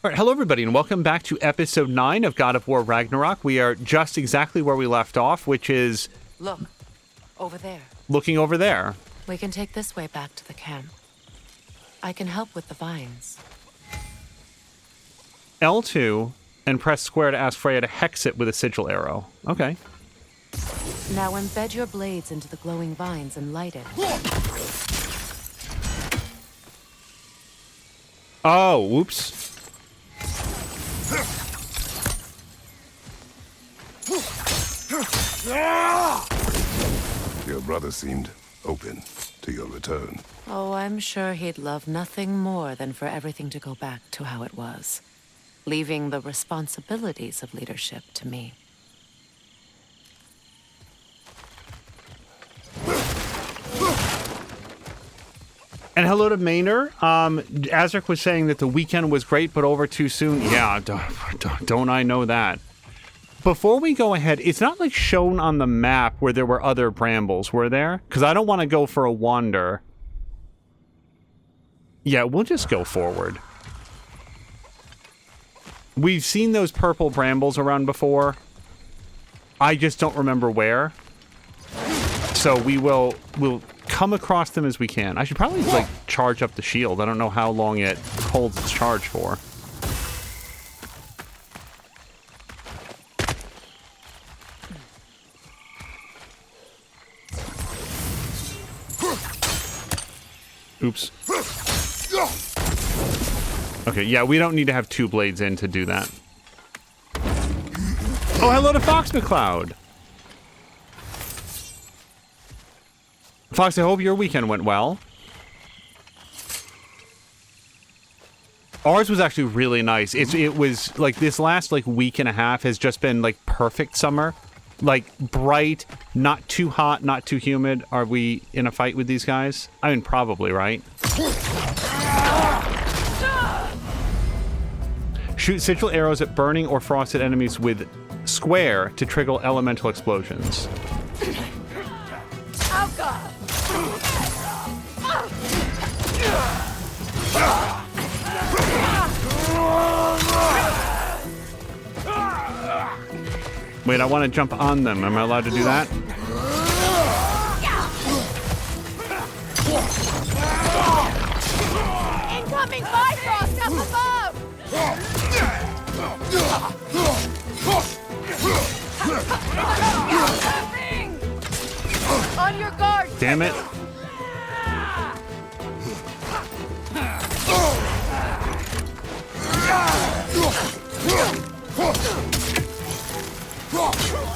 All right, hello everybody, and welcome back to episode 9 of God of War Ragnarok. We are just exactly where we left off, which is... Look, over there. Looking over there. We can take this way back to the camp. I can help with the vines. L2, and press square to ask Freya to hex it with a sigil arrow. Okay. Now embed your blades into the glowing vines and light it. Oh, whoops. Your brother seemed open to your return. Oh, I'm sure he'd love nothing more than for everything to go back to how it was, leaving the responsibilities of leadership to me. And hello to Maynard. Azric was saying that the weekend was great, but over too soon. Yeah, don't I know that. Before we go ahead, it's not like shown on the map where there were other brambles, were there? Because I don't want to go for a wander. Yeah, we'll just go forward. We've seen those purple brambles around before. I just don't remember where. So we'll come across them as we can. I should probably, like, charge up the shield. I don't know how long it holds its charge for. Oops. Okay, yeah, we don't need to have 2 blades in to do that. Oh, hello to Fox McCloud. Fox, I hope your weekend went well. Ours was actually really nice. It was, like, this last, like, week and a half has just been, like, perfect summer. Like, bright, not too hot, not too humid. Are we in a fight with these guys? I mean, probably, right? Shoot sigil arrows at burning or frosted enemies with square to trigger elemental explosions. Oh, God. Wait, I want to jump on them. Am I allowed to do that? Incoming Bifrost up above! On your guard! Damn it.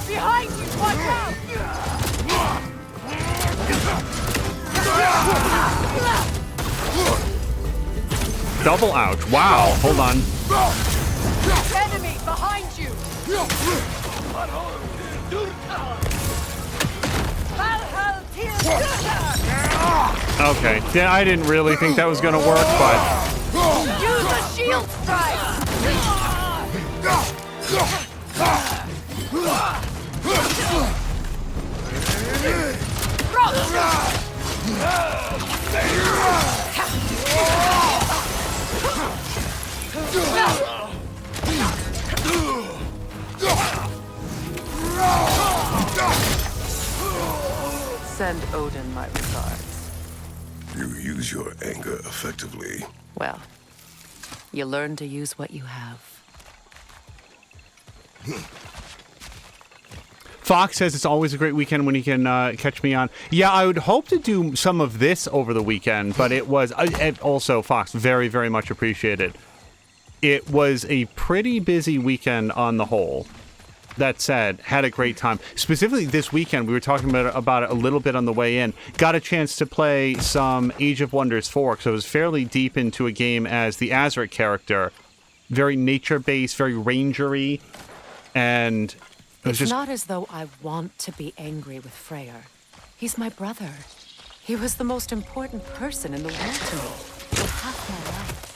Behind you! Watch out! Double ouch. Wow. Hold on. Enemy behind you! Okay. Yeah, I didn't really think that was going to work, but... Use a shield strike! Send Odin my regards. You use your anger effectively. Well, you learn to use what you have. Fox says it's always a great weekend when he can catch me on. Yeah, I would hope to do some of this over the weekend, but it was... also, Fox, very, very much appreciated. It was a pretty busy weekend on the whole. That said, had a great time. Specifically this weekend, we were talking about it a little bit on the way in. Got a chance to play some Age of Wonders 4, because I was fairly deep into a game as the Azric character. Very nature-based, very rangery, and... It's not as though I want to be angry with Freya. He's my brother. He was the most important person in the world to me. For half my life.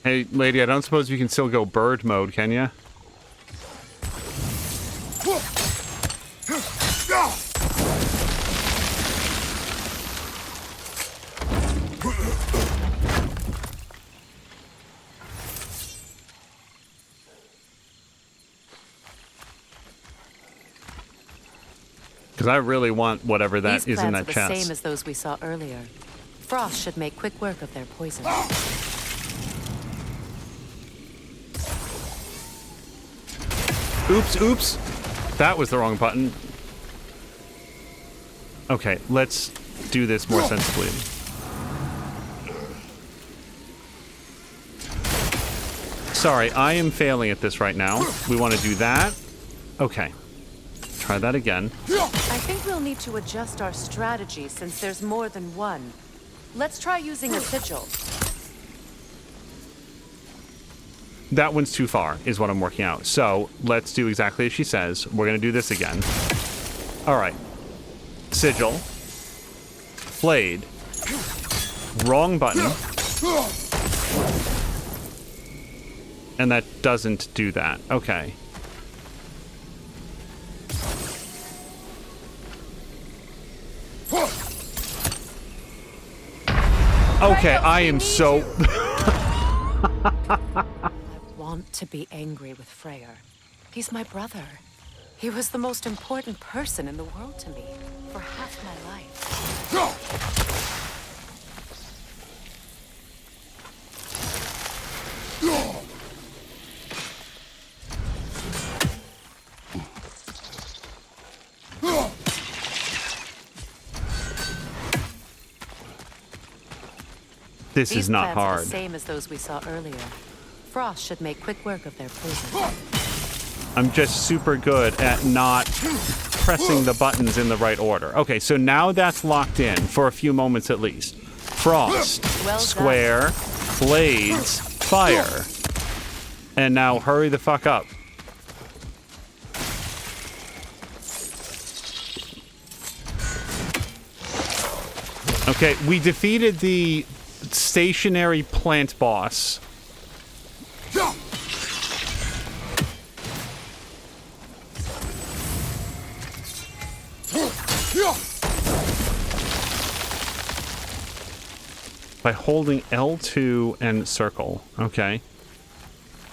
Hey, lady, I don't suppose you can still go bird mode, can you? Because I really want whatever that These is in plants that are the chest. same as those we saw earlier. Frost should make quick work of their poison. Oops. That was the wrong button. Okay, let's do this more sensibly. Sorry, I am failing at this right now. We want to do that. Okay. Try that again. I think we'll need to adjust our strategy since there's more than one. Let's try using a sigil. That one's too far, is what I'm working out. So, let's do exactly as she says. We're going to do this again. All right. Sigil. Blade. Wrong button. And that doesn't do that. Okay. Okay, I am so... I want to be angry with Freya. He's my brother. He was the most important person in the world to me for half my life. This These is not plants are hard. the same as those we saw earlier. Frost should make quick work of their poison. I'm just super good at not pressing the buttons in the right order. Okay, so now that's locked in for a few moments at least. Frost, Well done. square, blades, fire. And now hurry the fuck up. Okay, we defeated the stationary plant boss. By holding L2 and circle. Okay.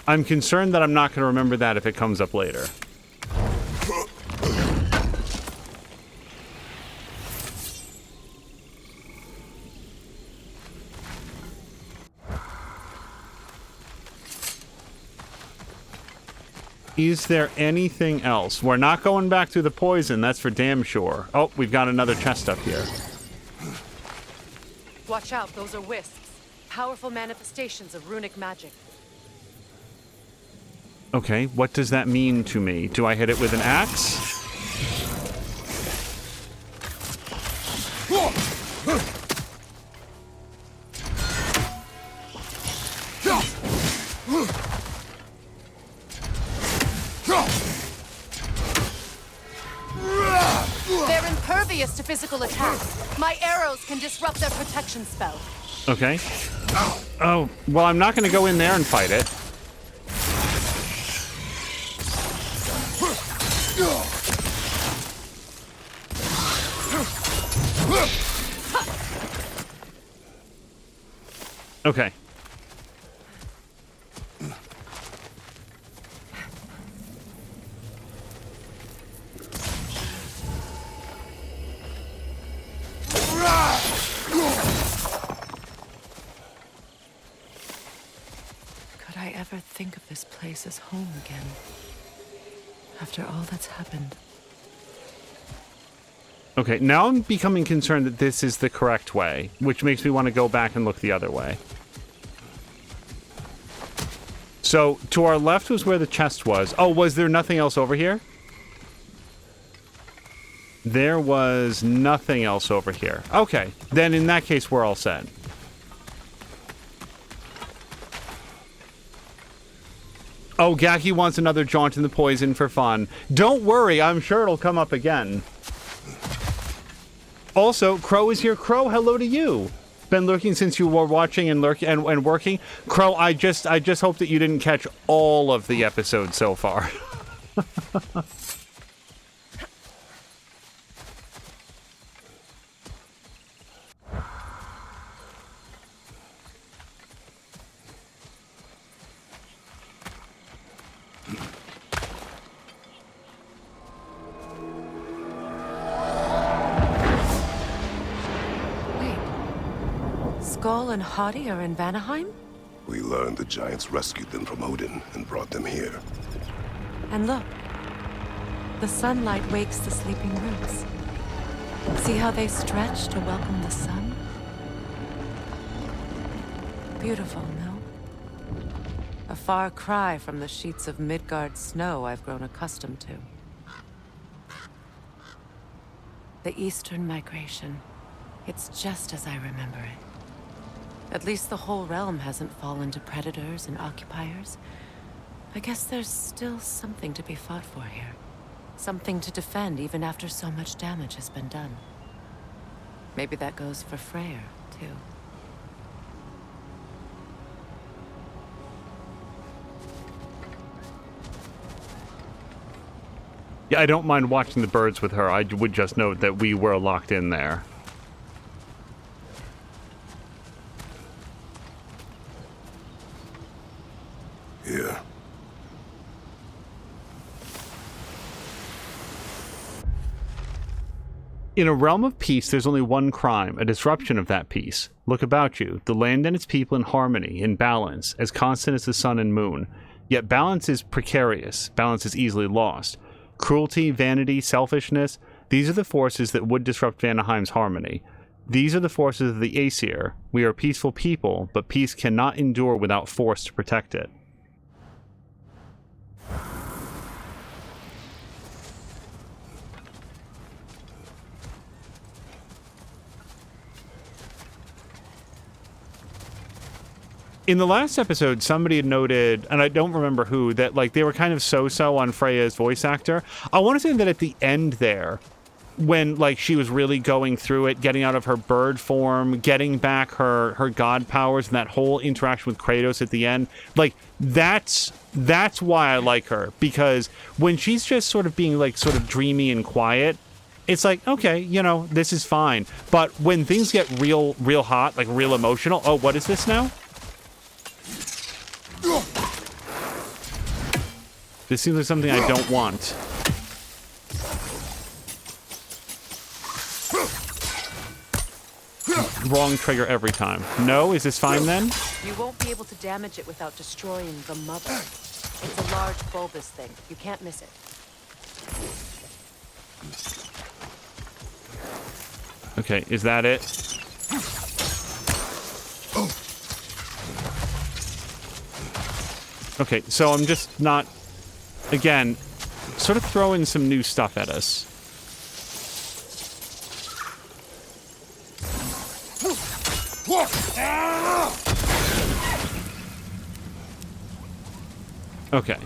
I'm concerned that I'm not going to remember that if it comes up later. Is there anything else? We're not going back through the poison, that's for damn sure. Oh, we've got another chest up here. Watch out, those are wisps. Powerful manifestations of runic magic. Okay, what does that mean to me? Do I hit it with an axe? They're impervious to physical attacks. My arrows can disrupt their protection spell. Okay. Oh, well, I'm not going to go in there and fight it. Okay. Could I ever think of this place as home again? After all that's happened. Okay, now I'm becoming concerned that this is the correct way, which makes me want to go back and look the other way. So, to our left was where the chest was. Oh, was there nothing else over here? There was nothing else over here. Okay, then in that case, we're all set. Oh, Gaki wants another jaunt in the poison for fun. Don't worry, I'm sure it'll come up again. Also, Crow is here. Crow, hello to you. Been lurking since you were watching and and working. Crow, I just hope that you didn't catch all of the episodes so far. Skull and Hati are in Vanaheim? We learned the giants rescued them from Odin and brought them here. And look, the sunlight wakes the sleeping roots. See how they stretch to welcome the sun? Beautiful, no? A far cry from the sheets of Midgard snow I've grown accustomed to. The Eastern Migration. It's just as I remember it. At least the whole realm hasn't fallen to predators and occupiers. I guess there's still something to be fought for here. Something to defend even after so much damage has been done. Maybe that goes for Freya, too. Yeah, I don't mind watching the birds with her. I would just note that we were locked in there. Yeah. In a realm of peace, there's only one crime, a disruption of that peace. Look about you, the land and its people in harmony, in balance, as constant as the sun and moon. Yet balance is precarious, balance is easily lost. Cruelty, vanity, selfishness, these are the forces that would disrupt Vanaheim's harmony. These are the forces of the Aesir. We are peaceful people, but peace cannot endure without force to protect it. In the last episode, somebody had noted, and I don't remember who, that like they were kind of so-so on Freya's voice actor. I want to say that at the end there, when like she was really going through it, getting out of her bird form, getting back her god powers, and that whole interaction with Kratos at the end, like that's why I like her, because when she's just sort of being like sort of dreamy and quiet, it's like, okay, you know, this is fine. But when things get real hot, like real emotional, oh, what is this now? This seems like something I don't want. Wrong trigger every time. No? Is this fine then? You won't be able to damage it without destroying the mother. It's a large bulbous thing. You can't miss it. Okay, is that it? Okay, so I'm just not, again, sort of throwing some new stuff at us. Okay.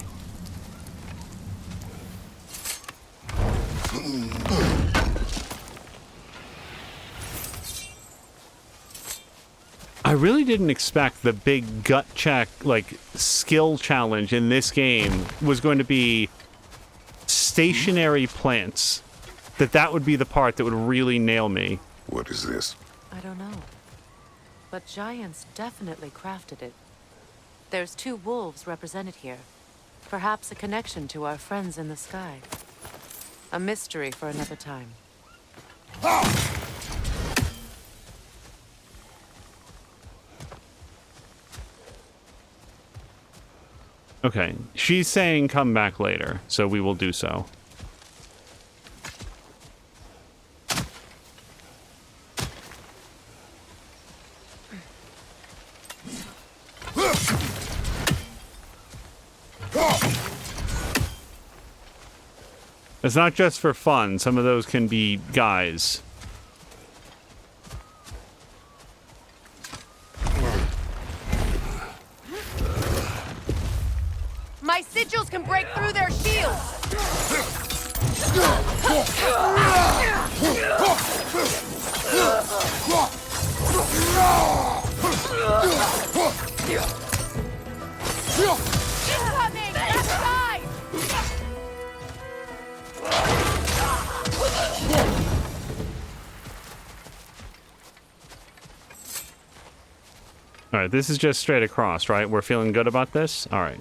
I really didn't expect the big gut check, like, skill challenge in this game was going to be stationary plants. That would be the part that would really nail me. What is this? I don't know. But giants definitely crafted it. There's 2 wolves represented here. Perhaps a connection to our friends in the sky. A mystery for another time. Okay, she's saying come back later, so we will do so. It's not just for fun. Some of those can be guys. My sigils can break through their shields! Incoming! Left side! Alright, this is just straight across, right? We're feeling good about this? Alright.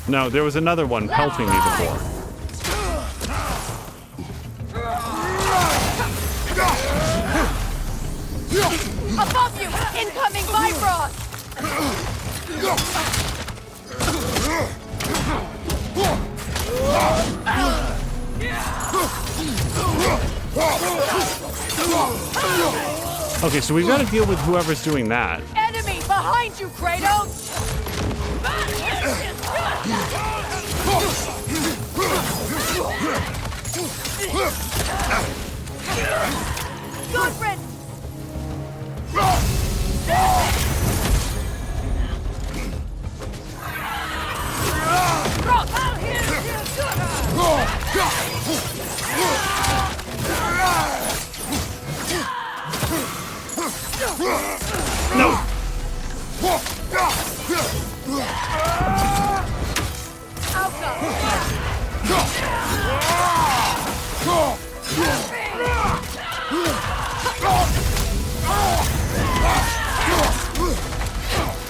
No, there was another one pelting me before. Above you! Incoming Bifrost! Okay, so we've got to deal with whoever's doing that. Enemy behind you, Kratos! Good riddance! No.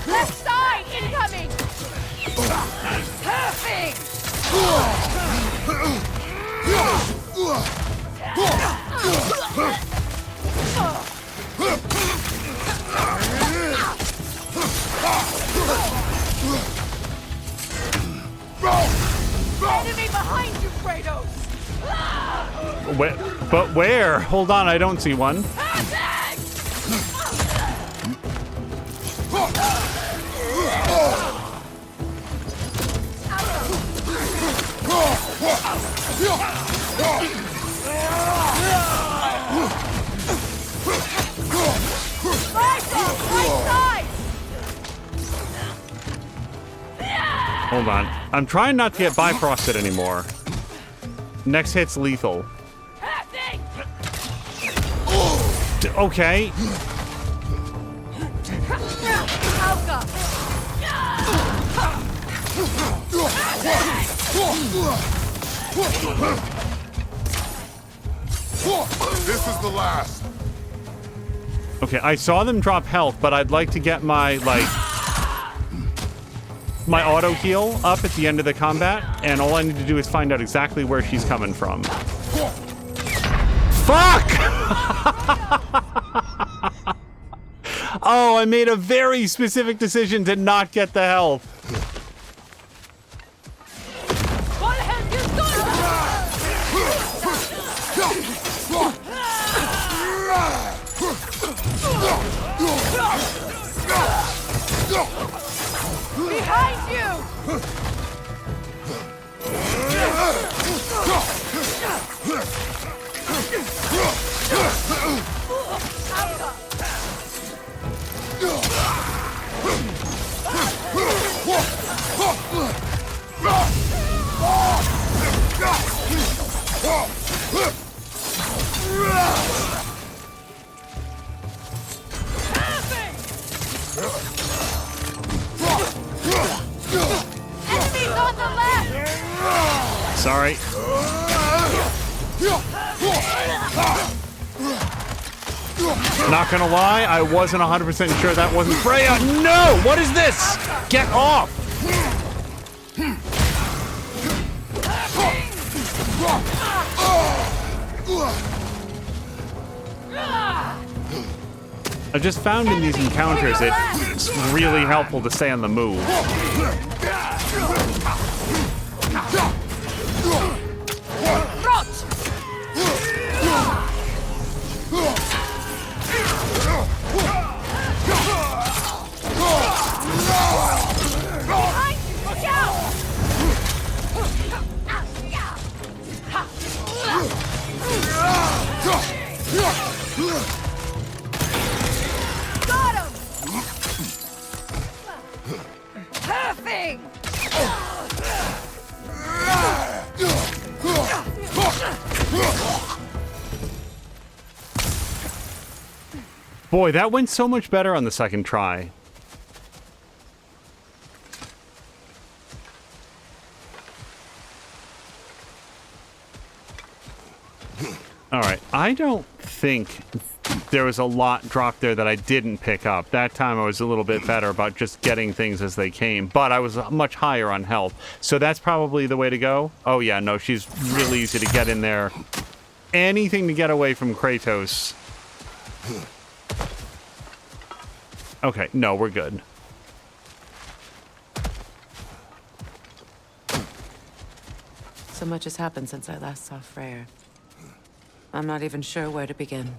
Left side incoming! Perfect! Enemy behind you, Kratos! But where? Hold on, I don't see one. Hold on. I'm trying not to get bifrosted anymore. Next hit's lethal. Okay. This is the last. Okay, I saw them drop health, but I'd like to get my, my auto heal up at the end of the combat, and all I need to do is find out exactly where she's coming from. Fuck! Oh, I made a very specific decision to not get the health. Behind you! Enemies on the left! Sorry. Not gonna lie, I wasn't 100% sure that wasn't Freya. No! What is this? Get off! I just found in these encounters it's really helpful to stay on the move. Got him! Perfect! Boy, that went so much better on the second try. All right, I don't think there was a lot dropped there that I didn't pick up. That time I was a little bit better about just getting things as they came, but I was much higher on health. So that's probably the way to go. Oh yeah, no, she's really easy to get in there. Anything to get away from Kratos. Okay, no, we're good. So much has happened since I last saw Freya. I'm not even sure where to begin.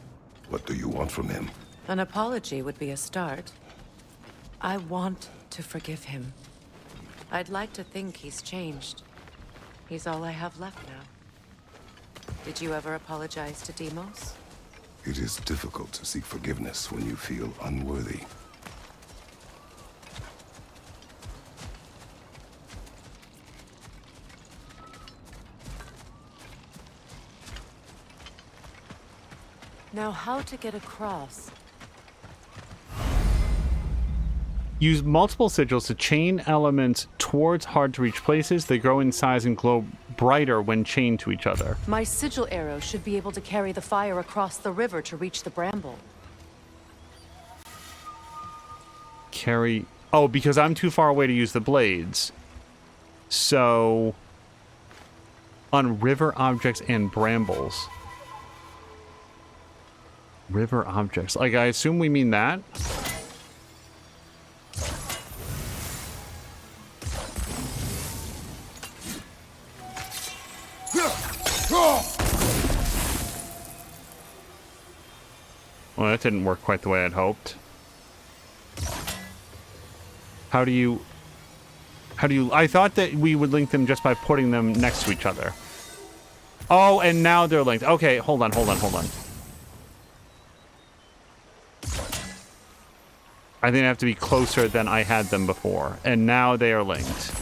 What do you want from him? An apology would be a start. I want to forgive him. I'd like to think he's changed. He's all I have left now. Did you ever apologize to Deimos? It is difficult to seek forgiveness when you feel unworthy. Now, how to get across? Use multiple sigils to chain elements towards hard-to-reach places. They grow in size and glow brighter when chained to each other. My sigil arrow should be able to carry the fire across the river to reach the bramble. Carry... Oh, because I'm too far away to use the blades. So... On river objects and brambles. River objects. Like, I assume we mean that? Well, that didn't work quite the way I'd hoped. How do you... I thought that we would link them just by putting them next to each other. Oh, and now they're linked. Okay, hold on. I think I have to be closer than I had them before. And now they are linked.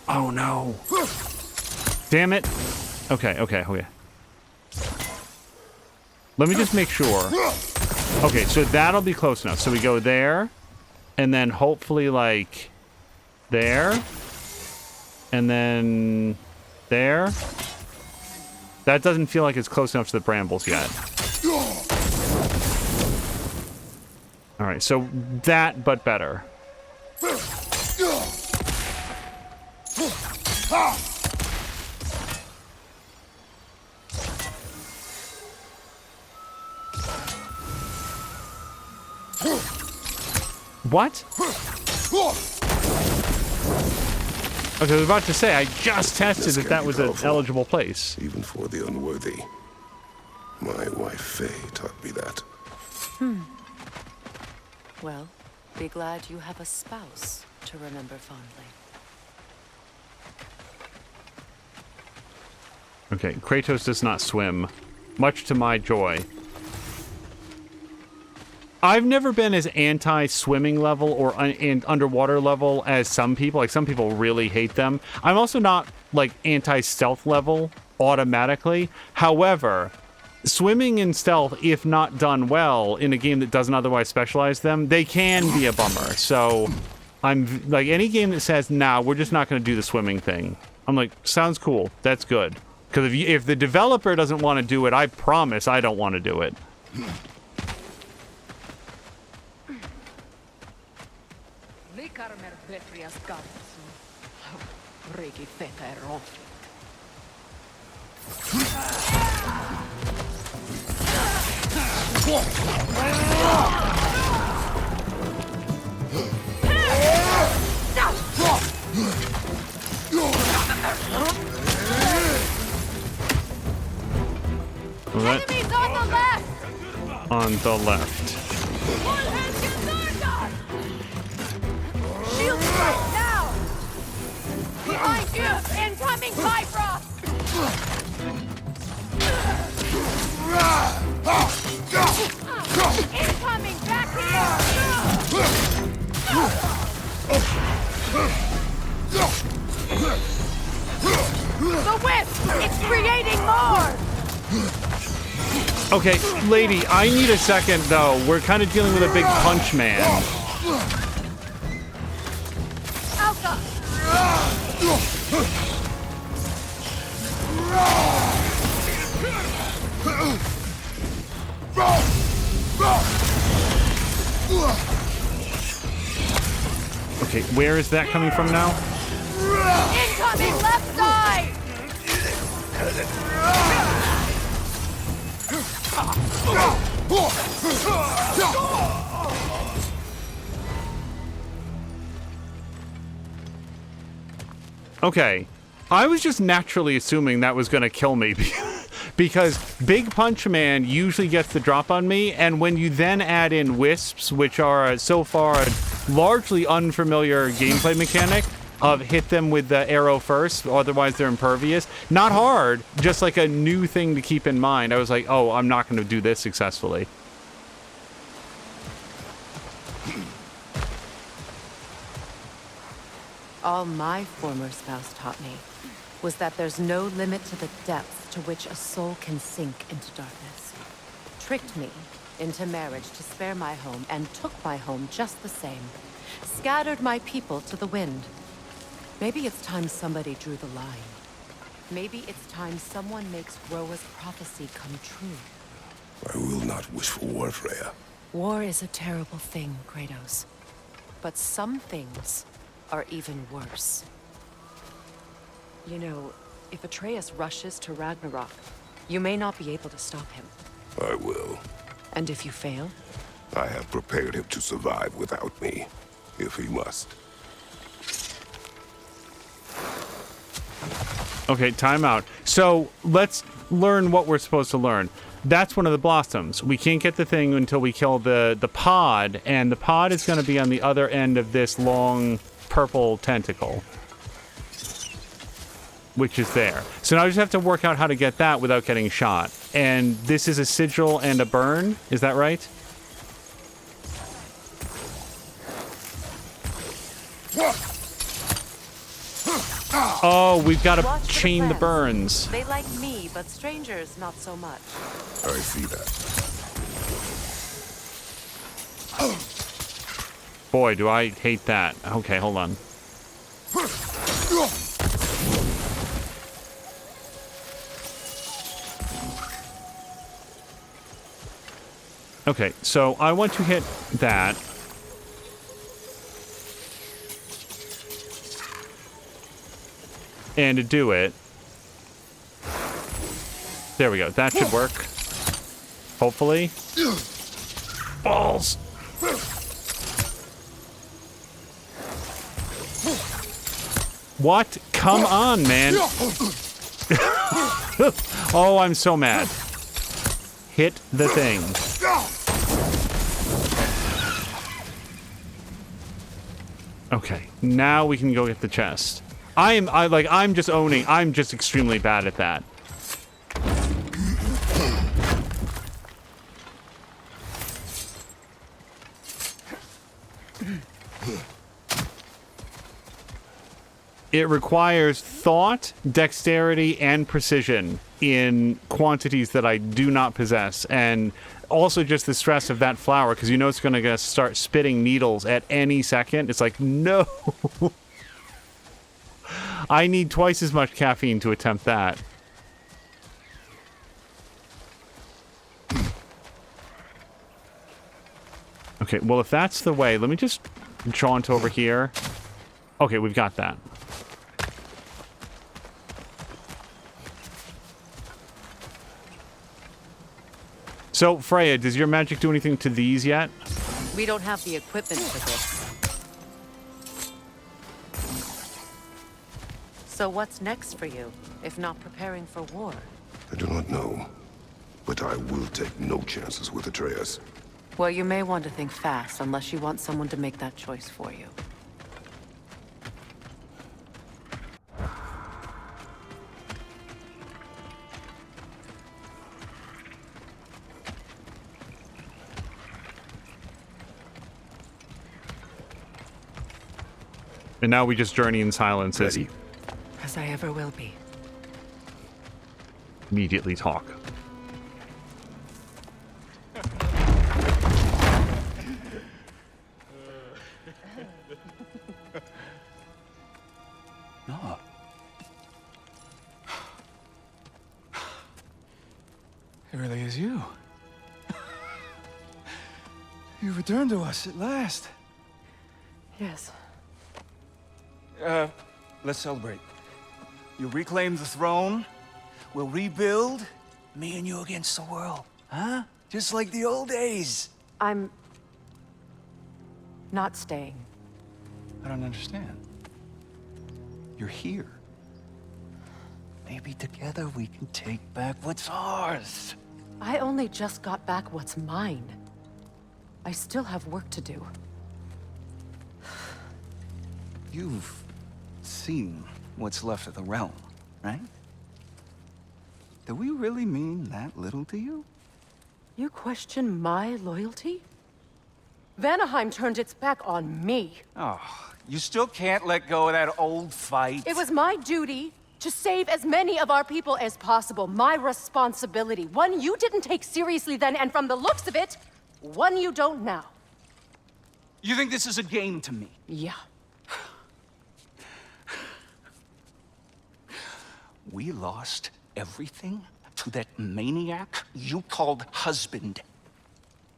Oh, no. Damn it. Okay. Let me just make sure. Okay, so that'll be close enough. So we go there. And then hopefully, like, there. And then there. That doesn't feel like it's close enough to the brambles yet. All right, so that, but better. What? Okay, I was about to say, I just tested if that was an eligible place. Even for the unworthy. My wife Faye taught me that. Well, be glad you have a spouse to remember fondly. Okay, Kratos does not swim, much to my joy. I've never been as anti-swimming level or underwater level as some people. Like, some people really hate them. I'm also not, like, anti-stealth level automatically. However, swimming and stealth, if not done well in a game that doesn't otherwise specialize them, they can be a bummer. So, I'm, like, any game that says, nah, we're just not going to do the swimming thing, I'm like, sounds cool. That's good. Because if the developer doesn't want to do it, I promise I don't want to do it. Enemies on the left! On the left. Shield strike now! Behind you! Incoming Bifrost! Incoming back here! The whip! It's creating more! Okay, lady, I need a second, though. We're kind of dealing with a big punch man. Alka! Okay, where is that coming from now? Incoming left side! Okay, I was just naturally assuming that was going to kill me because Big Punch Man usually gets the drop on me, and when you then add in Wisps, which are so far a largely unfamiliar gameplay mechanic of hit them with the arrow first, otherwise they're impervious. Not hard, just like a new thing to keep in mind. I was like, oh, I'm not going to do this successfully. All my former spouse taught me was that there's no limit to the depth to which a soul can sink into darkness. Tricked me into marriage to spare my home and took my home just the same. Scattered my people to the wind. Maybe it's time somebody drew the line. Maybe it's time someone makes Roa's prophecy come true. I will not wish for war, Freya. War is a terrible thing, Kratos. But some things are even worse. You know, if Atreus rushes to Ragnarok, you may not be able to stop him. I will. And if you fail? I have prepared him to survive without me, if he must. Okay, time out. So let's learn what we're supposed to learn. That's one of the blossoms. We can't get the thing until we kill the pod, and the pod is going to be on the other end of this long purple tentacle, which is there. So now I just have to work out how to get that without getting shot. And this is a sigil and a burn, is that right? Oh, we've got to chain the burns. They like me, but strangers not so much. I see that. Boy, do I hate that. Okay, hold on. Okay, so I want to hit that. And to do it, there we go. That should work. Hopefully. Balls. What? Come on, man. Oh, I'm so mad. Hit the thing. Okay, now we can go get the chest. I'm just owning. I'm just extremely bad at that. It requires thought, dexterity, and precision in quantities that I do not possess, and also just the stress of that flower, because you know it's going to start spitting needles at any second. It's like, no. I need twice as much caffeine to attempt that. Okay, well, if that's the way, let me just jaunt over here. Okay, we've got that. So, Freya, does your magic do anything to these yet? We don't have the equipment for this. So what's next for you, if not preparing for war? I do not know, but I will take no chances with Atreus. Well, you may want to think fast, unless you want someone to make that choice for you. And now we just journey in silence as Ready. As I ever will be. immediately talk. early as you. You returned to us at last. Yes. Let's celebrate. You reclaim the throne, we'll rebuild, me and you against the world. Huh? Just like the old days. I'm... not staying. I don't understand. You're here. Maybe together we can take back what's ours. I only just got back what's mine. I still have work to do. You've seen what's left of the realm, right? Do we really mean that little to you? You question my loyalty? Vanaheim turned its back on me. Oh, you still can't let go of that old fight? It was my duty to save as many of our people as possible. My responsibility. One you didn't take seriously then, and from the looks of it, one you don't now. You think this is a game to me? Yeah. We lost everything to that maniac you called husband.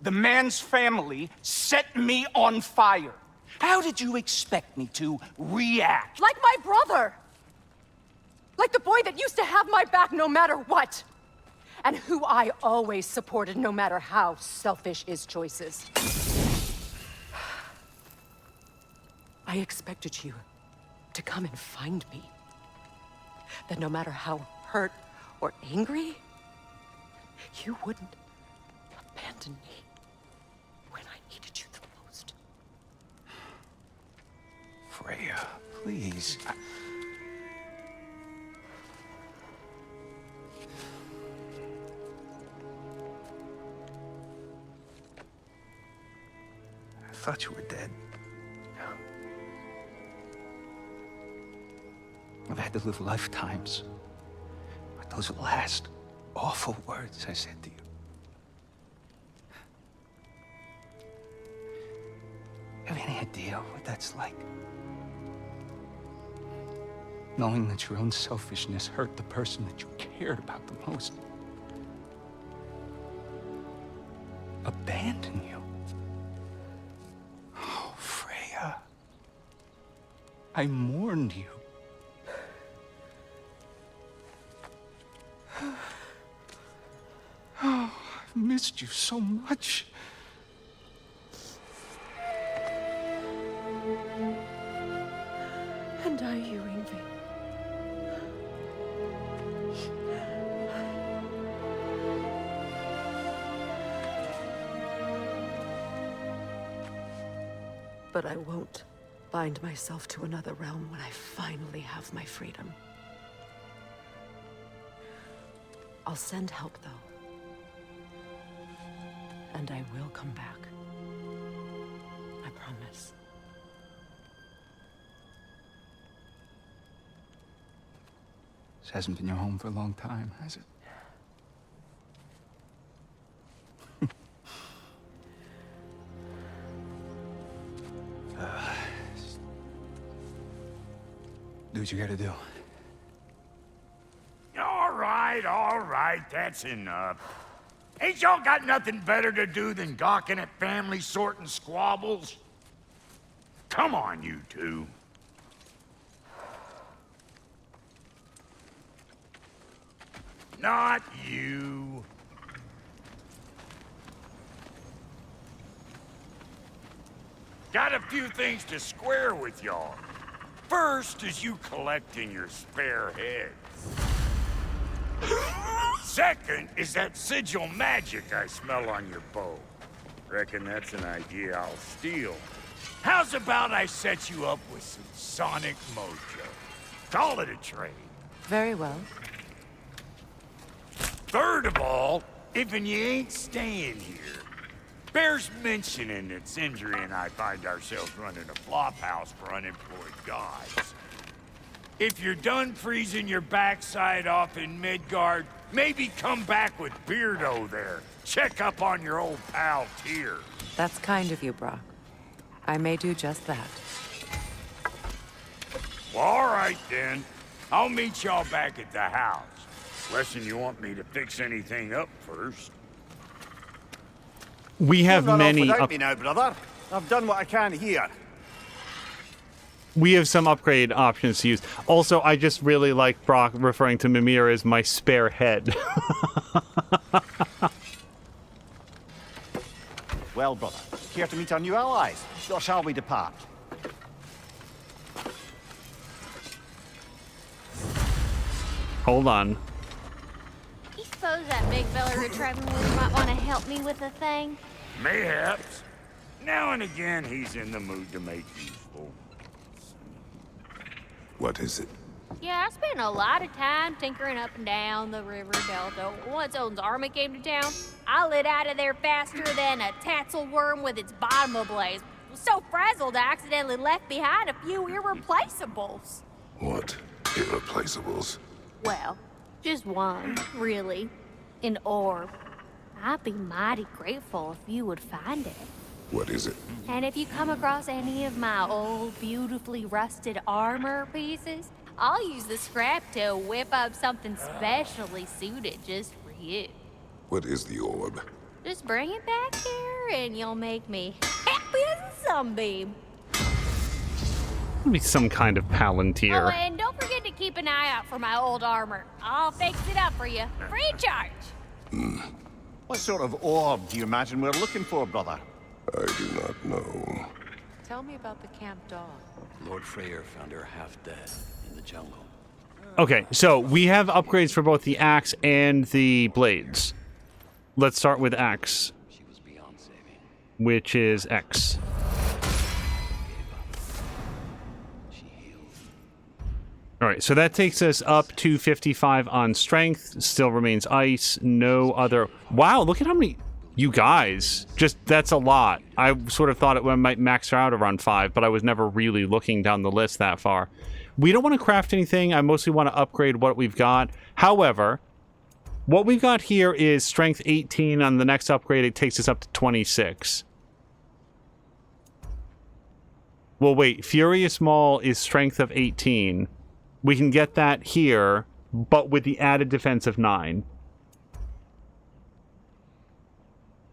The man's family set me on fire. How did you expect me to react? Like my brother! Like the boy that used to have my back no matter what! And who I always supported no matter how selfish his choices. I expected you to come and find me. That no matter how hurt or angry, you wouldn't abandon me when I needed you the most. Freya, please. I thought you were dead. I've had to live lifetimes. But those last awful words I said to you. Have any idea what that's like? Knowing that your own selfishness hurt the person that you cared about the most. Abandon you. Oh, Freya. I mourned you. Oh, I've missed you so much. And I you, Yngvi. But I won't bind myself to another realm when I finally have my freedom. I'll send help, though. And I will come back. I promise. This hasn't been your home for a long time, has it? Do what you gotta do. All right, that's enough. Ain't y'all got nothing better to do than gawking at family sorting squabbles? Come on, you two. Not you. Got a few things to square with y'all. First is you collecting your spare heads. Second is that sigil magic I smell on your bow. Reckon that's an idea I'll steal. How's about I set you up with some sonic mojo? Call it a trade. Very well. Third of all, if you ain't staying here, bears mentioning that Sindri and I find ourselves running a flop house for unemployed gods. If you're done freezing your backside off in Midgard, maybe come back with Beardo there. Check up on your old pal Tyr. That's kind of you, Brock. I may do just that. Well, all right then. I'll meet y'all back at the house. Unless you want me to fix anything up first. We have Don't run off many. without me now, brother. I've done what I can here. We have some upgrade options to use. Also, I just really like Brock referring to Mimir as my spare head. Well, brother, care to meet our new allies? Or shall we depart? Hold on. You suppose that big fella we're traveling with might want to help me with a thing? Mayhaps. Now and again, he's in the mood to make useful. What is it? Yeah, I spent a lot of time tinkering up and down the river delta. Once Odin's army came to town, I lit out of there faster than a tassel worm with its bottom ablaze. Was so frazzled I accidentally left behind a few irreplaceables. What irreplaceables? Well, just one, really. An orb. I'd be mighty grateful if you would find it. What is it? And if you come across any of my old, beautifully rusted armor pieces, I'll use the scrap to whip up something specially suited just for you. What is the orb? Just bring it back here and you'll make me happy as a sunbeam. Be some kind of Oh, palantir. and don't forget to keep an eye out for my old armor. I'll fix it up for you, free of charge. What sort of orb do you imagine we're looking for, brother? I do not know. Tell me about the camp dog. Lord Freya found her half dead in the jungle. Okay, so we have upgrades for both the axe and the blades. Let's start with axe, She was beyond saving. which is X. She healed. All right, so that takes us up to 55 on strength. Still remains ice. No other. Wow, look at how many. You guys, that's a lot. I sort of thought it might max her out around 5, but I was never really looking down the list that far. We don't want to craft anything. I mostly want to upgrade what we've got. However, what we've got here is strength 18. On the next upgrade, it takes us up to 26. Well, wait. Furious Maul is strength of 18. We can get that here, but with the added defense of 9.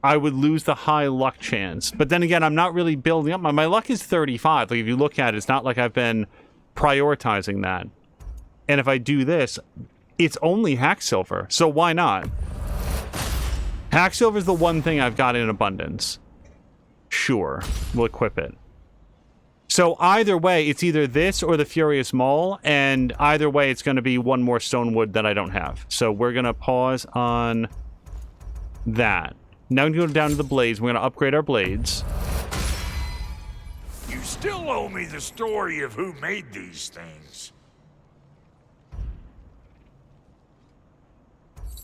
I would lose the high luck chance. But then again, I'm not really building up. My luck is 35. Like, if you look at it, it's not like I've been prioritizing that. And if I do this, it's only hack silver. So why not? Hack silver is the one thing I've got in abundance. Sure, we'll equip it. So either way, it's either this or the Furious Maul, and either way, it's going to be one more stone wood that I don't have. So we're going to pause on that. Now we can go down to the blades. We're going to upgrade our blades. You still owe me the story of who made these things.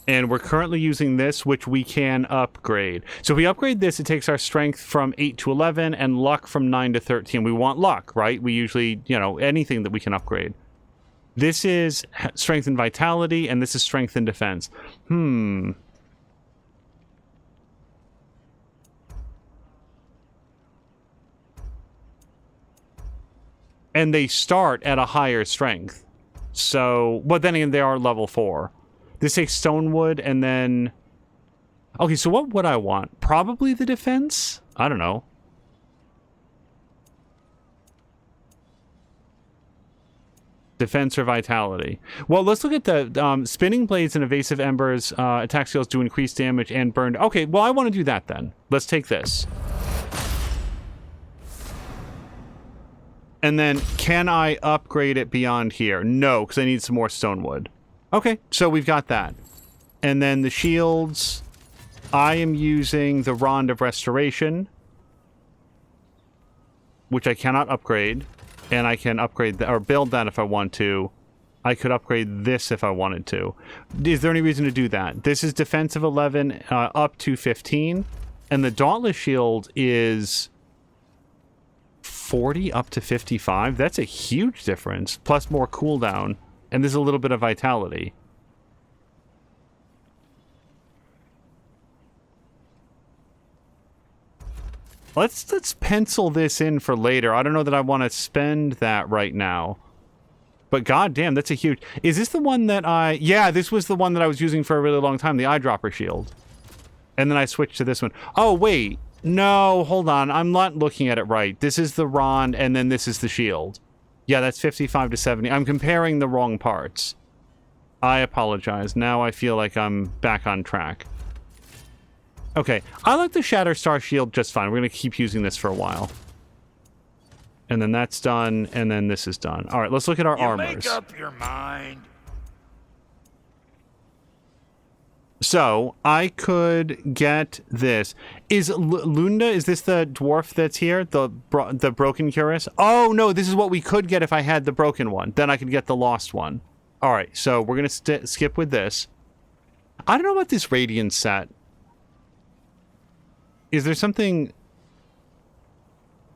And we're currently using this, which we can upgrade. So if we upgrade this, it takes our strength from 8 to 11 and luck from 9 to 13. We want luck, right? We usually, anything that we can upgrade. This is strength and vitality, and this is strength and defense. And they start at a higher strength. So, but then again, they are level 4. This takes stonewood, and then... Okay, so what would I want? Probably the defense? I don't know. Defense or vitality. Well, let's look at the spinning blades and evasive embers. Attack skills do increase damage and burn. Okay, well, I want to do that then. Let's take this. And then, can I upgrade it beyond here? No, because I need some more stonewood. Okay, so we've got that. And then the shields, I am using the Rod of Restoration, which I cannot upgrade. And I can upgrade or build that if I want to. I could upgrade this if I wanted to. Is there any reason to do that? This is defensive 11 up to 15. And the Dauntless Shield is 40 up to 55. That's a huge difference. Plus more cooldown. And there's a little bit of vitality. Let's pencil this in for later. I don't know that I want to spend that right now. But goddamn, that's a huge... Is this the one that I... Yeah, this was the one that I was using for a really long time, the eyedropper shield. And then I switched to this one. Oh, wait. No, hold on. I'm not looking at it right. This is the Rond, and then this is the shield. Yeah, that's 55 to 70. I'm comparing the wrong parts. I apologize. Now I feel like I'm back on track. Okay, I like the Shatterstar shield just fine. We're going to keep using this for a while. And then that's done, and then this is done. All right, let's look at our armors. Make up your mind. So, I could get this. Is Lunda, is this the dwarf that's here? The broken cuirass? Oh, no, this is what we could get if I had the broken one. Then I could get the lost one. All right, so we're going to skip with this. I don't know about this Radiance set. Is there something...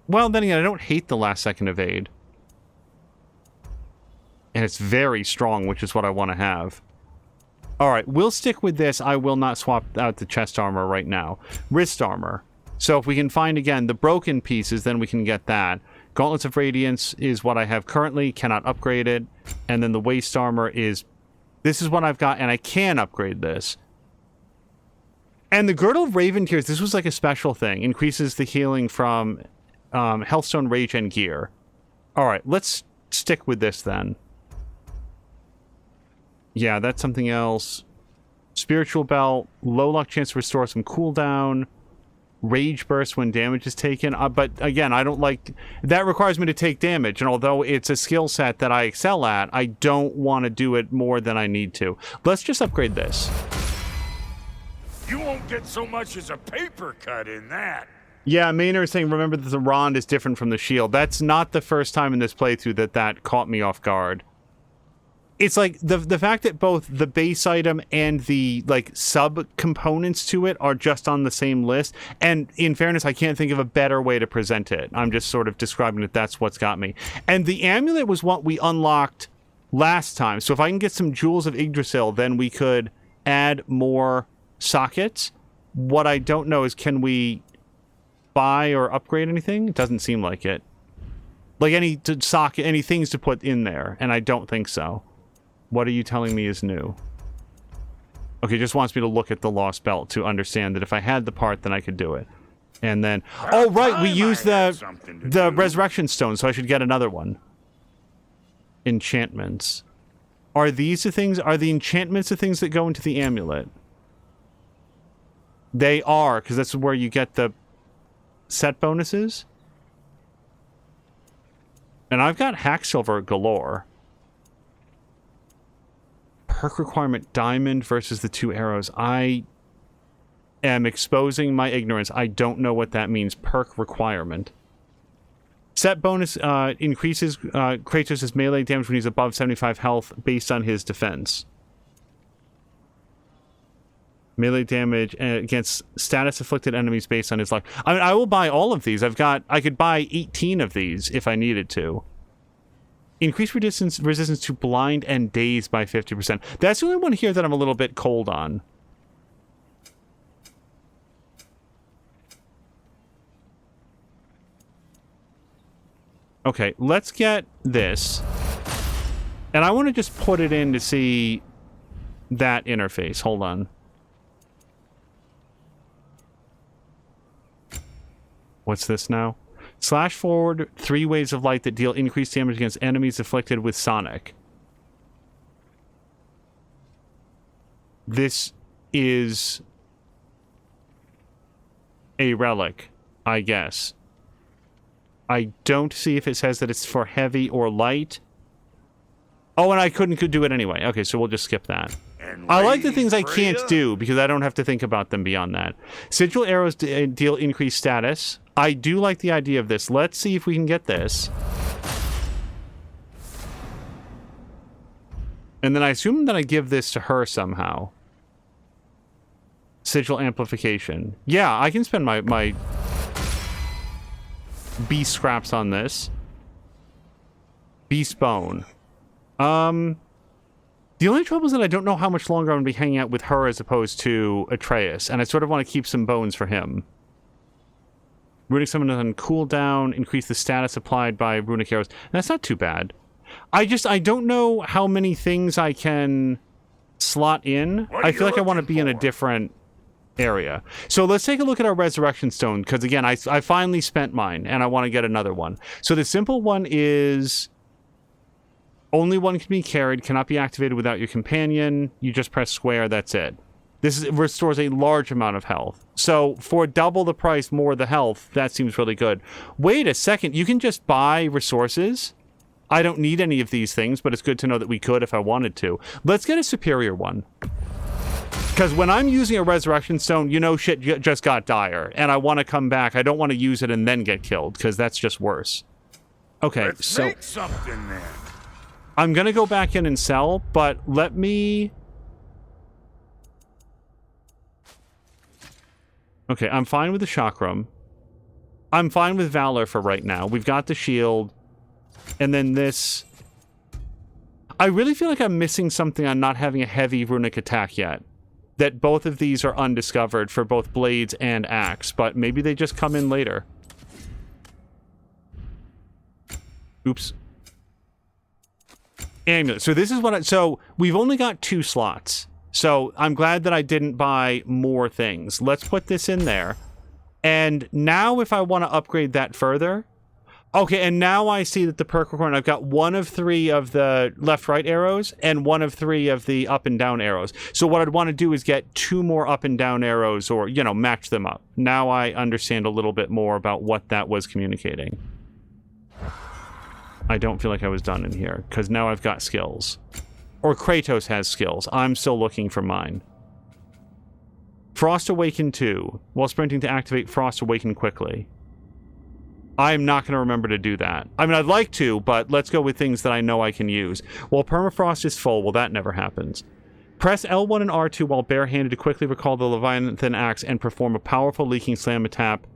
Well, then again, I don't hate the last second evade. And it's very strong, which is what I want to have. All right, we'll stick with this. I will not swap out the chest armor right now. Wrist armor. So if we can find, again, the broken pieces, then we can get that. Gauntlets of Radiance is what I have currently. Cannot upgrade it. And then the waist armor is... This is what I've got, and I can upgrade this. And the Girdle of Raven Tears, this was like a special thing. Increases the healing from Healthstone, Rage, and Gear. All right, let's stick with this then. Yeah, that's something else. Spiritual Belt, low luck chance to restore some cooldown, Rage Burst when damage is taken. But again, I don't like... That requires me to take damage, and although it's a skill set that I excel at, I don't want to do it more than I need to. Let's just upgrade this. You won't get so much as a paper cut in that. Yeah, Maynard is saying, remember that the Rond is different from the shield. That's not the first time in this playthrough that caught me off guard. It's like the fact that both the base item and the like sub-components to it are just on the same list. And in fairness, I can't think of a better way to present it. I'm just sort of describing that that's what's got me. And the amulet was what we unlocked last time. So if I can get some Jewels of Yggdrasil, then we could add more sockets. What I don't know is, can we buy or upgrade anything? It doesn't seem like it. Like any things to put in there, and I don't think so. What are you telling me is new? Okay, just wants me to look at the Lost Belt to understand that if I had the part, then I could do it. And then... Oh, right, we used the Resurrection Stone, so I should get another one. Enchantments. Are these the things... Are the enchantments the things that go into the amulet? They are, because that's where you get the set bonuses. And I've got Hacksilver galore. Perk requirement Diamond versus the 2 arrows. I am exposing my ignorance. I don't know what that means. Perk requirement. Set bonus increases Kratos' melee damage when he's above 75 health based on his defense. Melee damage against status afflicted enemies based on his life. I mean, I will buy all of these. I could buy 18 of these if I needed to. Increase resistance to blind and daze by 50%. That's the only one here that I'm a little bit cold on. Okay, let's get this. And I want to just put it in to see that interface. Hold on. What's this now? Slash forward 3 waves of light that deal increased damage against enemies afflicted with Sonic. This is a relic, I guess. I don't see if it says that it's for heavy or light. Oh, and I could do it anyway. Okay, so we'll just skip that. I like the things I can't do because I don't have to think about them beyond that. Sigil arrows deal increased status. I do like the idea of this. Let's see if we can get this. And then I assume that I give this to her somehow. Sigil amplification. Yeah, I can spend my beast scraps on this. Beast bone. The only trouble is that I don't know how much longer I'm going to be hanging out with her as opposed to Atreus, and I sort of want to keep some bones for him. Runic summon on cooldown, increase the status applied by runic arrows. That's not too bad. I don't know how many things I can slot in. I feel like I want to be in a different area. So let's take a look at our resurrection stone, because again, I finally spent mine and I want to get another one. So the simple one is only one can be carried, cannot be activated without your companion. You just press square, that's it. Restores a large amount of health. So for double the price, more the health, that seems really good. Wait a second, you can just buy resources? I don't need any of these things, but it's good to know that we could if I wanted to. Let's get a superior one. Because when I'm using a resurrection stone, you know shit just got dire, and I want to come back. I don't want to use it and then get killed, because that's just worse. Okay, Let's make something then. I'm going to go back in and sell, but let me... Okay, I'm fine with the chakram. I'm fine with Valor for right now. We've got the shield. And then this... I really feel like I'm missing something on not having a heavy runic attack yet. That both of these are undiscovered for both blades and axe, but maybe they just come in later. Oops. Amulet. So this is what so we've only got 2 slots. So I'm glad that I didn't buy more things. Let's put this in there. And now if I want to upgrade that further... Okay, and now I see that the perk requirement, I've got 1 of 3 of the left-right arrows and 1 of 3 of the up and down arrows. So what I'd want to do is get 2 more up and down arrows or, you know, match them up. Now I understand a little bit more about what that was communicating. I don't feel like I was done in here, because now I've got skills. Or Kratos has skills. I'm still looking for mine. Frost Awaken 2. While sprinting to activate Frost Awaken quickly. I'm not going to remember to do that. I mean, I'd like to, but let's go with things that I know I can use. While permafrost is full, well, that never happens. Press L1 and R2 while barehanded to quickly recall the Leviathan axe and perform a powerful leaping slam attack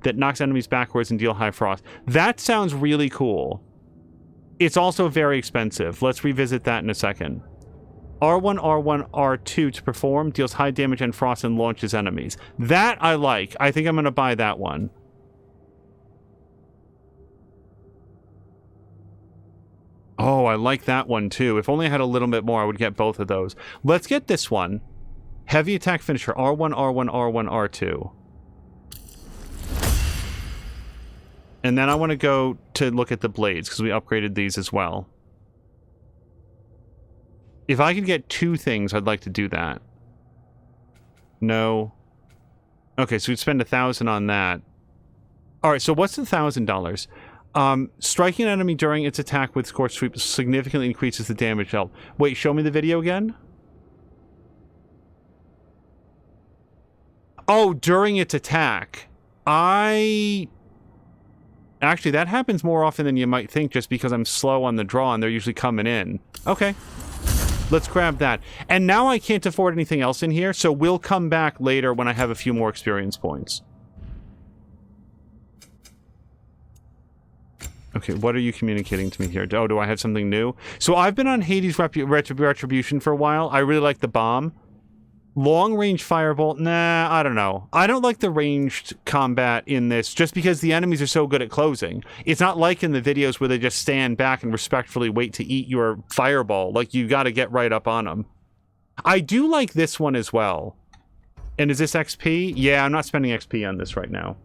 that knocks enemies backwards and deal high frost. That sounds really cool. It's also very expensive. Let's revisit that in a second. R1, R1, R2 to perform, deals high damage and frost and launches enemies. That I like. I think I'm going to buy that one. Oh, I like that one too. If only I had a little bit more, I would get both of those. Let's get this one. Heavy attack finisher, R1, R1, R1, R2. And then I want to go to look at the blades, because we upgraded these as well. If I could get 2 things, I'd like to do that. No. Okay, so we'd spend 1,000 on that. Alright, so what's the $1,000? Striking an enemy during its attack with Scorched Sweep significantly increases the damage dealt. Wait, show me the video again? Oh, during its attack. Actually, that happens more often than you might think, just because I'm slow on the draw and they're usually coming in. Okay. Let's grab that. And now I can't afford anything else in here, so we'll come back later when I have a few more experience points. Okay, what are you communicating to me here? Oh, do I have something new? So I've been on Hades Retribution for a while. I really like the bomb. Long-range firebolt, nah, I don't know. I don't like the ranged combat in this, just because the enemies are so good at closing. It's not like in the videos where they just stand back and respectfully wait to eat your fireball. Like, you gotta get right up on them. I do like this one as well. And is this XP? Yeah, I'm not spending XP on this right now.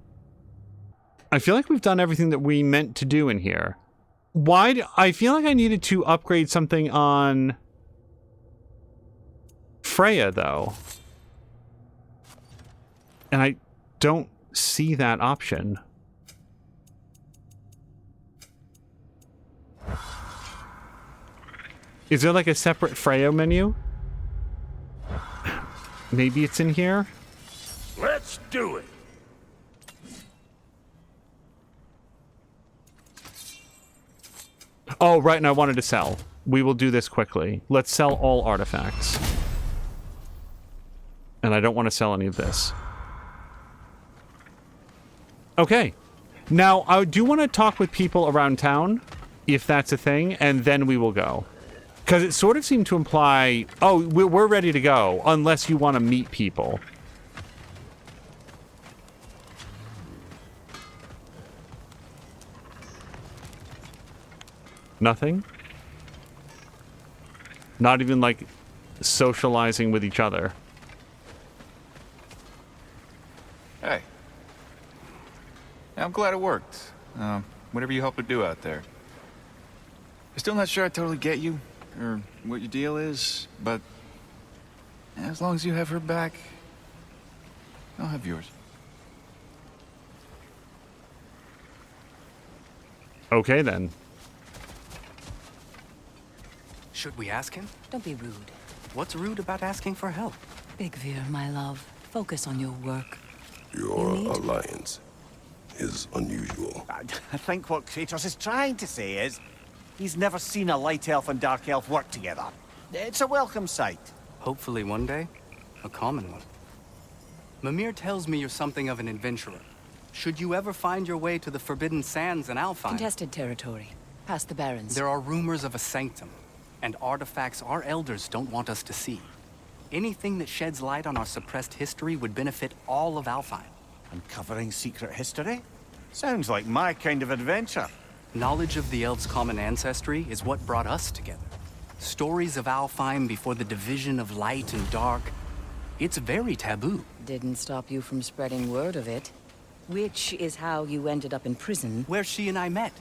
I feel like we've done everything that we meant to do in here. I feel like I needed to upgrade something on Freya, though. And I don't see that option. Is there like a separate Freya menu? Maybe it's in here? Let's do it. Oh, right, and I wanted to sell. We will do this quickly. Let's sell all artifacts. And I don't want to sell any of this. Okay. Now, I do want to talk with people around town, if that's a thing, and then we will go. Because it sort of seemed to imply, oh, we're ready to go, unless you want to meet people. Nothing? Not even, like, socializing with each other. Hey. Yeah, I'm glad it worked. Whatever you hope to do out there. I'm still not sure I totally get you, or what your deal is, but as long as you have her back, I'll have yours. Okay, then. Should we ask him? Don't be rude. What's rude about asking for help? Big Veer, my love. Focus on your work. Your alliance is unusual. I think what Kratos is trying to say is he's never seen a light elf and dark elf work together. It's a welcome sight. Hopefully one day, a common one. Mimir tells me you're something of an adventurer. Should you ever find your way to the Forbidden Sands in Alfheim... Contested territory. Past the Barrens. There are rumors of a sanctum, and artifacts our elders don't want us to see. Anything that sheds light on our suppressed history would benefit all of Alfheim. Uncovering secret history? Sounds like my kind of adventure. Knowledge of the elves' common ancestry is what brought us together. Stories of Alfheim before the division of light and dark. It's very taboo. Didn't stop you from spreading word of it. Which is how you ended up in prison. Where she and I met.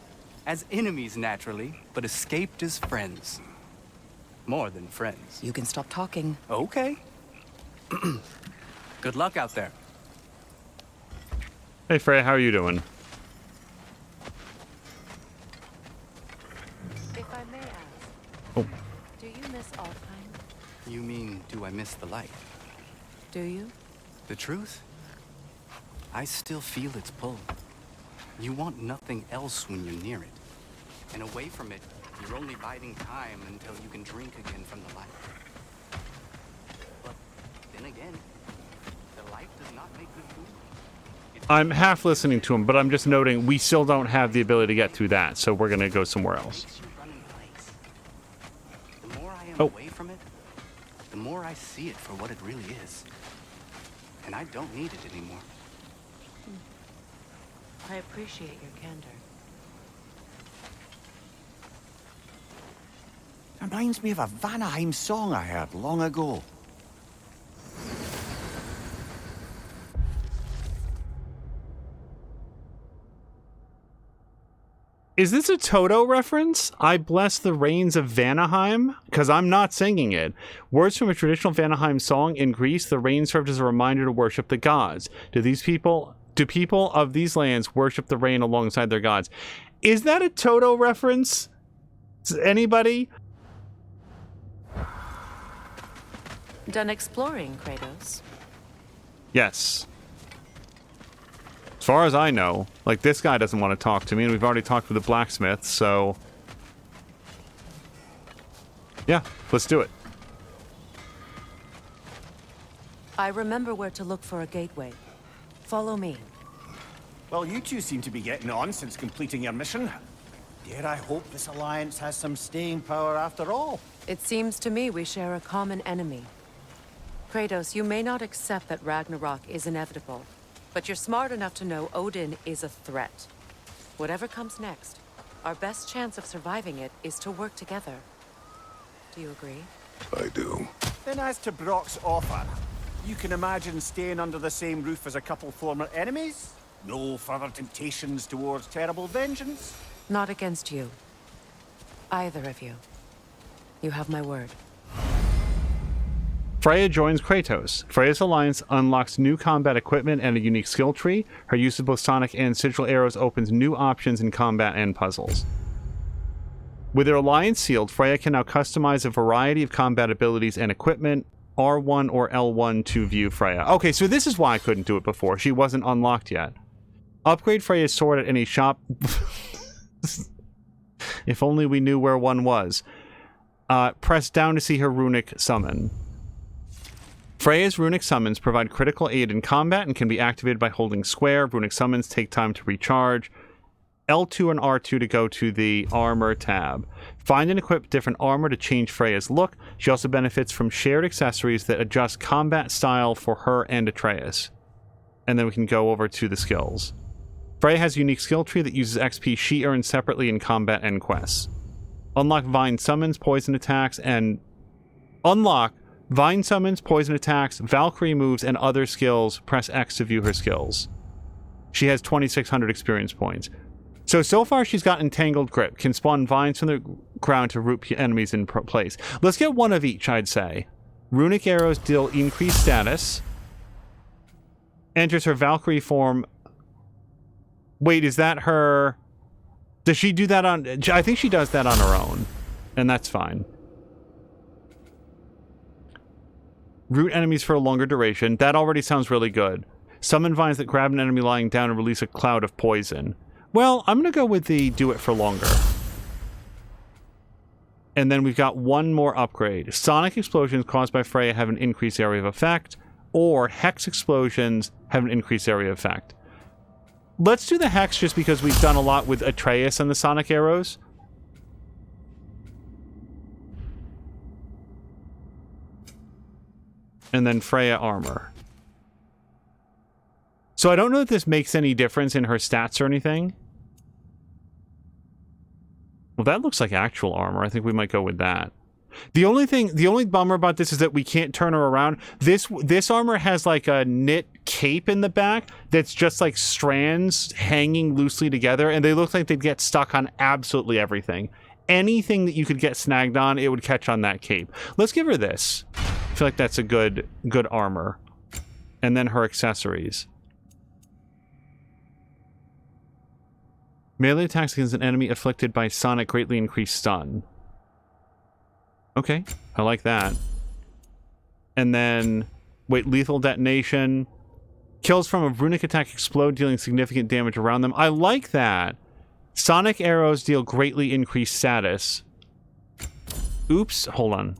As enemies, naturally, but escaped as friends. More than friends. You can stop talking. Okay. Good luck out there. Hey, Freya, how are you doing? If I may ask, Oh. do you miss Alfheim? You mean, do I miss the light? Do you? The truth? I still feel its pull. You want nothing else when you're near it. And away from it, you're only biding time until you can drink again from the light. But then again, the light does not make good food. I'm half listening to him, but I'm just noting we still don't have the ability to get through that, so we're going to go somewhere else. The more I am away from it, the more I see it for what it really is. And I don't need it anymore. I appreciate your candor. Reminds me of a Vanaheim song I heard long ago. Is this a Toto reference? I bless the rains of Vanaheim? Because I'm not singing it. Words from a traditional Vanaheim song in Greece, the rain served as a reminder to worship the gods. Do people of these lands worship the rain alongside their gods? Is that a Toto reference? Anybody? Done exploring, Kratos? Yes. As far as I know, like, this guy doesn't want to talk to me, and we've already talked with the blacksmith, so... yeah, let's do it. I remember where to look for a gateway. Follow me. Well, you two seem to be getting on since completing your mission. Dare I hope this alliance has some staying power after all? It seems to me we share a common enemy. Kratos, you may not accept that Ragnarok is inevitable, but you're smart enough to know Odin is a threat. Whatever comes next, our best chance of surviving it is to work together. Do you agree? I do. Then as to Brock's offer, you can imagine staying under the same roof as a couple former enemies? No further temptations towards terrible vengeance? Not against you. Either of you. You have my word. Freya joins Kratos. Freya's alliance unlocks new combat equipment and a unique skill tree. Her use of both sonic and sigil arrows opens new options in combat and puzzles. With her alliance sealed, Freya can now customize a variety of combat abilities and equipment. R1 or L1 to view Freya. Okay, so this is why I couldn't do it before. She wasn't unlocked yet. Upgrade Freya's sword at any shop. If only we knew where one was. Press down to see her runic summon. Freya's runic summons provide critical aid in combat and can be activated by holding square. Runic summons take time to recharge. L2 and R2 to go to the armor tab. Find and equip different armor to change Freya's look. She also benefits from shared accessories that adjust combat style for her and Atreus. And then we can go over to the skills. Freya has a unique skill tree that uses XP she earns separately in combat and quests. Unlock Vine Summons, Poison Attacks, and... Unlock Vine Summons, Poison Attacks, Valkyrie moves, and other skills. Press X to view her skills. She has 2,600 experience points. So far she's got Entangled Grip. Can spawn vines from the ground to root enemies in place. Let's get one of each, I'd say. Runic arrows deal increased status. Enters her Valkyrie form. Wait, is that her... Does she do that on... I think she does that on her own. And that's fine. Root enemies for a longer duration. That already sounds really good. Summon vines that grab an enemy lying down and release a cloud of poison. Well, I'm going to go with the do it for longer. And then we've got one more upgrade. Sonic explosions caused by Freya have an increased area of effect, or Hex explosions have an increased area of effect. Let's do the Hex just because we've done a lot with Atreus and the Sonic arrows. And then Freya armor. So I don't know if this makes any difference in her stats or anything. Well, that looks like actual armor. I think we might go with that. The only bummer about this is that we can't turn her around. This armor has like a knit cape in the back that's just like strands hanging loosely together, and they look like they'd get stuck on absolutely everything. Anything that you could get snagged on, it would catch on that cape. Let's give her this. I feel like that's a good armor. And then her accessories. Melee attacks against an enemy afflicted by Sonic greatly increased stun. Okay, I like that. And then, wait, lethal detonation. Kills from a runic attack explode, dealing significant damage around them. I like that. Sonic arrows deal greatly increased status. Oops, hold on.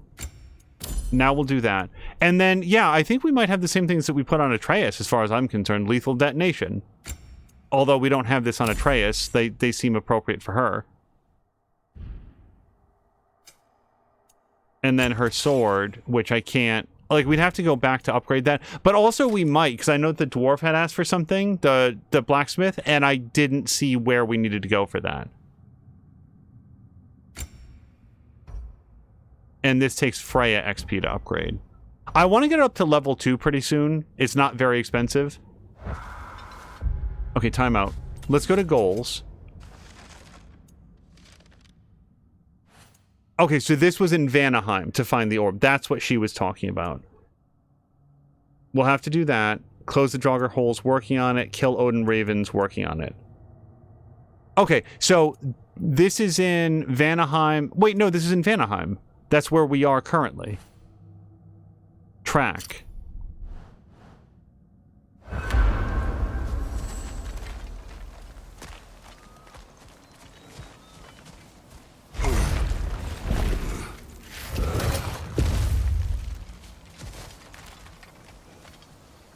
Now we'll do that. And then, yeah, I think we might have the same things that we put on Atreus, as far as I'm concerned. Lethal detonation. Although we don't have this on Atreus, they seem appropriate for her. And then her sword, which I can't... Like, we'd have to go back to upgrade that. But also we might, because I know the dwarf had asked for something, the blacksmith, and I didn't see where we needed to go for that. And this takes Freya XP to upgrade. I want to get it up to level 2 pretty soon. It's not very expensive. Okay, timeout. Let's go to goals. Okay, so this was in Vanaheim to find the orb. That's what she was talking about. We'll have to do that. Close the Draugr holes, working on it. Kill Odin Ravens, working on it. Okay, so this is in Vanaheim. Wait, no, this is in Vanaheim. That's where we are currently. Track.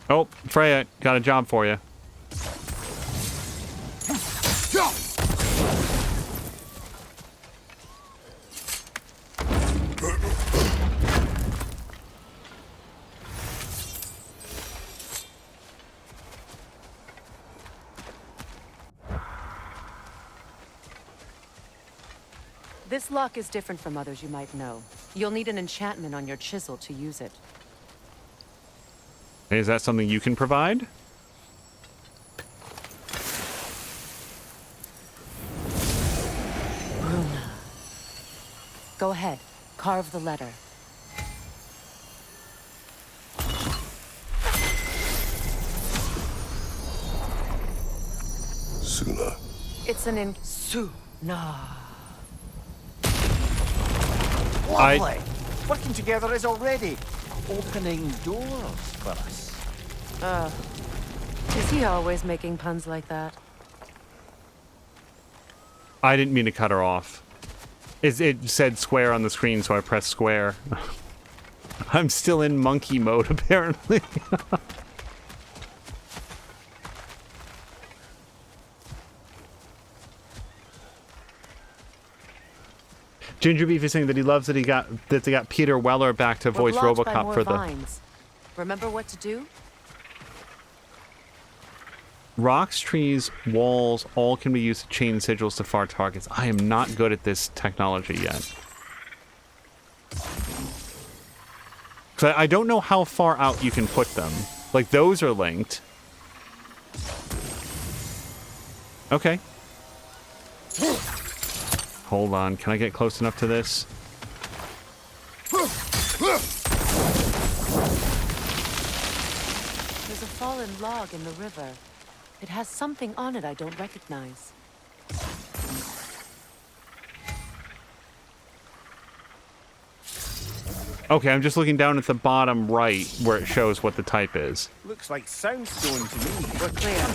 Oh, Freya, got a job for you. This lock is different from others you might know. You'll need an enchantment on your chisel to use it. Is that something you can provide? Runa. Go ahead. Carve the letter. Suna. It's an Suna. Lovely. Working together is already opening doors for us. Is he always making puns like that? I didn't mean to cut her off. It said square on the screen, so I pressed square. I'm still in monkey mode, apparently. Ginger Beef is saying that he loves that they got Peter Weller back to voice RoboCop for the... Vines. Remember what to do? Rocks, trees, walls, all can be used to chain sigils to far targets. I am not good at this technology yet. So I don't know how far out you can put them. Like, those are linked. Okay. Hold on. Can I get close enough to this? There's a fallen log in the river. It has something on it I don't recognize. Okay, I'm just looking down at the bottom right where it shows what the type is. Looks like soundstone to me. We're clear.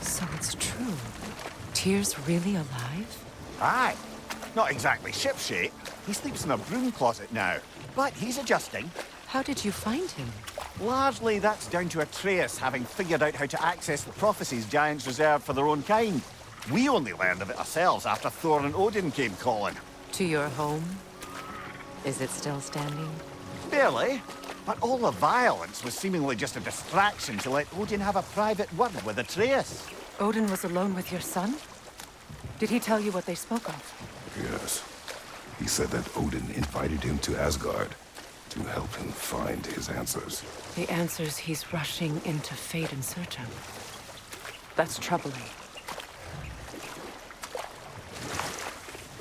So it's true. Tyr's really alive? Aye. Not exactly shipshape. He sleeps in a broom closet now. But he's adjusting. How did you find him? Largely, that's down to Atreus having figured out how to access the prophecies giants reserved for their own kind. We only learned of it ourselves after Thor and Odin came calling. To your home? Is it still standing? Barely. But all the violence was seemingly just a distraction to let Odin have a private word with Atreus. Odin was alone with your son? Did he tell you what they spoke of? Yes. He said that Odin invited him to Asgard to help him find his answers. The answers he's rushing into fate in search of. That's troubling.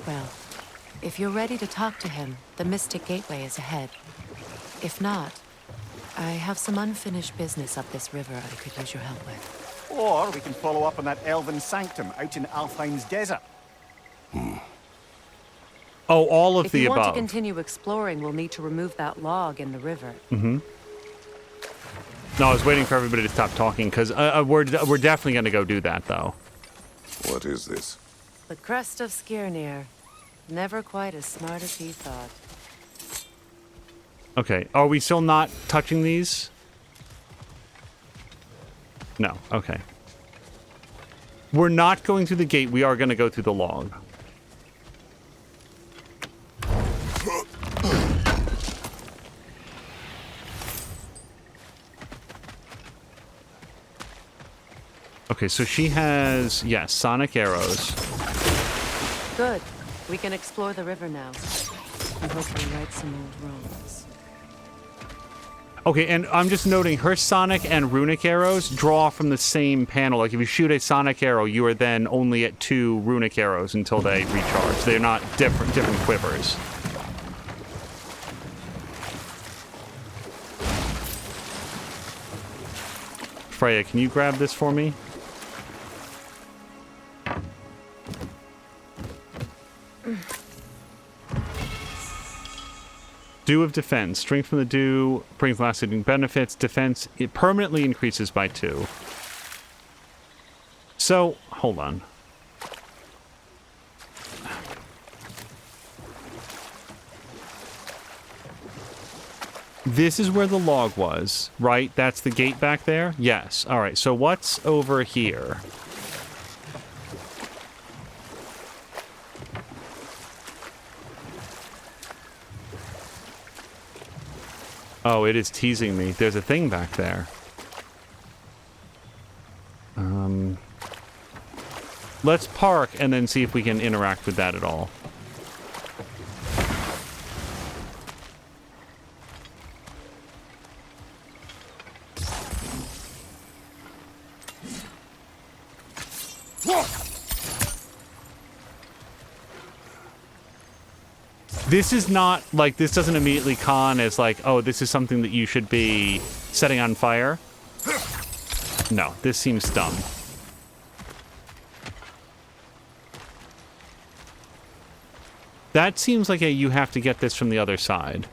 Well, if you're ready to talk to him, the Mystic Gateway is ahead. If not, I have some unfinished business up this river I could use your help with. Or we can follow up on that elven sanctum out in Alfheim's desert. Oh, all of the above. If you want to continue exploring, we'll need to remove that log in the river. Mm-hmm. No, I was waiting for everybody to stop talking, because we're definitely going to go do that, though. What is this? The crest of Skirnir. Never quite as smart as he thought. Okay, are we still not touching these? No, okay. We're not going through the gate, we are going to go through the log. Okay, so she has, yes, sonic arrows. Good. We can explore the river now. And hopefully right some old wrongs. Okay, and I'm just noting her sonic and runic arrows draw from the same panel. Like if you shoot a sonic arrow, you are then only at 2 runic arrows until they recharge. They're not different quivers. Freya, can you grab this for me? Dew of Defense. Strength from the Dew brings lasting benefits. Defense, it permanently increases by 2. So, hold on. This is where the log was, right? That's the gate back there? Yes. All right, so what's over here? Oh, it is teasing me. There's a thing back there. Let's park and then see if we can interact with that at all. This is not, like, this doesn't immediately con as, like, oh, this is something that you should be setting on fire. No, this seems dumb. That seems like you have to get this from the other side.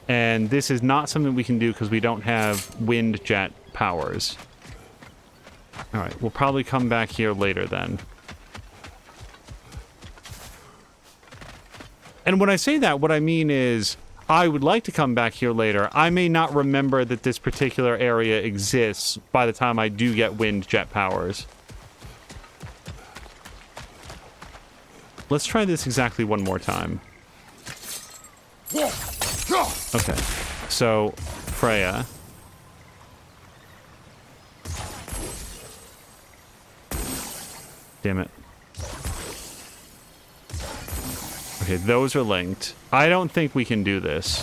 And this is not something we can do because we don't have wind jet powers. Alright, we'll probably come back here later then. And when I say that, what I mean is, I would like to come back here later. I may not remember that this particular area exists by the time I do get wind jet powers. let's try this exactly one more time. Okay, so Freya. Damn it. Okay, those are linked. I don't think we can do this.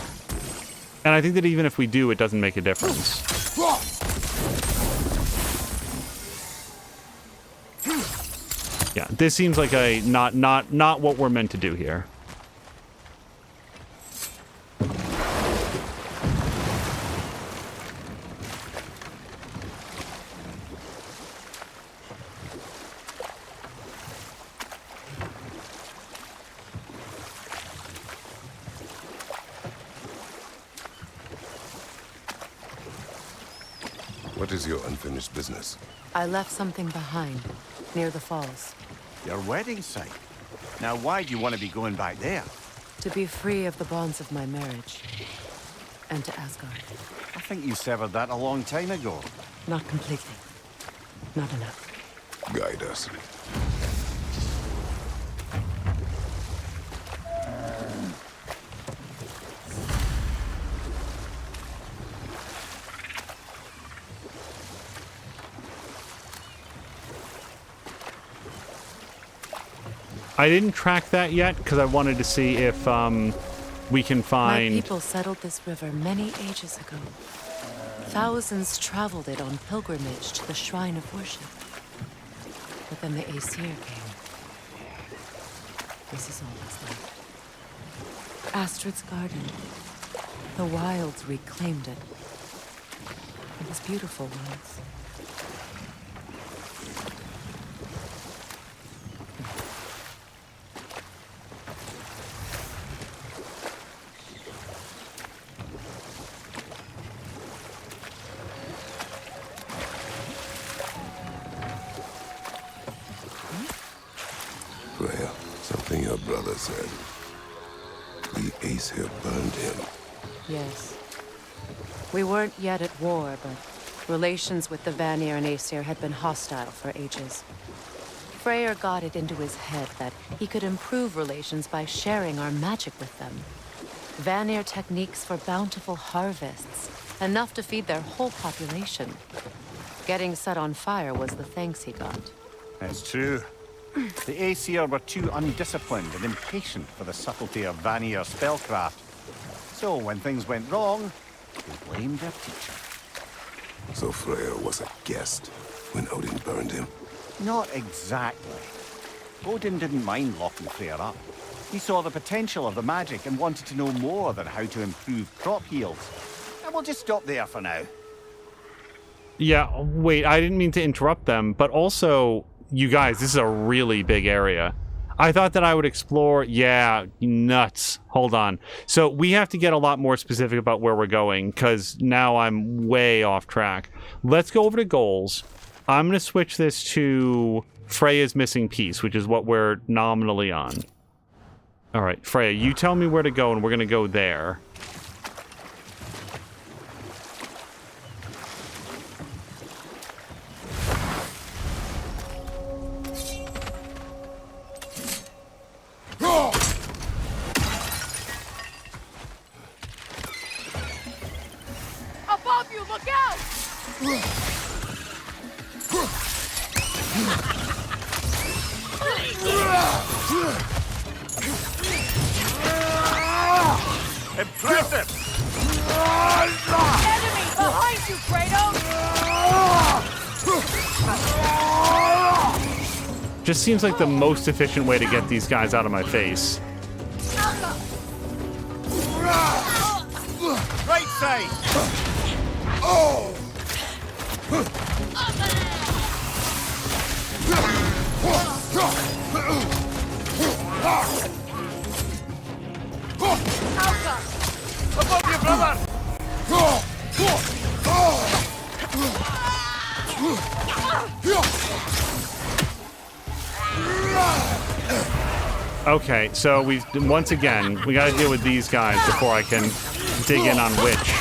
And I think that even if we do, it doesn't make a difference. Yeah, this seems like a not what we're meant to do here. What is your unfinished business? I left something behind, near the falls. Your wedding site. Now, why do you want to be going back there? To be free of the bonds of my marriage. And to Asgard. I think you severed that a long time ago. Not completely. Not enough. Guide us. I didn't track that yet because I wanted to see if we can find... My people settled this river many ages ago. Thousands traveled it on pilgrimage to the shrine of worship. But then the Aesir came. This is all that's left. Astrid's garden. The wilds reclaimed it. It was beautiful once. Freya, something your brother said. The Aesir burned him. Yes. We weren't yet at war, but relations with the Vanir and Aesir had been hostile for ages. Freyr got it into his head that he could improve relations by sharing our magic with them. Vanir techniques for bountiful harvests, enough to feed their whole population. Getting set on fire was the thanks he got. It's true. The Aesir were too undisciplined and impatient for the subtlety of Vanir spellcraft. So when things went wrong, they blamed their teacher. So Freya was a guest when Odin burned him? Not exactly. Odin didn't mind locking Freya up. He saw the potential of the magic and wanted to know more than how to improve crop yields. And we'll just stop there for now. Yeah, wait, I didn't mean to interrupt them, but also, you guys, this is a really big area. I thought that I would explore, yeah, nuts. Hold on. So we have to get a lot more specific about where we're going, because now I'm way off track. Let's go over to goals. I'm going to switch this to Freya's missing piece, which is what we're nominally on. All right, Freya, you tell me where to go, and we're going to go there. Above you, look out! Impressive! Enemy behind you, Kratos! Just seems like the most efficient way to get these guys out of my face. Right side! Above you, brother! Okay, so we once again we got to deal with these guys before I can dig in on Witch.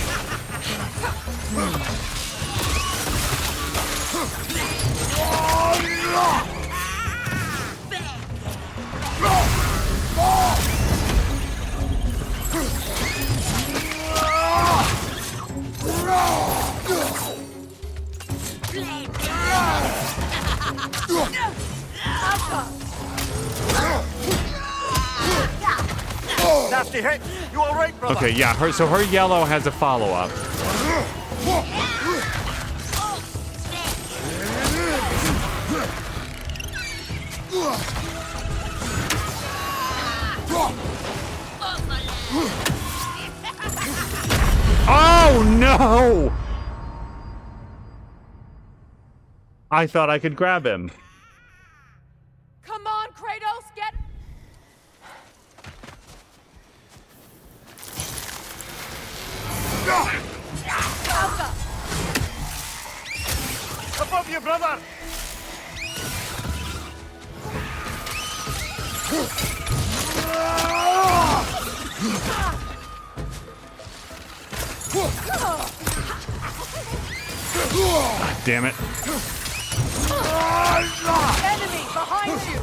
nasty. Hey, you all right, brother? Okay, yeah. So her yellow has a follow-up. Oh no! I thought I could grab him. Come on, Kratos, get... Above you, brother! Damn it. Enemy behind you!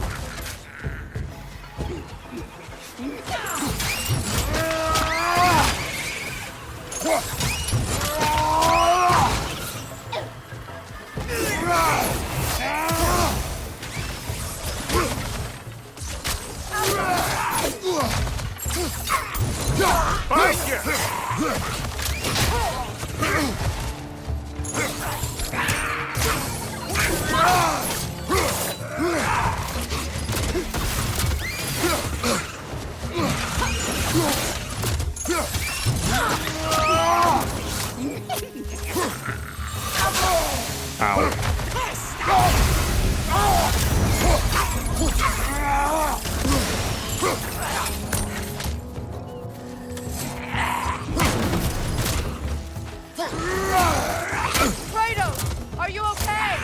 Kratos, are you okay?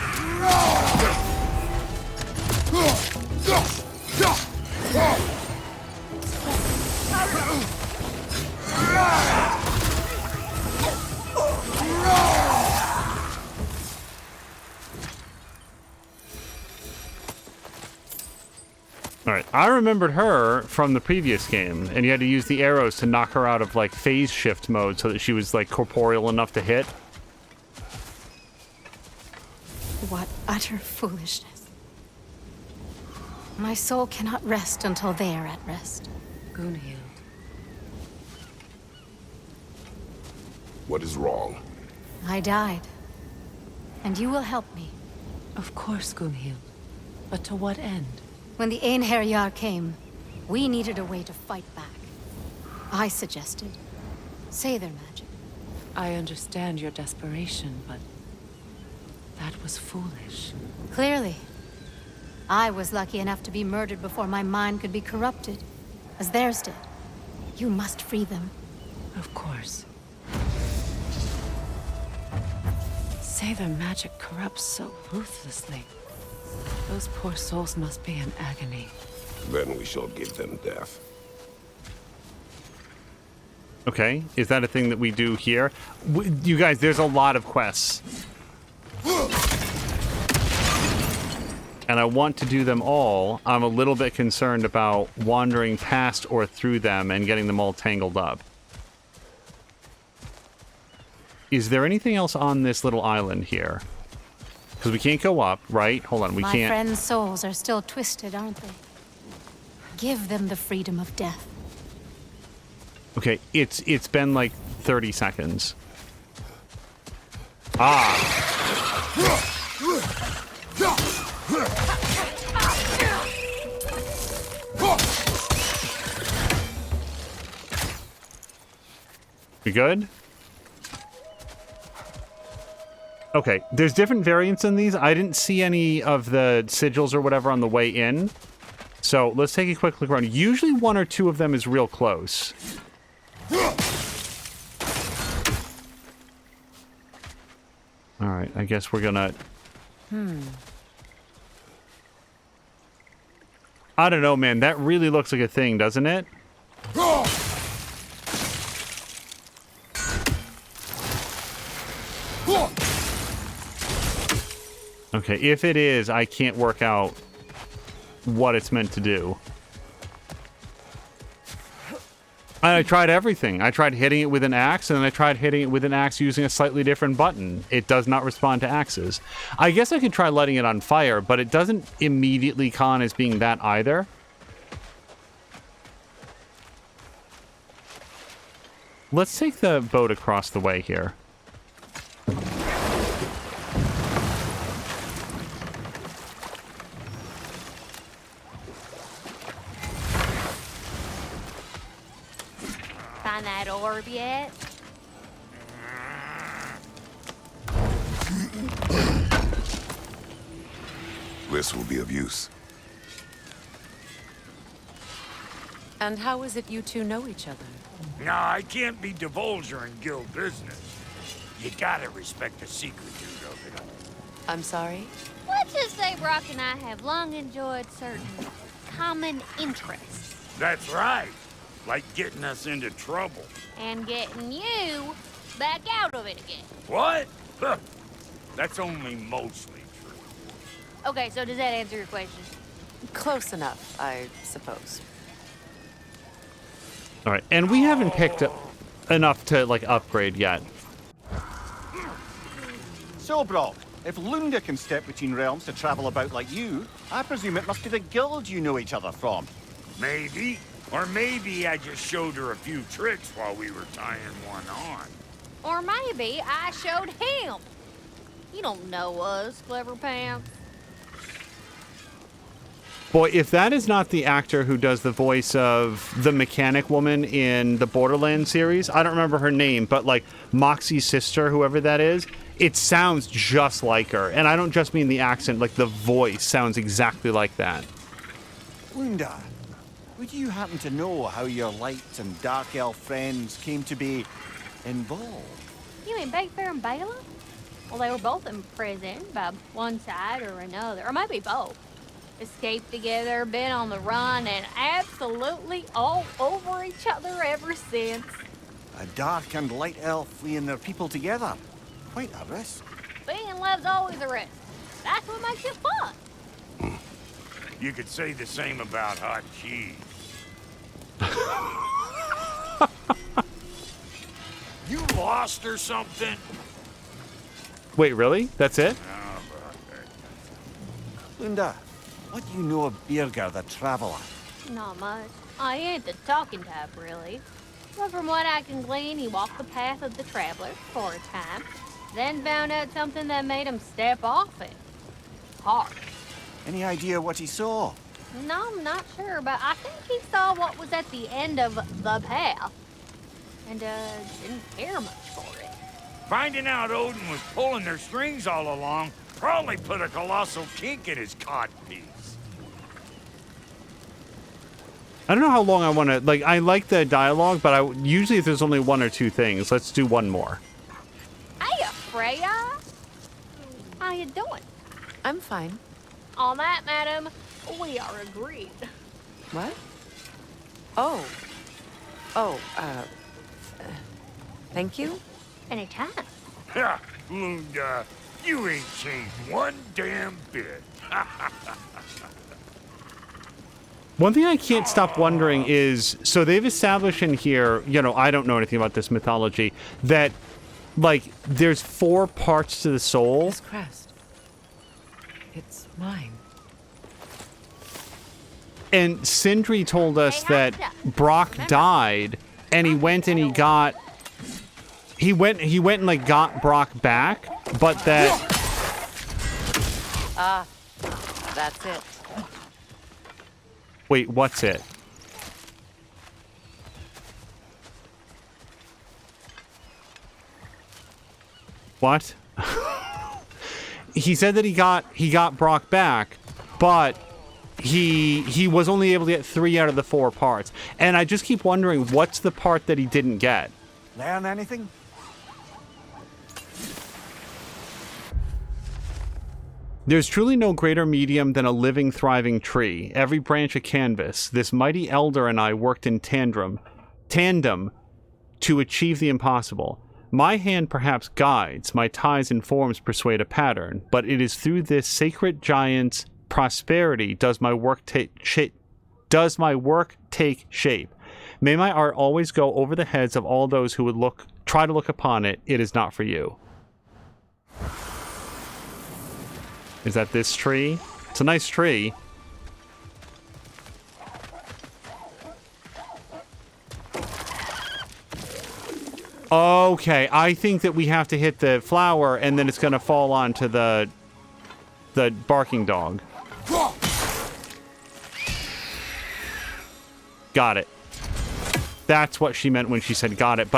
Alright, I remembered her from the previous game, and you had to use the arrows to knock her out of, like, phase shift mode so that she was, like, corporeal enough to hit. What utter foolishness. My soul cannot rest until they are at rest. Gunhild. What is wrong? I died. And you will help me. Of course, Gunhild. But to what end? When the Einherjar came, we needed a way to fight back. I suggested, say their magic. I understand your desperation, but that was foolish. Clearly. I was lucky enough to be murdered before my mind could be corrupted, as theirs did. You must free them. Of course. Say their magic corrupts so ruthlessly. Those poor souls must be in agony. Then we shall give them death. Okay, is that a thing that we do here? You guys, there's a lot of quests. And I want to do them all. I'm a little bit concerned about wandering past or through them and getting them all tangled up. Is there anything else on this little island here? Because we can't go up, right? Hold on, we can't. My friends' souls are still twisted, aren't they? Give them the freedom of death. Okay, it's been like 30 seconds. Ah. We good? Okay, there's different variants in these. I didn't see any of the sigils or whatever on the way in. So let's take a quick look around. Usually one or two of them is real close. Alright, I guess we're gonna... I don't know, man. That really looks like a thing, doesn't it? Okay, if it is, I can't work out what it's meant to do. I tried everything. I tried hitting it with an axe, and then I tried hitting it with an axe using a slightly different button. It does not respond to axes. I guess I could try lighting it on fire, but it doesn't immediately con as being that either. let's take the boat across the way here. Find that orb yet? This will be of use. And how is it you two know each other? No, I can't be divulger in guild business. You gotta respect the secretude of it. I'm sorry? Let's just say Brock and I have long enjoyed certain common interests. That's right. Like getting us into trouble. And getting you back out of it again. What? Huh. That's only mostly true. Okay, so does that answer your question? Close enough, I suppose. All right, and we haven't picked up enough to, like, upgrade yet. So, Brock, if Lunda can step between realms to travel about like you, I presume it must be the guild you know each other from. Maybe. Or maybe I just showed her a few tricks while we were tying one on. Or maybe I showed him. You don't know us, Clever Pants. Boy, if that is not the actor who does the voice of the mechanic woman in the Borderlands series, I don't remember her name, but like Moxie's sister, whoever that is, it sounds just like her. And I don't just mean the accent, like the voice sounds exactly like that. Lunda, would you happen to know how your light and dark elf friends came to be involved? You mean Big Bear and Bela? Well, they were both in prison by one side or another, or maybe both. Escaped together, been on the run, and absolutely all over each other ever since. A dark and light elf fleeing their people together. Quite a risk. Being love's always a risk. That's what makes it fun. You could say the same about hot cheese. You lost or something? Wait, really? That's it? Lunda, what do you know of Birger the Traveler? Not much. I ain't the talking type, really. But from what I can glean, he walked the path of the traveler for a time, then found out something that made him step off it. Hard. Any idea what he saw? No, I'm not sure, but I think he saw what was at the end of the path. And, didn't care much for it. Finding out Odin was pulling their strings all along probably put a colossal kink in his cod piece. I don't know how long I want to, like, I like the dialogue, but usually if there's only one or two things, let's do one more. Hey, Freya! How you doing? I'm fine. On that, madam, we are agreed. What? Oh. Thank you? Anytime. Ha! Lunda, you ain't changed one damn bit. One thing I can't stop wondering is, so they've established in here, you know, I don't know anything about this mythology, that, like, there's 4 parts to the soul. This crest. It's mine. And Sindri told us that Brock died, and he went and he got... He went and, like, got Brock back, but that... Ah, that's it. Wait, what's it? What? He said that he got Brock back, but he was only able to get 3 out of the 4 parts. And I just keep wondering, what's the part that he didn't get? Learn anything? There's truly no greater medium than a living, thriving tree, every branch a canvas. This mighty elder and I worked in tandem to achieve the impossible. My hand perhaps guides, my ties and forms persuade a pattern, but it is through this sacred giant's prosperity does my work take shape. May my art always go over the heads of all those who would try to look upon it. It is not for you. Is that this tree? It's a nice tree. Okay, I think that we have to hit the flower, and then it's going to fall onto the barking dog. Got it. That's what she meant when she said got it.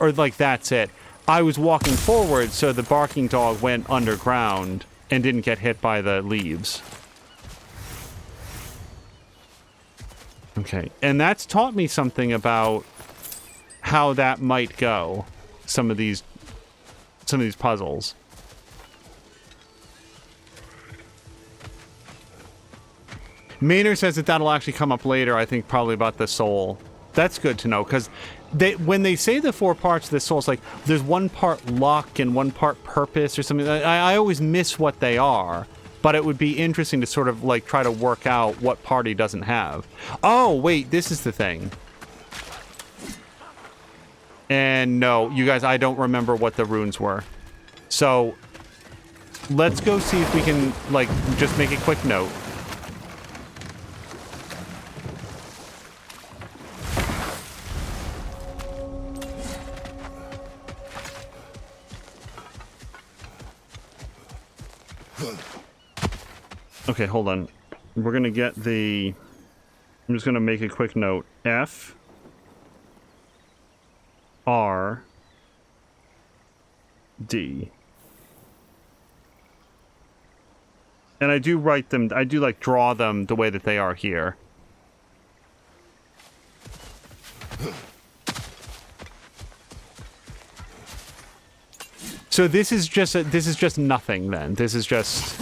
Or like that's it. I was walking forward, so the barking dog went underground and didn't get hit by the leaves. Okay, and that's taught me something about how that might go. Some of these puzzles. Maynard says that that'll actually come up later, I think probably about the soul. That's good to know, because when they say the 4 parts of the soul, it's like there's one part luck and one part purpose or something. I always miss what they are, but it would be interesting to sort of like try to work out what part he doesn't have. Oh, wait, this is the thing. And no, you guys, I don't remember what the runes were. So let's go see if we can like just make a quick note. Okay, hold on. We're gonna get the... I'm just gonna make a quick note. F... R... D. And I do write them... I do, like, draw them the way that they are here. So this is just nothing, then. This is just...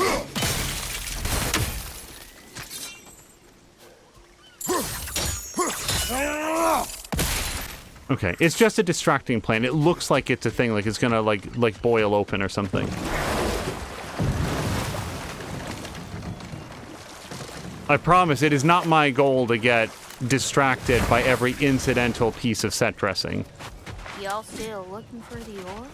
Okay, it's just a distracting plane. It looks like it's a thing, like it's gonna like boil open or something. I promise it is not my goal to get distracted by every incidental piece of set dressing. Y'all still looking for the orb?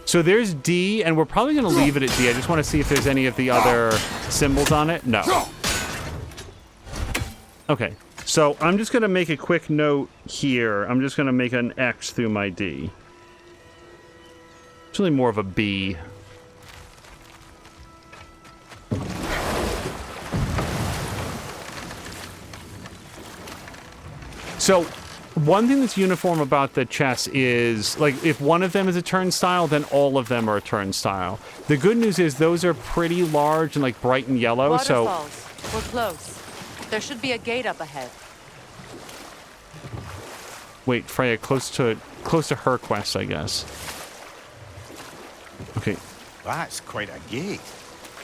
So there's D, and we're probably gonna leave it at D. I just want to see if there's any of the other symbols on it. No. Okay, so I'm just going to make a quick note here. I'm just going to make an X through my D. It's really more of a B. So, one thing that's uniform about the chess is, like, if one of them is a turnstile, then all of them are a turnstile. The good news is those are pretty large and, like, bright and yellow, Waterfalls. so... We're close. There should be a gate up ahead. Wait, Freya, close to her quest, I guess. Okay. That's quite a gate.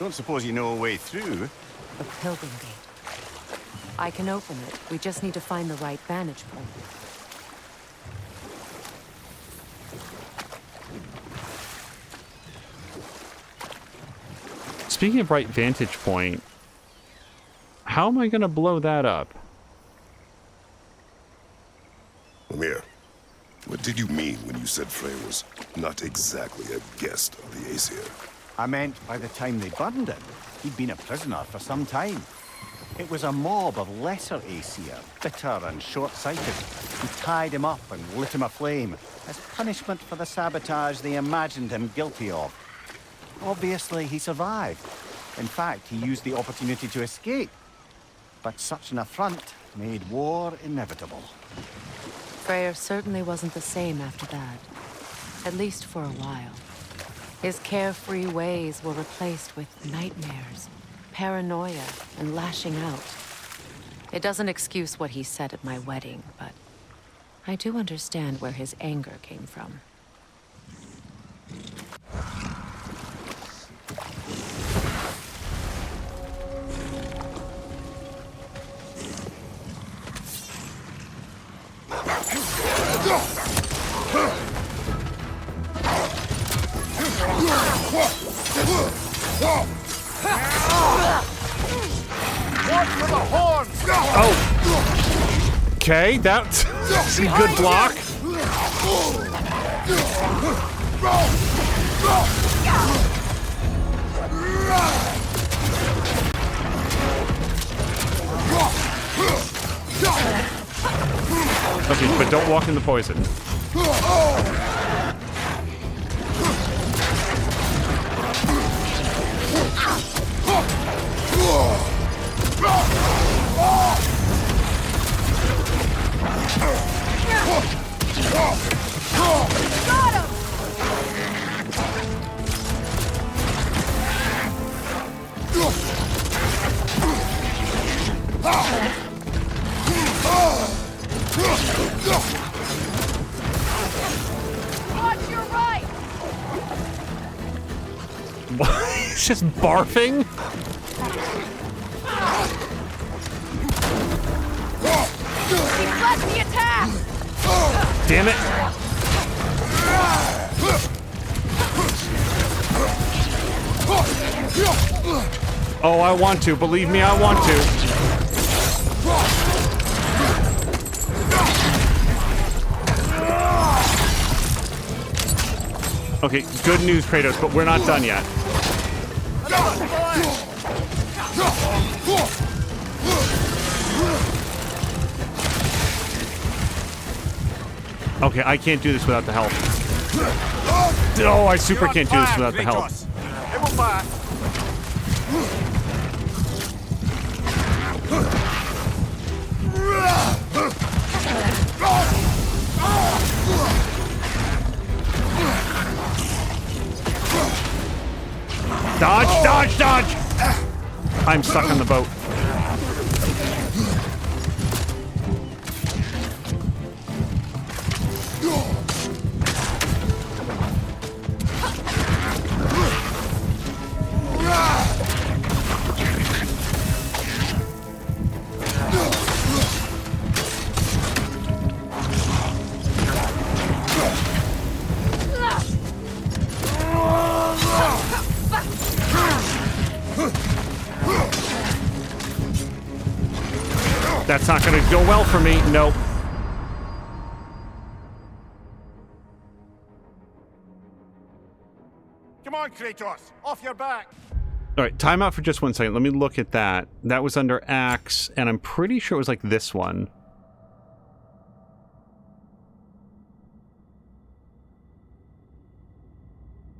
Don't suppose you know a way through? The Pilgrim gate. I can open it. We just need to find the right vantage point. Speaking of right vantage point, how am I going to blow that up? Amir, what did you mean when you said Freya was not exactly a guest of the Aesir? I meant by the time they burned him, he'd been a prisoner for some time. It was a mob of lesser Aesir, bitter and short-sighted, who tied him up and lit him aflame as punishment for the sabotage they imagined him guilty of. Obviously, he survived. In fact, he used the opportunity to escape. But such an affront made war inevitable. Freya certainly wasn't the same after that. At least for a while. His carefree ways were replaced with nightmares, paranoia, and lashing out. It doesn't excuse what he said at my wedding, but I do understand where his anger came from. Oh. Okay, that's a good block. Okay, but don't walk in the poison. Got him! Watch your right! What? He's just barfing? Deflect the attack! Damn it. Oh, I want to. Believe me, I want to. Okay, good news, Kratos, but we're not done yet. Okay, I can't do this without the help. Oh, I super can't do this without the help. Dodge, dodge, dodge! I'm stuck on the boat. That's not gonna go well for me. Nope. Come on, Kratos! Off your back! All right, time out for just 1 second. Let me look at that. That was under Axe, and I'm pretty sure it was like this one.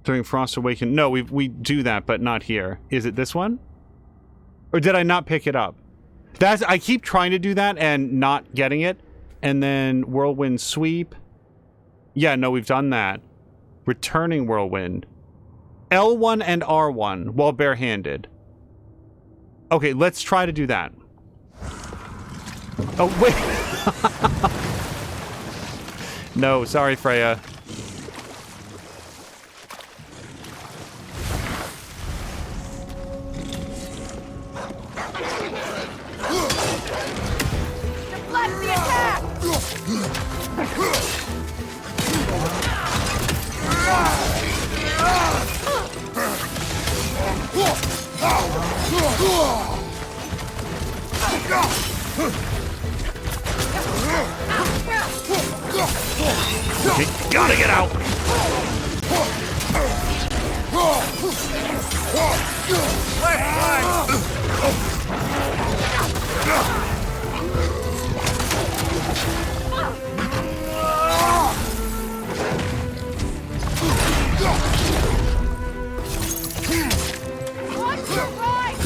During Frost Awaken. No, we do that, but not here. Is it this one? Or did I not pick it up? I keep trying to do that and not getting it. And then Whirlwind Sweep. Yeah, no, we've done that. Returning Whirlwind. L1 and R1 while barehanded. Okay, let's try to do that. Oh, wait. No, sorry, Freya. Deflect the attack! Okay, gotta get out. Watch your right!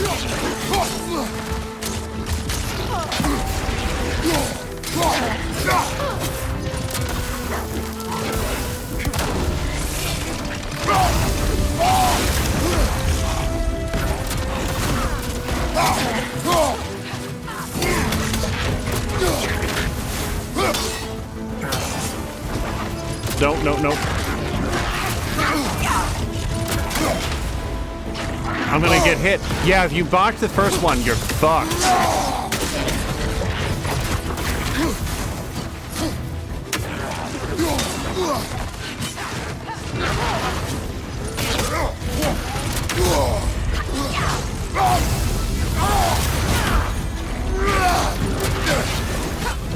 No. I'm gonna get hit. Yeah, if you botch the first one, you're fucked.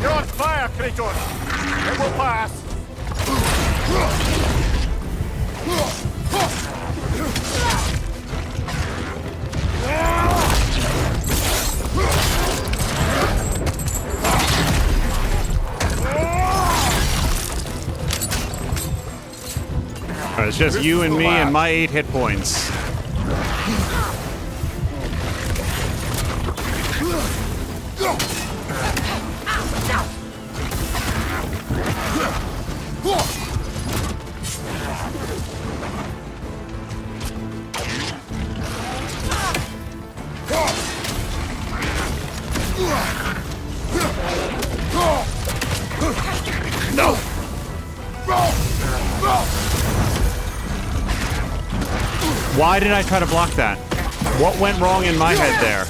You're on fire, Kratos! It will pass! It's just you and me and my 8 hit points. No! Why did I try to block that? What went wrong in my head there?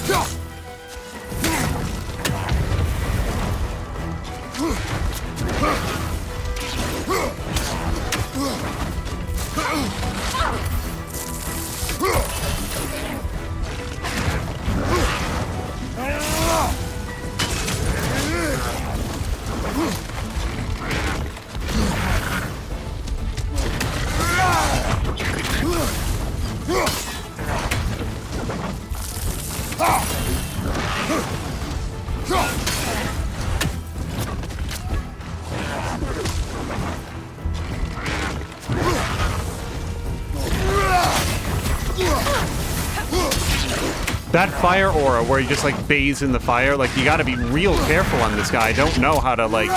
That fire aura where he just like bathes in the fire, like you gotta be real careful on this guy. I don't know how to like...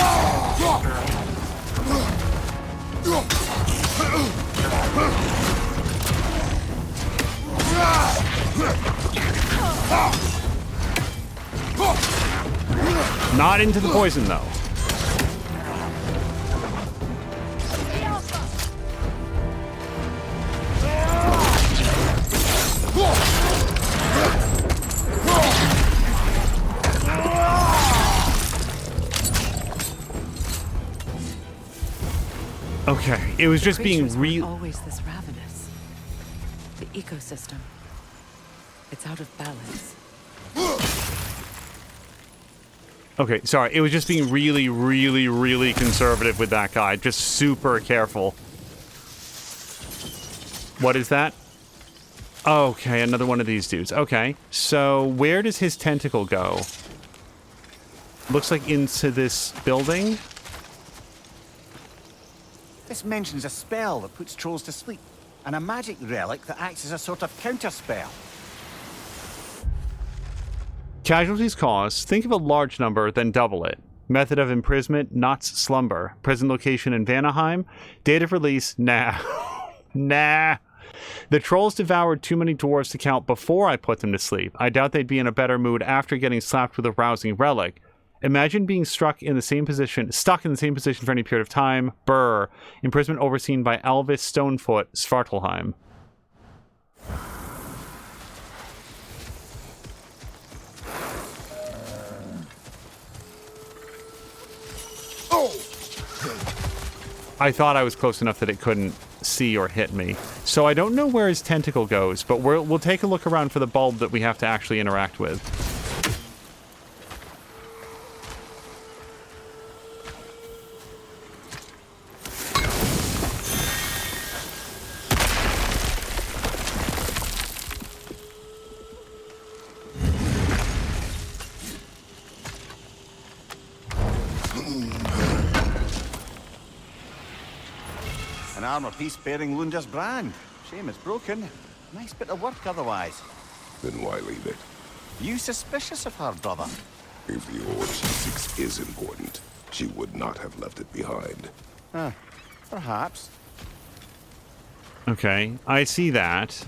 Not into the poison though. Okay, it was just being real. Always this ravenous. The ecosystem. It's out of balance. Okay, sorry. It was just being really, really, really conservative with that guy. Just super careful. What is that? Okay, another one of these dudes. Okay, so where does his tentacle go? Looks like into this building. This mentions a spell that puts trolls to sleep, and a magic relic that acts as a sort of counterspell. Casualties caused. Think of a large number, then double it. Method of imprisonment, Knott's slumber. Prison location in Vanaheim. Date of release, nah. Nah. The trolls devoured too many dwarves to count before I put them to sleep. I doubt they'd be in a better mood after getting slapped with a rousing relic. Imagine being stuck in the same position for any period of time. Brr. Imprisonment overseen by Elvis Stonefoot, Svartalheim. I thought I was close enough that it couldn't see or hit me. So I don't know where his tentacle goes, but we'll take a look around for the bulb that we have to actually interact with. An armor piece bearing Lunda's brand. Shame it's broken. Nice bit of work otherwise. Then why leave it? You suspicious of her, brother? If the ore she seeks is important, she would not have left it behind. Perhaps. Okay, I see that.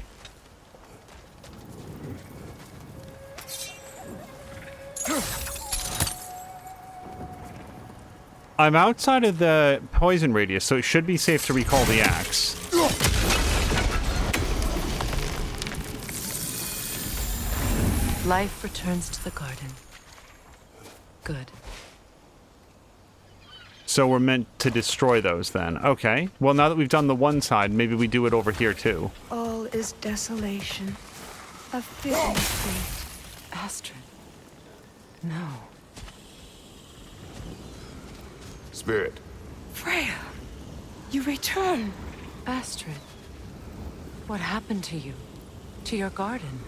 I'm outside of the poison radius, so it should be safe to recall the axe. Life returns to the garden. Good. So we're meant to destroy those then. Okay. Well, now that we've done the one side, maybe we do it over here too. All is desolation. A fitting fate. Astrid. No. Spirit. Freya, you return. Astrid. What happened to you? To your garden?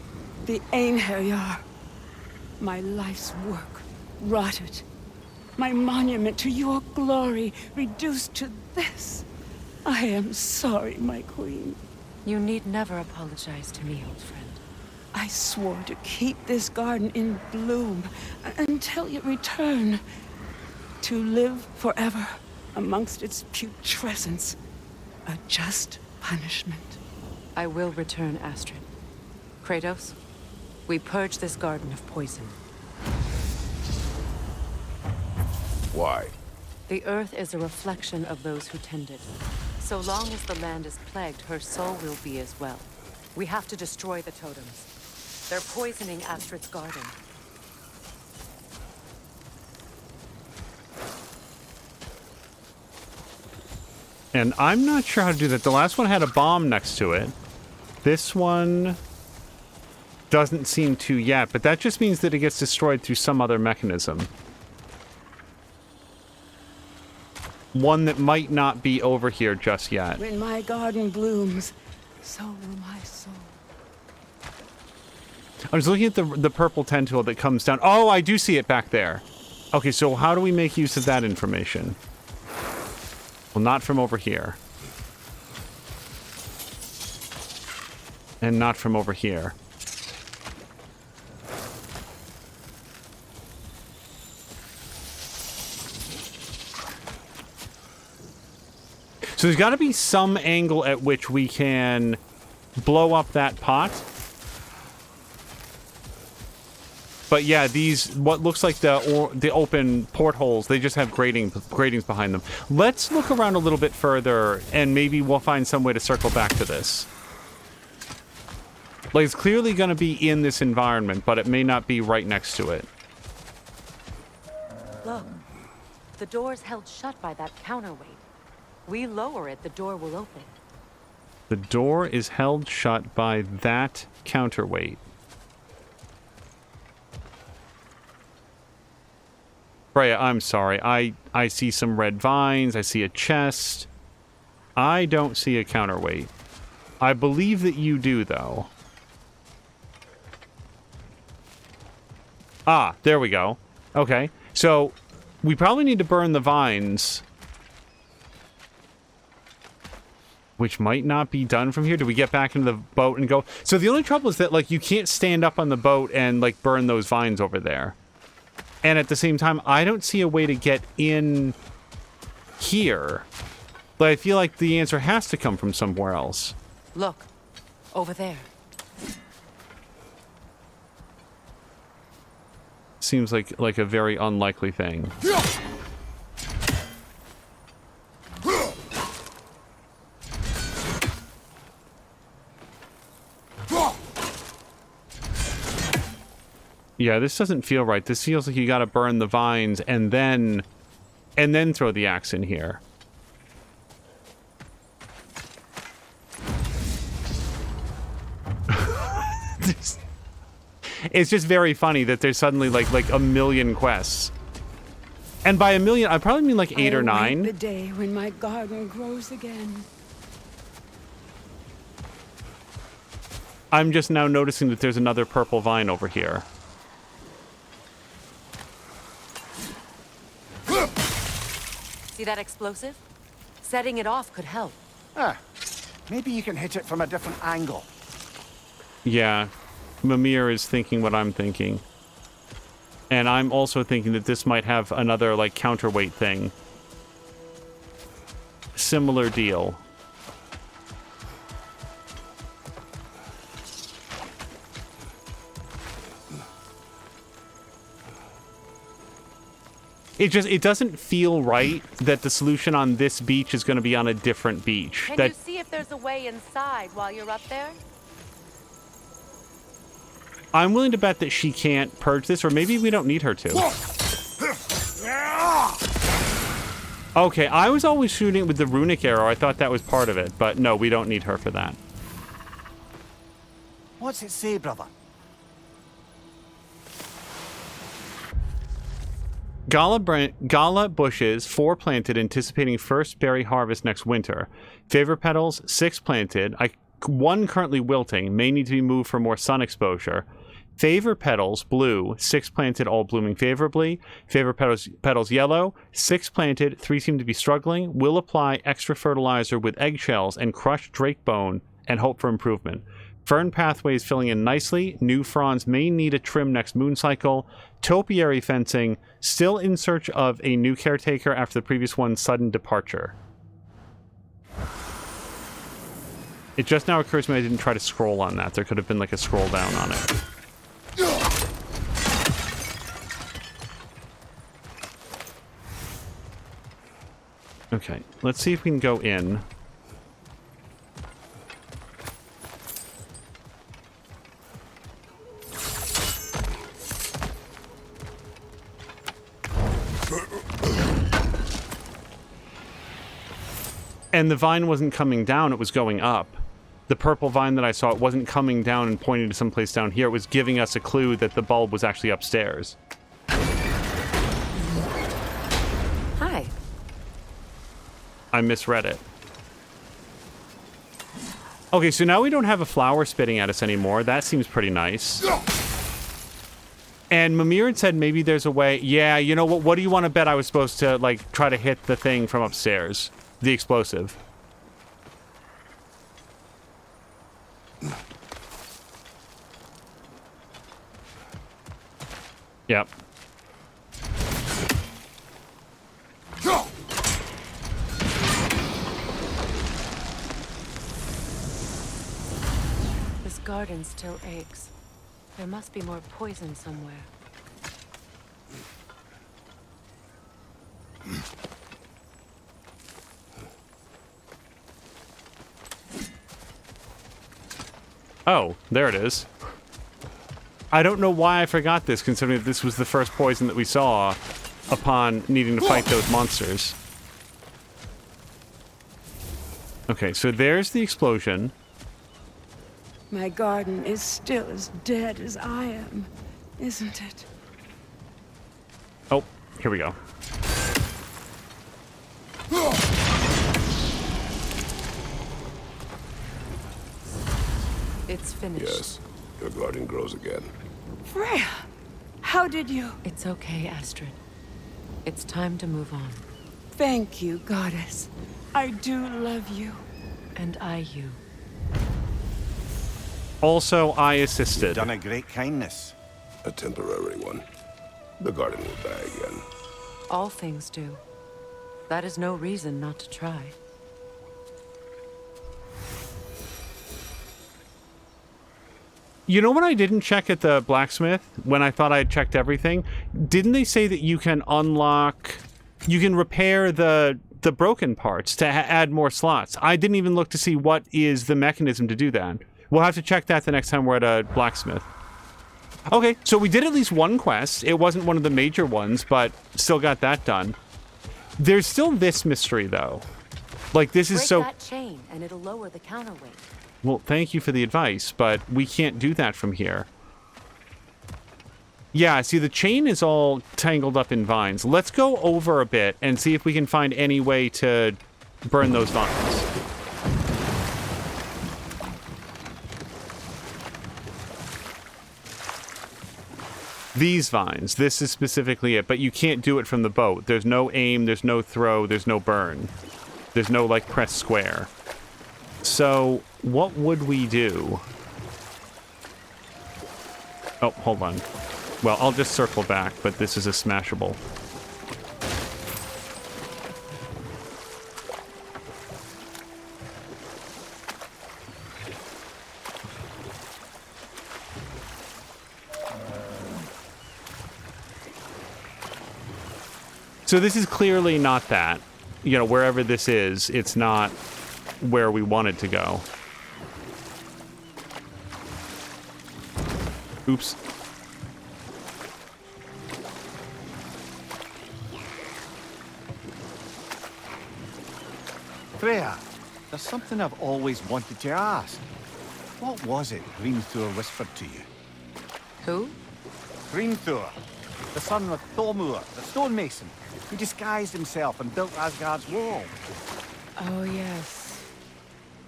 The Einherjar. My life's work rotted. My monument to your glory reduced to this. I am sorry, my queen. You need never apologize to me, old friend. I swore to keep this garden in bloom until you return. To live forever amongst its putrescence. A just punishment. I will return, Astrid. Kratos, we purge this garden of poison. Why? The earth is a reflection of those who tend it. So long as the land is plagued, her soul will be as well. We have to destroy the totems. They're poisoning Astrid's garden. And I'm not sure how to do that. The last one had a bomb next to it. This one doesn't seem to yet, but that just means that it gets destroyed through some other mechanism. One that might not be over here just yet. When my garden blooms, so will my soul. I was looking at the purple tentacle that comes down. Oh, I do see it back there. Okay, so how do we make use of that information? Well, not from over here. And not from over here. So there's got to be some angle at which we can blow up that pot. But yeah, these, what looks like the open portholes, they just have gratings behind them. Let's look around a little bit further, and maybe we'll find some way to circle back to this. Like, it's clearly going to be in this environment, but it may not be right next to it. Look, the door's held shut by that counterweight. We lower it, the door will open. The door is held shut by that counterweight. Freya, I'm sorry. I see some red vines. I see a chest. I don't see a counterweight. I believe that you do, though. Ah, there we go. Okay. So, we probably need to burn the vines. Which might not be done from here. Do we get back into the boat and go? So the only trouble is that, like, you can't stand up on the boat and, like, burn those vines over there. And at the same time, I don't see a way to get in here. But I feel like the answer has to come from somewhere else. Look, over there. Seems like a very unlikely thing. Yeah, this doesn't feel right. This feels like you gotta burn the vines and then throw the axe in here. It's just very funny that there's suddenly like a million quests. And by a million, I probably mean like 8 or 9. The day when my garden grows again. I'm just now noticing that there's another purple vine over here. See that explosive? Setting it off could help. Ah, maybe you can hit it from a different angle. Yeah, Mimir is thinking what I'm thinking. And I'm also thinking that this might have another, like, counterweight thing. Similar deal. It doesn't feel right that the solution on this beach is going to be on a different beach. Can you see if there's a way inside while you're up there? I'm willing to bet that she can't purge this, or maybe we don't need her to. Okay, I was always shooting with the Runic arrow. I thought that was part of it, but no, we don't need her for that. What's it say, brother? Gala bushes, 4 planted, anticipating first berry harvest next winter. Favor petals, 6 planted. 1 currently wilting, may need to be moved for more sun exposure. Favor petals, blue, 6 planted, all blooming favorably. Favor petals yellow, 6 planted, 3 seem to be struggling. Will apply extra fertilizer with eggshells and crushed drake bone and hope for improvement. Fern pathways filling in nicely. New fronds may need a trim next moon cycle. Topiary fencing, still in search of a new caretaker after the previous one's sudden departure. It just now occurs to me I didn't try to scroll on that. There could have been like a scroll down on it. Okay, let's see if we can go in. And the vine wasn't coming down, it was going up. The purple vine that I saw, it wasn't coming down and pointing to someplace down here. It was giving us a clue that the bulb was actually upstairs. Hi. I misread it. Okay, so now we don't have a flower spitting at us anymore. That seems pretty nice. And Mimir had said maybe there's a way... Yeah, you know what? What do you want to bet I was supposed to, like, try to hit the thing from upstairs? The explosive. Yep. This garden still aches. There must be more poison somewhere. Oh, there it is. I don't know why I forgot this, considering that this was the first poison that we saw upon needing to fight those monsters. Okay, so there's the explosion. My garden is still as dead as I am, isn't it? Oh, here we go. It's finished. Yes, your garden grows again. Freya, how did you? It's okay, Astrid. It's time to move on. Thank you, goddess. I do love you. And I you. Also, I assisted. You've done a great kindness. A temporary one. The garden will die again. All things do. That is no reason not to try. You know what I didn't check at the blacksmith when I thought I had checked everything? Didn't they say that you can unlock... You can repair the broken parts to add more slots? I didn't even look to see what is the mechanism to do that. We'll have to check that the next time we're at a blacksmith. Okay, so we did at least one quest. It wasn't one of the major ones, but still got that done. There's still this mystery, though. Like, this is so... Break that chain, and it'll lower the counterweight. Well, thank you for the advice, but we can't do that from here. Yeah, see, the chain is all tangled up in vines. Let's go over a bit and see if we can find any way to burn those vines. These vines, this is specifically it, but you can't do it from the boat. There's no aim, there's no throw, there's no burn. There's no, like, press square. So, what would we do? Oh, hold on. Well, I'll just circle back, but this is a smashable. So this is clearly not that. You know, wherever this is, it's not where we wanted to go. Oops. Freya, there's something I've always wanted to ask. What was it Hrimthur whispered to you? Who? Hrimthur, the son of Thormur, the stonemason, who disguised himself and built Asgard's wall. Oh, yes.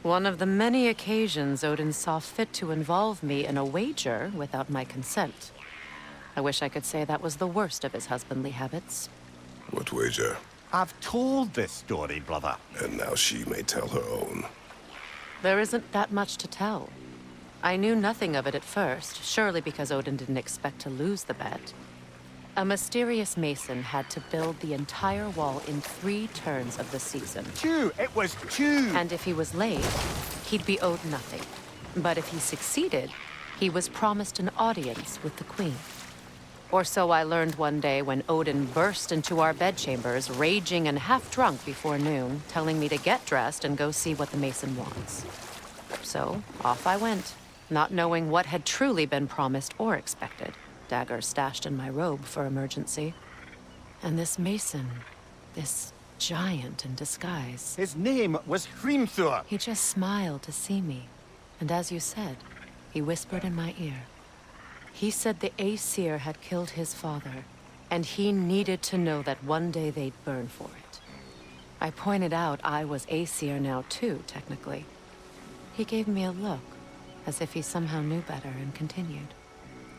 One of the many occasions Odin saw fit to involve me in a wager without my consent. I wish I could say that was the worst of his husbandly habits. What wager? I've told this story, brother. And now she may tell her own. There isn't that much to tell. I knew nothing of it at first, surely because Odin didn't expect to lose the bet. A mysterious mason had to build the entire wall in 3 turns of the season. 2! It was 2! And if he was late, he'd be owed nothing. But if he succeeded, he was promised an audience with the queen. Or so I learned one day when Odin burst into our bedchambers, raging and half-drunk before noon, telling me to get dressed and go see what the mason wants. So, off I went, not knowing what had truly been promised or expected. Dagger stashed in my robe for emergency. And this mason, this giant in disguise. His name was Hrimthur. He just smiled to see me. And as you said, he whispered in my ear. He said the Aesir had killed his father, and he needed to know that one day they'd burn for it. I pointed out I was Aesir now too, technically. He gave me a look, as if he somehow knew better, and continued.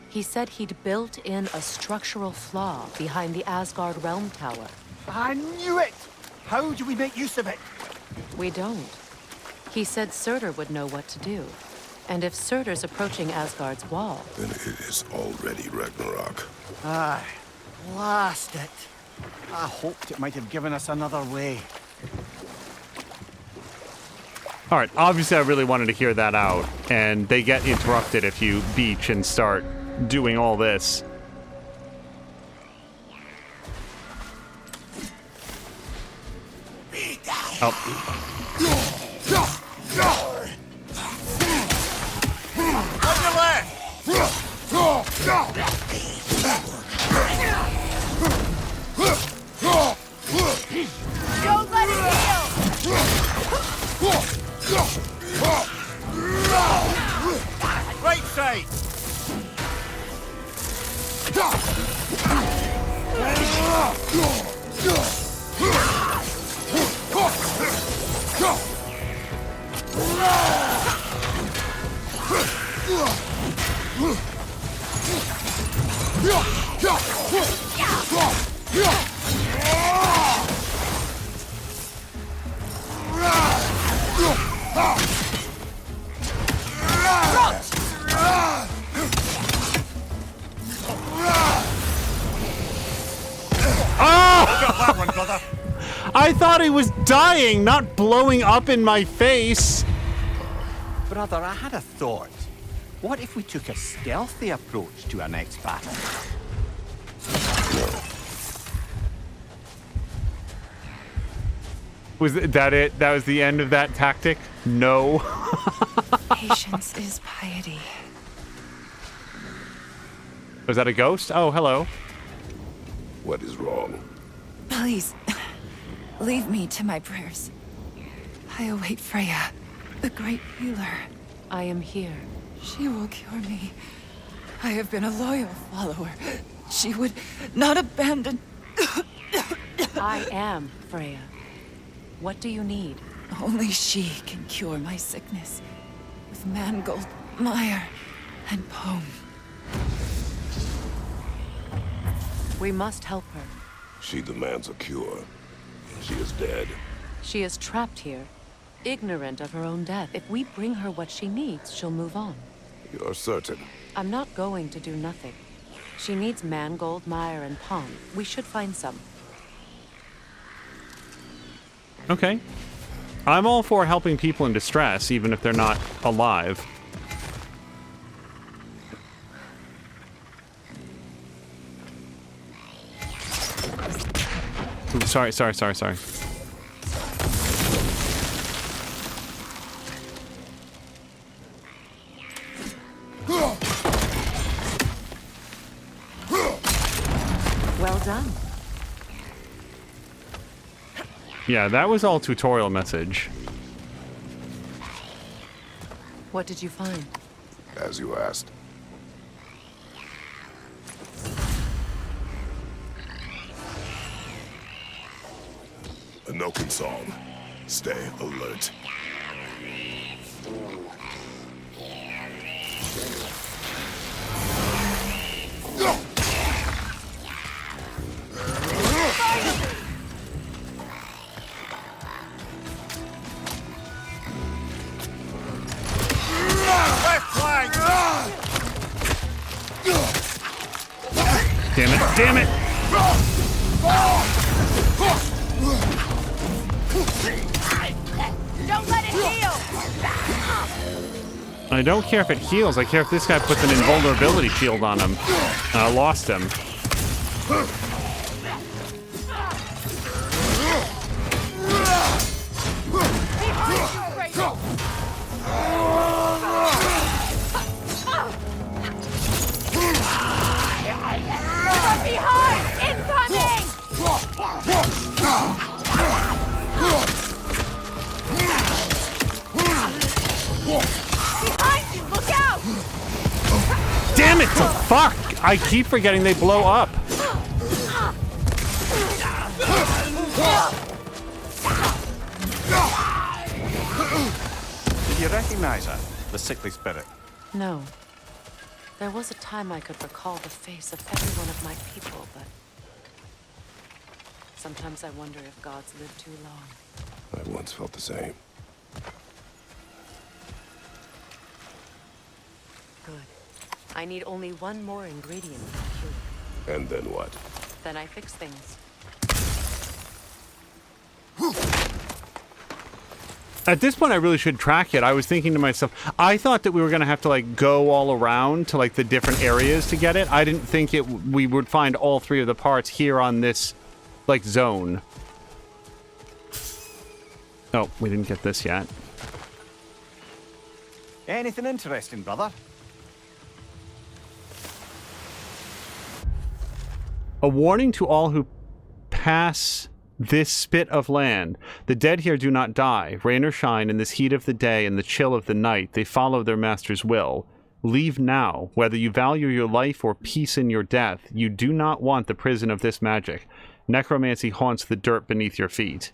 He said he'd built in a structural flaw behind the Asgard Realm Tower. I knew it! How do we make use of it? We don't. He said Surtur would know what to do. And if Surtur's approaching Asgard's wall... Then it is already Ragnarok. Aye. Blast it. I hoped it might have given us another way. All right, obviously I really wanted to hear that out, and they get interrupted if you beach and start doing all this. Oh. Don't let it heal! Right side! I thought he was dying, not blowing up in my face. Brother, I had a thought. What if we took a stealthy approach to our next battle? Was that it? That was the end of that tactic? No. Patience is piety. Was that a ghost? Oh, hello. What is wrong? Please, leave me to my prayers. I await Freya, the great healer. I am here. She will cure me. I have been a loyal follower. She would not abandon... I am Freya. What do you need? Only she can cure my sickness. With mangold, mire, and poem. We must help her. She demands a cure. She is dead. She is trapped here, ignorant of her own death. If we bring her what she needs, she'll move on. You're certain? I'm not going to do nothing. She needs mangold, mire, and palm. We should find some. Okay. I'm all for helping people in distress, even if they're not alive. Ooh, sorry. Well done. Yeah, that was all tutorial message. What did you find? As you asked. A Noken song. Stay alert. Don't let it heal! I don't care if it heals. I care if this guy puts an invulnerability shield on him. And I lost him. From behind! Incoming! Behind you! Look out! Damn it! The fuck! I keep forgetting they blow up. Did you recognize her? The sickly spirit? No. There was a time I could recall the face of every one of my people, but sometimes I wonder if gods live too long. I once felt the same. Good. I need only one more ingredient for the cure. And then what? Then I fix things. At this point, I really should track it. I was thinking to myself, I thought that we were going to have to, like, go all around to, like, the different areas to get it. I didn't think we would find all three of the parts here on this, like, zone. Oh, we didn't get this yet. Anything interesting, brother? A warning to all who pass this spit of land. The dead here do not die. Rain or shine, in this heat of the day and the chill of the night, they follow their master's will. Leave now. Whether you value your life or peace in your death, you do not want the prison of this magic. Necromancy haunts the dirt beneath your feet.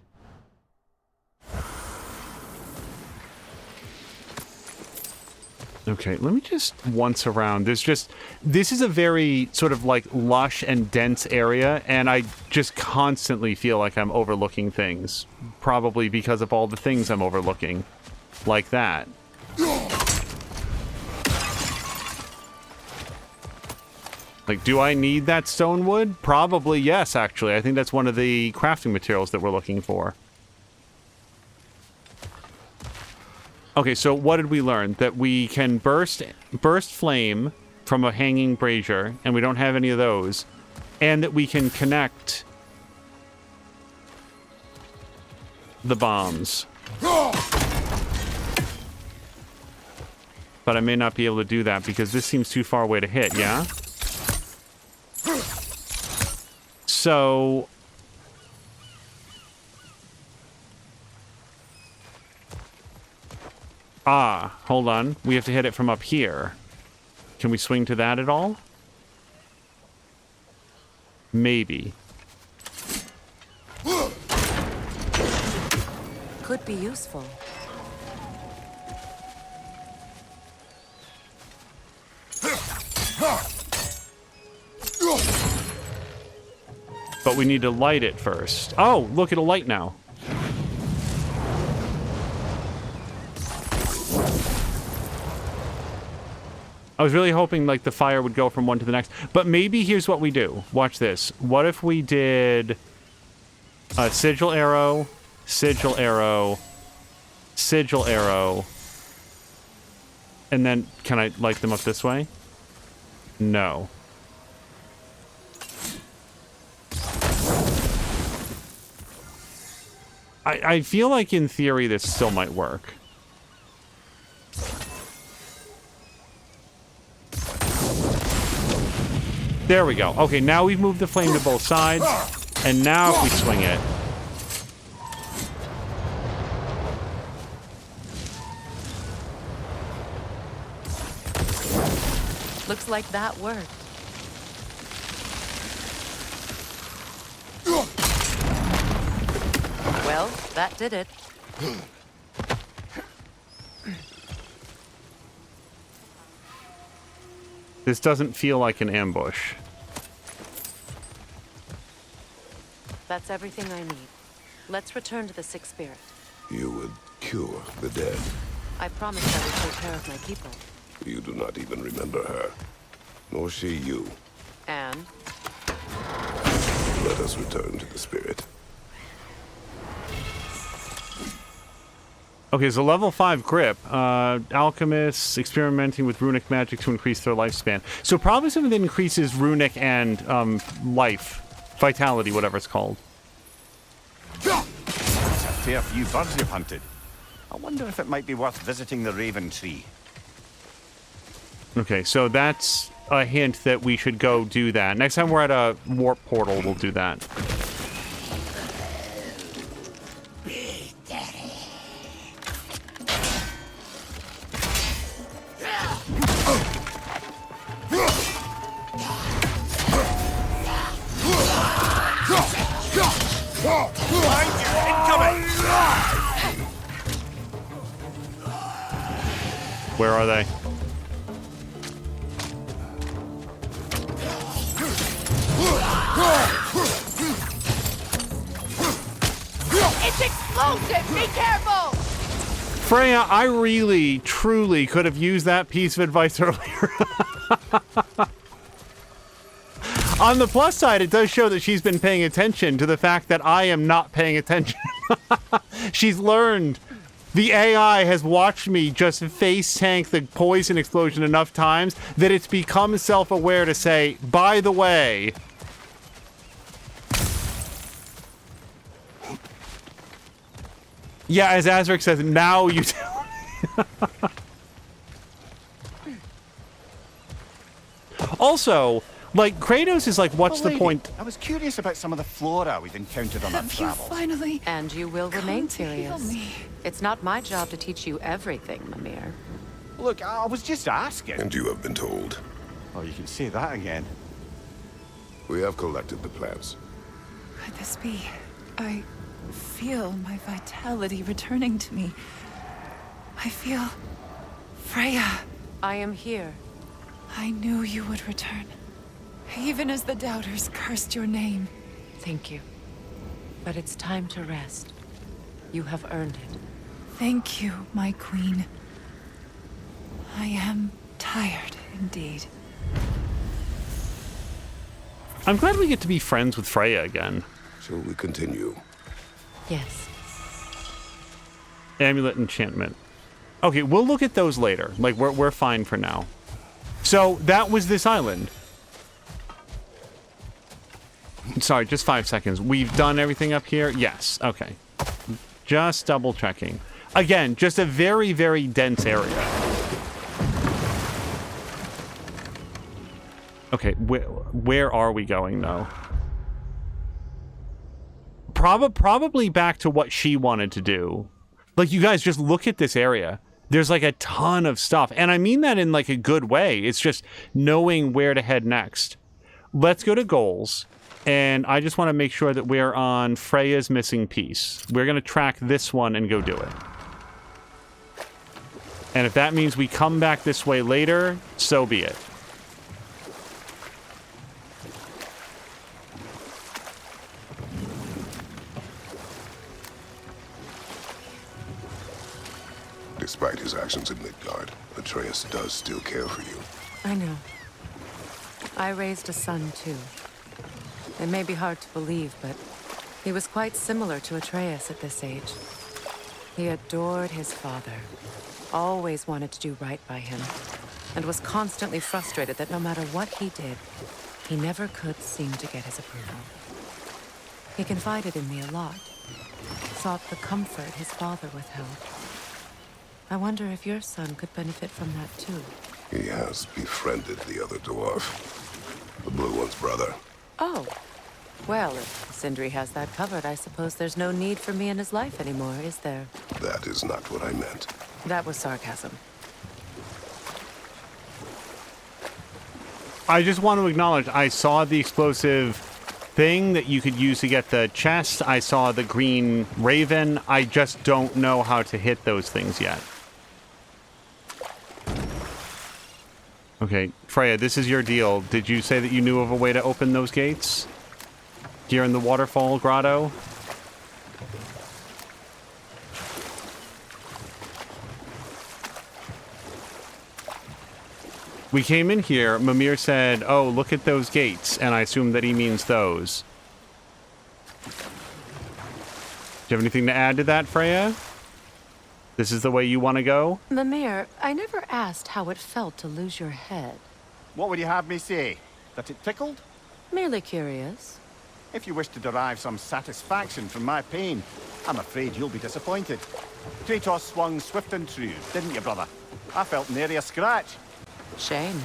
Okay, let me just once around. This is a very sort of like lush and dense area, and I just constantly feel like I'm overlooking things. Probably because of all the things I'm overlooking. Like that. Like, do I need that stone wood? Probably yes, actually. I think that's one of the crafting materials that we're looking for. Okay, so what did we learn? That we can burst flame from a hanging brazier, and we don't have any of those. And that we can connect the bombs. But I may not be able to do that because this seems too far away to hit, yeah? So... Ah, hold on. We have to hit it from up here. Can we swing to that at all? Maybe. Could be useful. But we need to light it first. Oh, look, it'll light now. I was really hoping, like, the fire would go from one to the next. But maybe here's what we do. Watch this. What if we did a sigil arrow, sigil arrow, sigil arrow, and then can I light them up this way? No. I feel like in theory this still might work. There we go. Okay, now we've moved the flame to both sides. And now if we swing it... Looks like that worked. Well, that did it. This doesn't feel like an ambush. That's everything I need. Let's return to the Sick Spirit. You would cure the dead. I promised I would take care of my people. You do not even remember her. Nor she you. And? Let us return to the spirit. Okay, so level 5 grip. Alchemists experimenting with runic magic to increase their lifespan. So probably something that increases runic and life. Vitality, whatever it's called. That's a fair few birds you've hunted. I wonder if it might be worth visiting the Raven Tree. Okay, so that's a hint that we should go do that. Next time we're at a warp portal, we'll do that. Where are they? It's explosive! Be careful! Freya, I really, truly could have used that piece of advice earlier. On the plus side, it does show that she's been paying attention to the fact that I am not paying attention. She's learned. The AI has watched me just face tank the poison explosion enough times that it's become self-aware to say, by the way... Yeah, as Azric says, now you tell me. Also, like, Kratos is like, what's the point? I was curious about some of the flora we've encountered on our travels. Finally. And you will remain curious. It's not my job to teach you everything, Mimir. Look, I was just asking. And you have been told. Oh, you can say that again. We have collected the plants. Could this be? I feel my vitality returning to me. I feel... Freya. I am here. I knew you would return. Even as the doubters cursed your name. Thank you. But it's time to rest. You have earned it. Thank you, my queen. I am tired indeed. I'm glad we get to be friends with Freya again. Shall we continue? Yes. Amulet enchantment. Okay, we'll look at those later. Like, we're fine for now. So, that was this island. Sorry, just 5 seconds. We've done everything up here? Yes. Okay. Just double checking. Again, just a very, very dense area. Okay, where are we going, though? Probably back to what she wanted to do. Like, you guys, just look at this area. There's, like, a ton of stuff. And I mean that in, like, a good way. It's just knowing where to head next. Let's go to goals. And I just want to make sure that we're on Freya's missing piece. We're going to track this one and go do it. And if that means we come back this way later, so be it. Despite his actions in Midgard, Atreus does still care for you. I know. I raised a son, too. It may be hard to believe, but he was quite similar to Atreus at this age. He adored his father, always wanted to do right by him, and was constantly frustrated that no matter what he did, he never could seem to get his approval. He confided in me a lot, sought the comfort his father withheld. I wonder if your son could benefit from that too. He has befriended the other dwarf, the blue one's brother. Oh. Well, if Sindri has that covered, I suppose there's no need for me in his life anymore, is there? That is not what I meant. That was sarcasm. I just want to acknowledge, I saw the explosive thing that you could use to get the chest. I saw the green raven. I just don't know how to hit those things yet. Okay, Freya, this is your deal. Did you say that you knew of a way to open those gates? Here in the waterfall grotto? We came in here, Mimir said, oh, look at those gates, and I assume that he means those. Do you have anything to add to that, Freya? This is the way you want to go? Mimir, I never asked how it felt to lose your head. What would you have me say? That it tickled? Merely curious. If you wish to derive some satisfaction from my pain, I'm afraid you'll be disappointed. Kratos swung swift and true, didn't you, brother? I felt nary a scratch. Shame.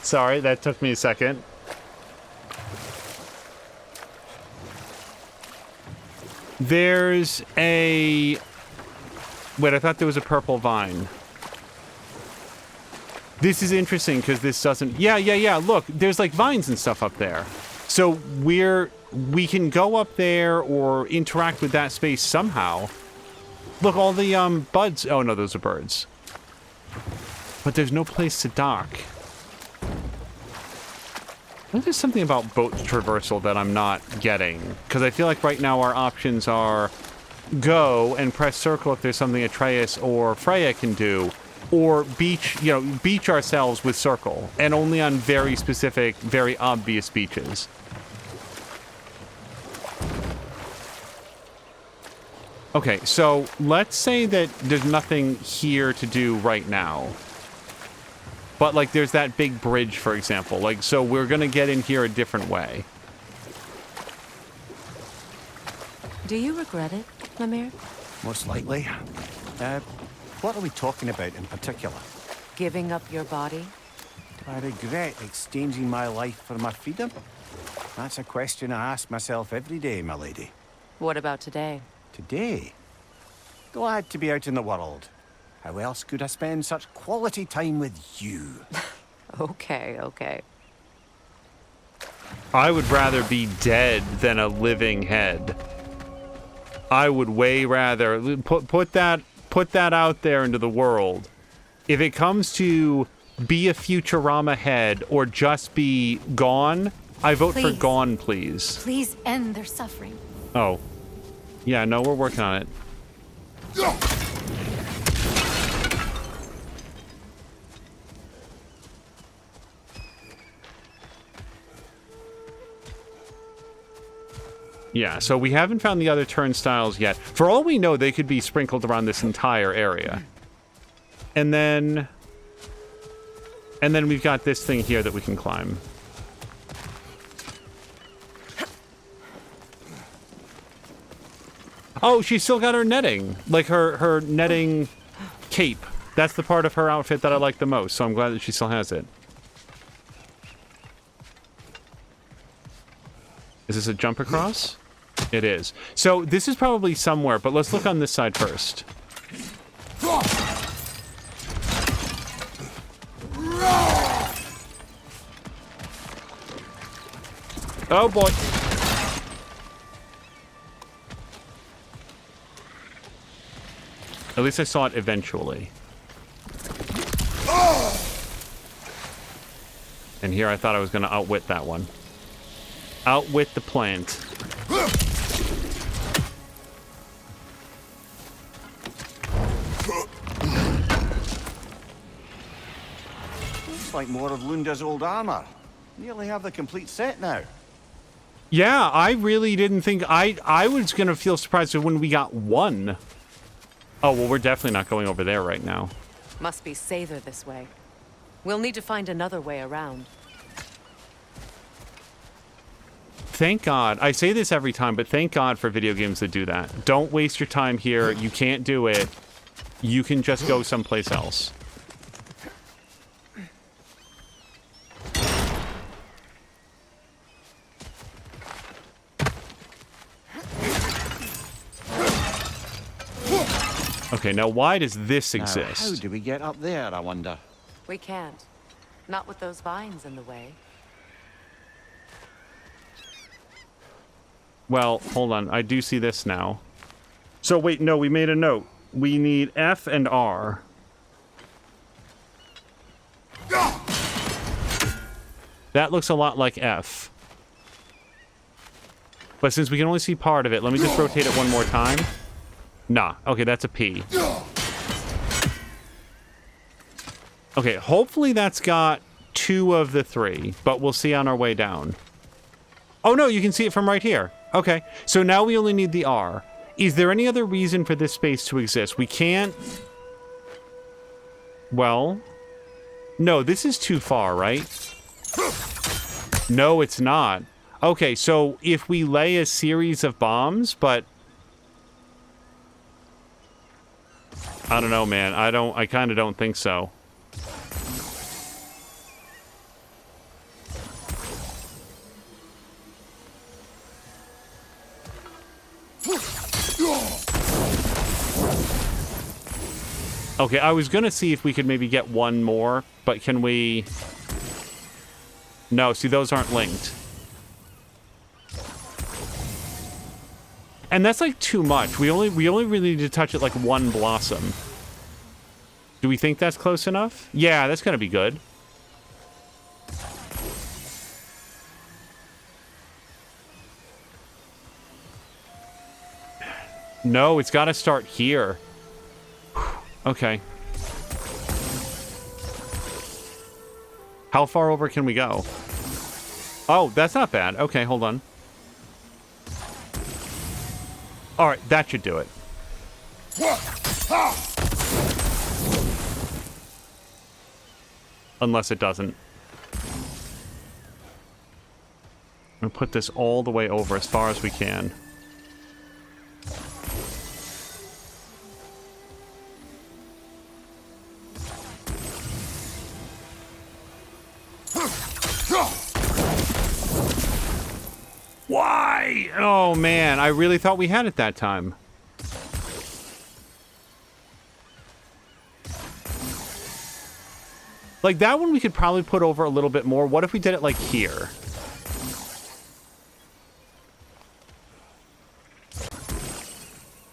Sorry, that took me a second. There's a... Wait, I thought there was a purple vine. This is interesting because this doesn't... Yeah. Look, there's like vines and stuff up there. So we can go up there or interact with that space somehow. Look, all the buds... Oh, no, those are birds. But there's no place to dock. I think there's something about boat traversal that I'm not getting. Because I feel like right now our options are go and press circle if there's something Atreus or Freya can do. Or beach ourselves with circle. And only on very specific, very obvious beaches. Okay, so let's say that there's nothing here to do right now. But, like, there's that big bridge, for example. Like, so we're going to get in here a different way. Do you regret it, Mimir? Most likely. What are we talking about in particular? Giving up your body? Do I regret exchanging my life for my freedom? That's a question I ask myself every day, my lady. What about today? Today? Glad to be out in the world. How else could I spend such quality time with you? Okay. I would rather be dead than a living head. I would way rather put that out there into the world. If it comes to be a Futurama head or just be gone, I vote for gone, please. Please end their suffering. Oh. Yeah, no, we're working on it. Yeah, so we haven't found the other turnstiles yet. For all we know, they could be sprinkled around this entire area. And then we've got this thing here that we can climb. Oh, she's still got her netting. Like her netting cape. That's the part of her outfit that I like the most, so I'm glad that she still has it. Is this a jump across? It is. So this is probably somewhere, but let's look on this side first. Oh boy. At least I saw it eventually. And here I thought I was going to outwit that one. Outwit the plant. Looks like more of Lunda's old armor. Nearly have the complete set now. Yeah, I really didn't think... I was going to feel surprised when we got one. Oh, well, we're definitely not going over there right now. Must be safer this way. We'll need to find another way around. Thank God. I say this every time, but thank God for video games that do that. Don't waste your time here. You can't do it. You can just go someplace else. Okay, now why does this exist? How do we get up there, I wonder? We can't. Not with those vines in the way. Well, hold on. I do see this now. So wait, no, we made a note. We need F and R. That looks a lot like F. But since we can only see part of it, let me just rotate it one more time. Nah. Okay, that's a P. Okay, hopefully that's got 2 of the 3, but we'll see on our way down. Oh no, you can see it from right here. Okay, so now we only need the R. Is there any other reason for this space to exist? We can't... Well... No, this is too far, right? No, it's not. Okay, so if we lay a series of bombs, but... I don't know, man. I kind of don't think so. Okay, I was gonna see if we could maybe get one more, but can we... No, see, those aren't linked. And that's like too much. We only really need to touch it like one blossom. Do we think that's close enough? Yeah, that's gonna be good. No, it's gotta start here. Okay. How far over can we go? Oh, that's not bad. Okay, hold on. All right, that should do it. Unless it doesn't. I'm gonna put this all the way over as far as we can. Why? Oh, man. I really thought we had it that time. Like, that one we could probably put over a little bit more. What if we did it, like, here?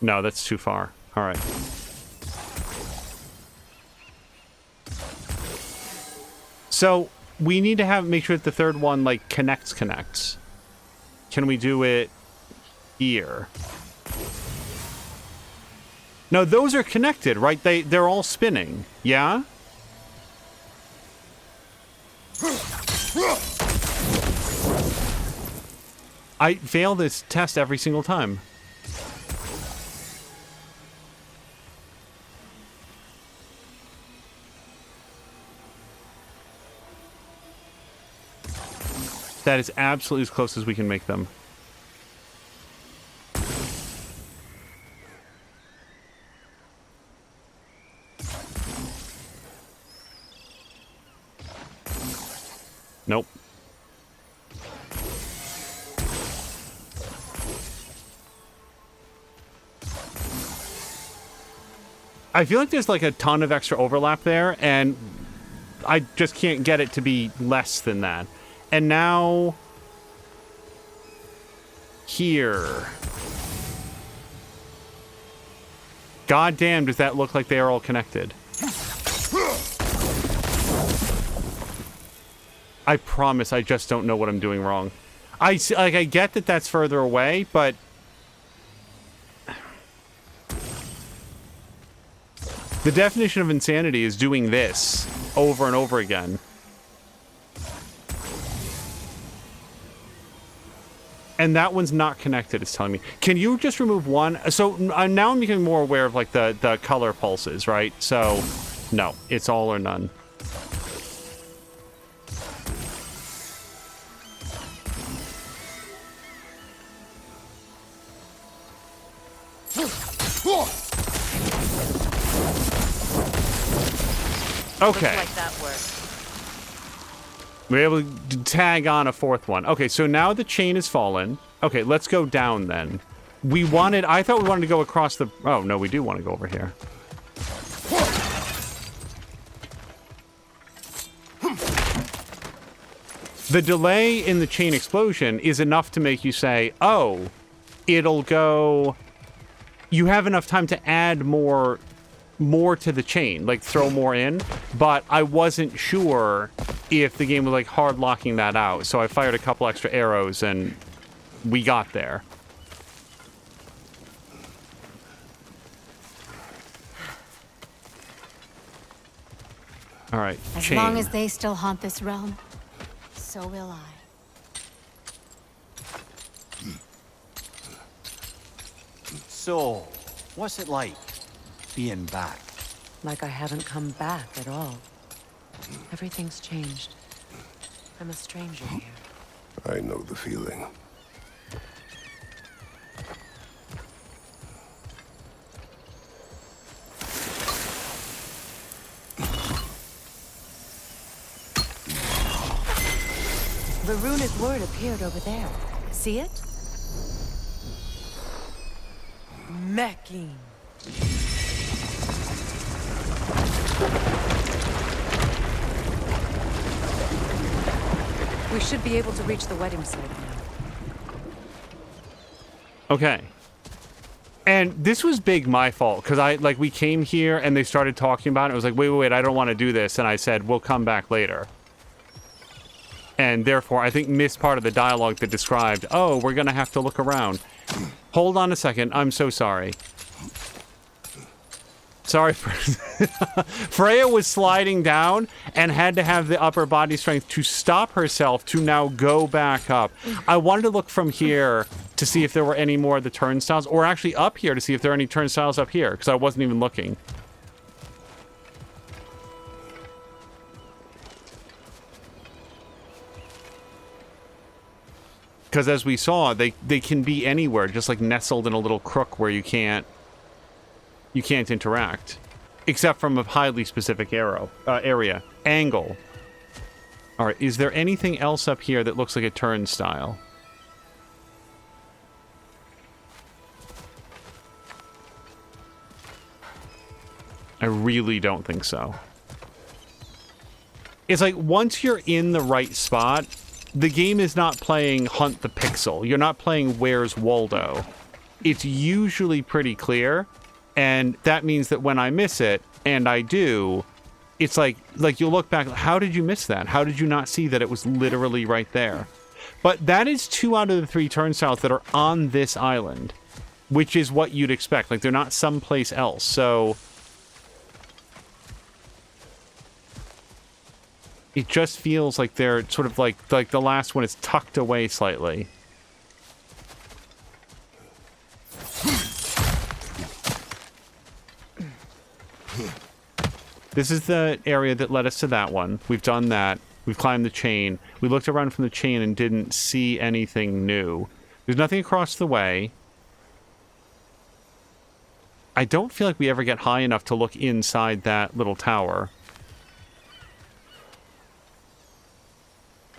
No, that's too far. All right. So, we need to make sure that the third one, like, connects. Can we do it here? No, those are connected, right? They're all spinning. Yeah? I fail this test every single time. That is absolutely as close as we can make them. Nope. I feel like there's like a ton of extra overlap there, and I just can't get it to be less than that. And now... here. God damn, does that look like they are all connected? I promise I just don't know what I'm doing wrong. I get that that's further away, but... the definition of insanity is doing this over and over again. And that one's not connected, it's telling me. Can you just remove one? So now I'm becoming more aware of like the color pulses, right? So no, it's all or none. Okay. Looks like that worked. We're able to tag on a fourth one. Okay, so now the chain has fallen. Okay, let's go down then. I thought we wanted to go across the... oh, no, we do want to go over here. The delay in the chain explosion is enough to make you say, oh, it'll go... you have enough time to add more to the chain, like throw more in, but I wasn't sure if the game was like hard locking that out, so I fired a couple extra arrows and we got there. All right, as long as they still haunt this realm, so will I. So, what's it like, being back? Like I haven't come back at all. Everything's changed. I'm a stranger here. I know the feeling. The runic word appeared over there. See it? Mecking. We should be able to reach the wedding site now. Okay. And this was big my fault, because we came here and they started talking about it. It was like, wait, I don't want to do this. And I said, we'll come back later. And therefore, I think missed part of the dialogue that described, oh, we're going to have to look around. Hold on a second. I'm so sorry. Sorry for... Freya was sliding down and had to have the upper body strength to stop herself to now go back up. I wanted to look from here to see if there were any more of the turnstiles, or actually up here to see if there are any turnstiles up here, because I wasn't even looking. Because as we saw, they can be anywhere, just like nestled in a little crook where you can't interact, except from a highly specific area. Angle. All right, is there anything else up here that looks like a turnstile? I really don't think so. It's like once you're in the right spot, the game is not playing Hunt the Pixel. You're not playing Where's Waldo. It's usually pretty clear. And that means that when I miss it, and I do, it's like you'll look back, how did you miss that? How did you not see that it was literally right there? But that is 2 out of the 3 turnstiles that are on this island, which is what you'd expect. Like, they're not someplace else, so... It just feels like they're sort of like the last one is tucked away slightly. This is the area that led us to that one. We've done that. We've climbed the chain. We looked around from the chain and didn't see anything new. There's nothing across the way. I don't feel like we ever get high enough to look inside that little tower.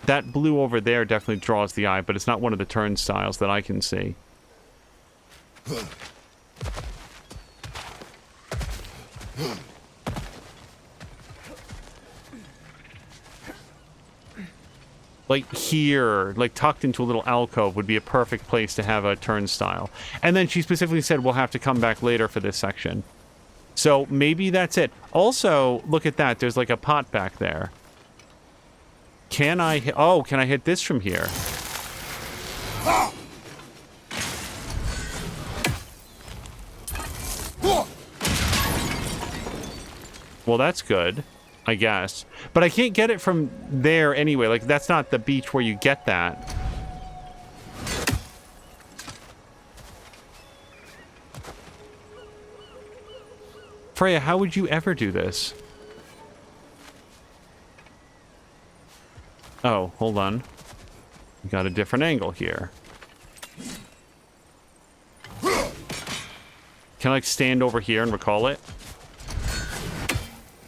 That blue over there definitely draws the eye, but it's not one of the turnstiles that I can see. Like here, like tucked into a little alcove would be a perfect place to have a turnstile. And then she specifically said we'll have to come back later for this section. So maybe that's it. Also, look at that. There's like a pot back there. Can I hit... Oh, can I hit this from here? Well, that's good, I guess. But I can't get it from there anyway. Like, that's not the beach where you get that. Freya, how would you ever do this? Oh, hold on. We got a different angle here. Can I, like, stand over here and recall it?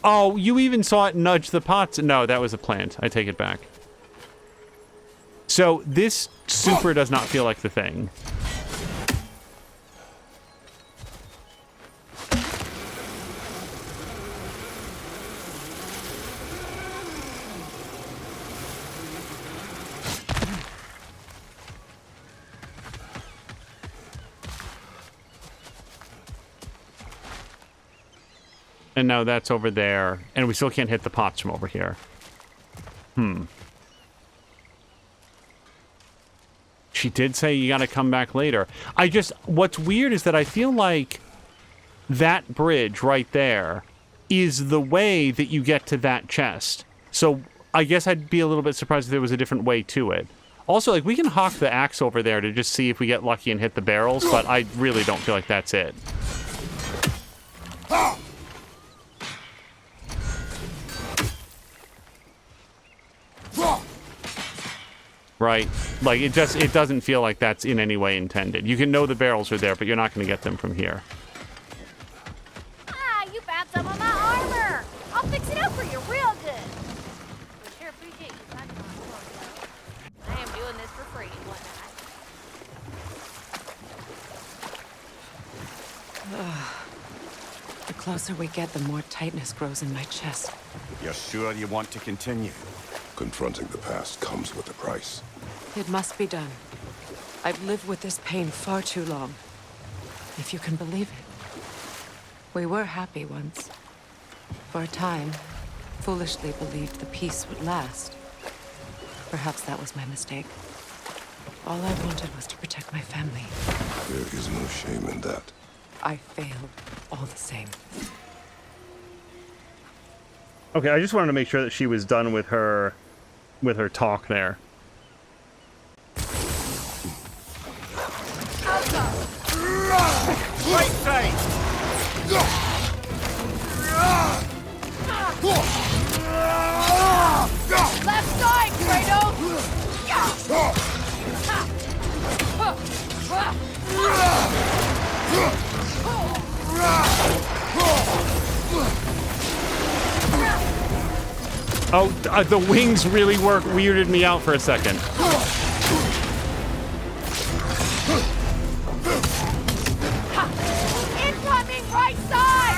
Oh, you even saw it nudge the pots. No, that was a plant. I take it back. So, this super does not feel like the thing. And now that's over there, and we still can't hit the pots from over here. She did say you gotta come back later. What's weird is that I feel like that bridge right there is the way that you get to that chest. So I guess I'd be a little bit surprised if there was a different way to it. Also, like, we can hawk the axe over there to just see if we get lucky and hit the barrels, but I really don't feel like that's it. Right? Like, it doesn't feel like that's in any way intended. You can know the barrels are there, but you're not going to get them from here. Ah, you found some of my armor. I'll fix it up for you real good. We sure appreciate you touching on it, though. I am doing this for free and whatnot. The closer we get, the more tightness grows in my chest. You're sure you want to continue? Confronting the past comes with a price. It must be done. I've lived with this pain far too long. If you can believe it. We were happy once. For a time, foolishly believed the peace would last. Perhaps that was my mistake. All I wanted was to protect my family. There is no shame in that. I failed, all the same. Okay, I just wanted to make sure that she was done with her talk there. Right side! Left side, Kratos! Oh, the wings really weirded me out for a second. Incoming right side!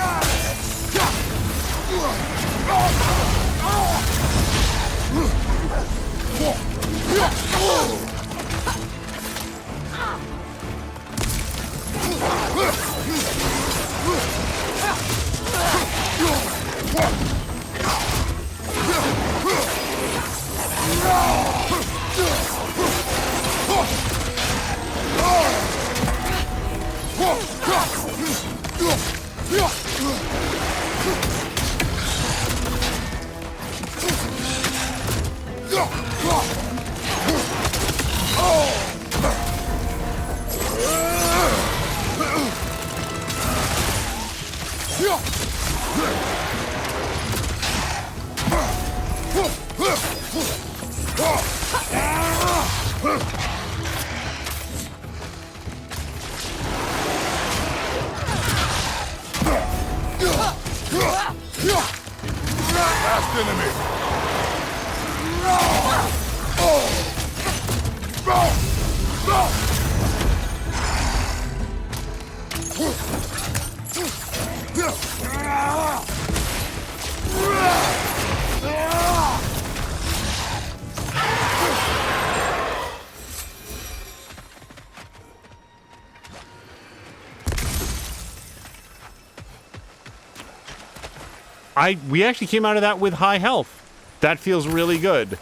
Last enemy! We actually came out of that with high health. That feels really good.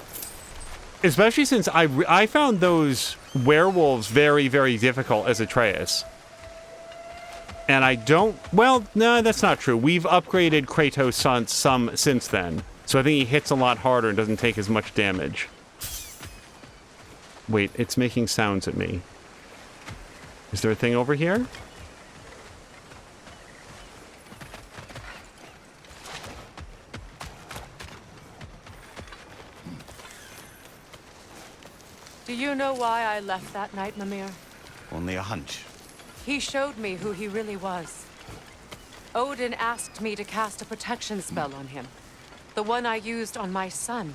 Especially since I found those werewolves very, very difficult as Atreus. And I don't... Well, no, that's not true. We've upgraded Kratos some since then. So I think he hits a lot harder and doesn't take as much damage. Wait, it's making sounds at me. Is there a thing over here? Do you know why I left that night, Mimir? Only a hunch. He showed me who he really was. Odin asked me to cast a protection spell on him. The one I used on my son.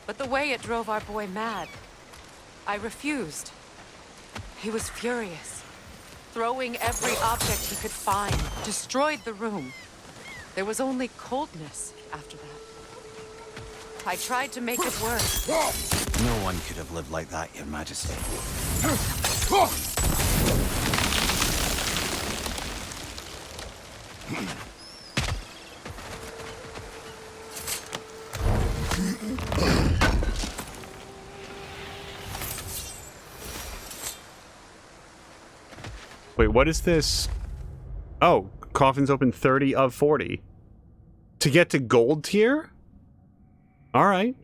But the way it drove our boy mad, I refused. He was furious, throwing every object he could find, destroyed the room. There was only coldness after that. I tried to make it worse. No one could have lived like that, Your Majesty. Wait, what is this? Oh, coffins open 30 of 40. To get to gold tier? All right.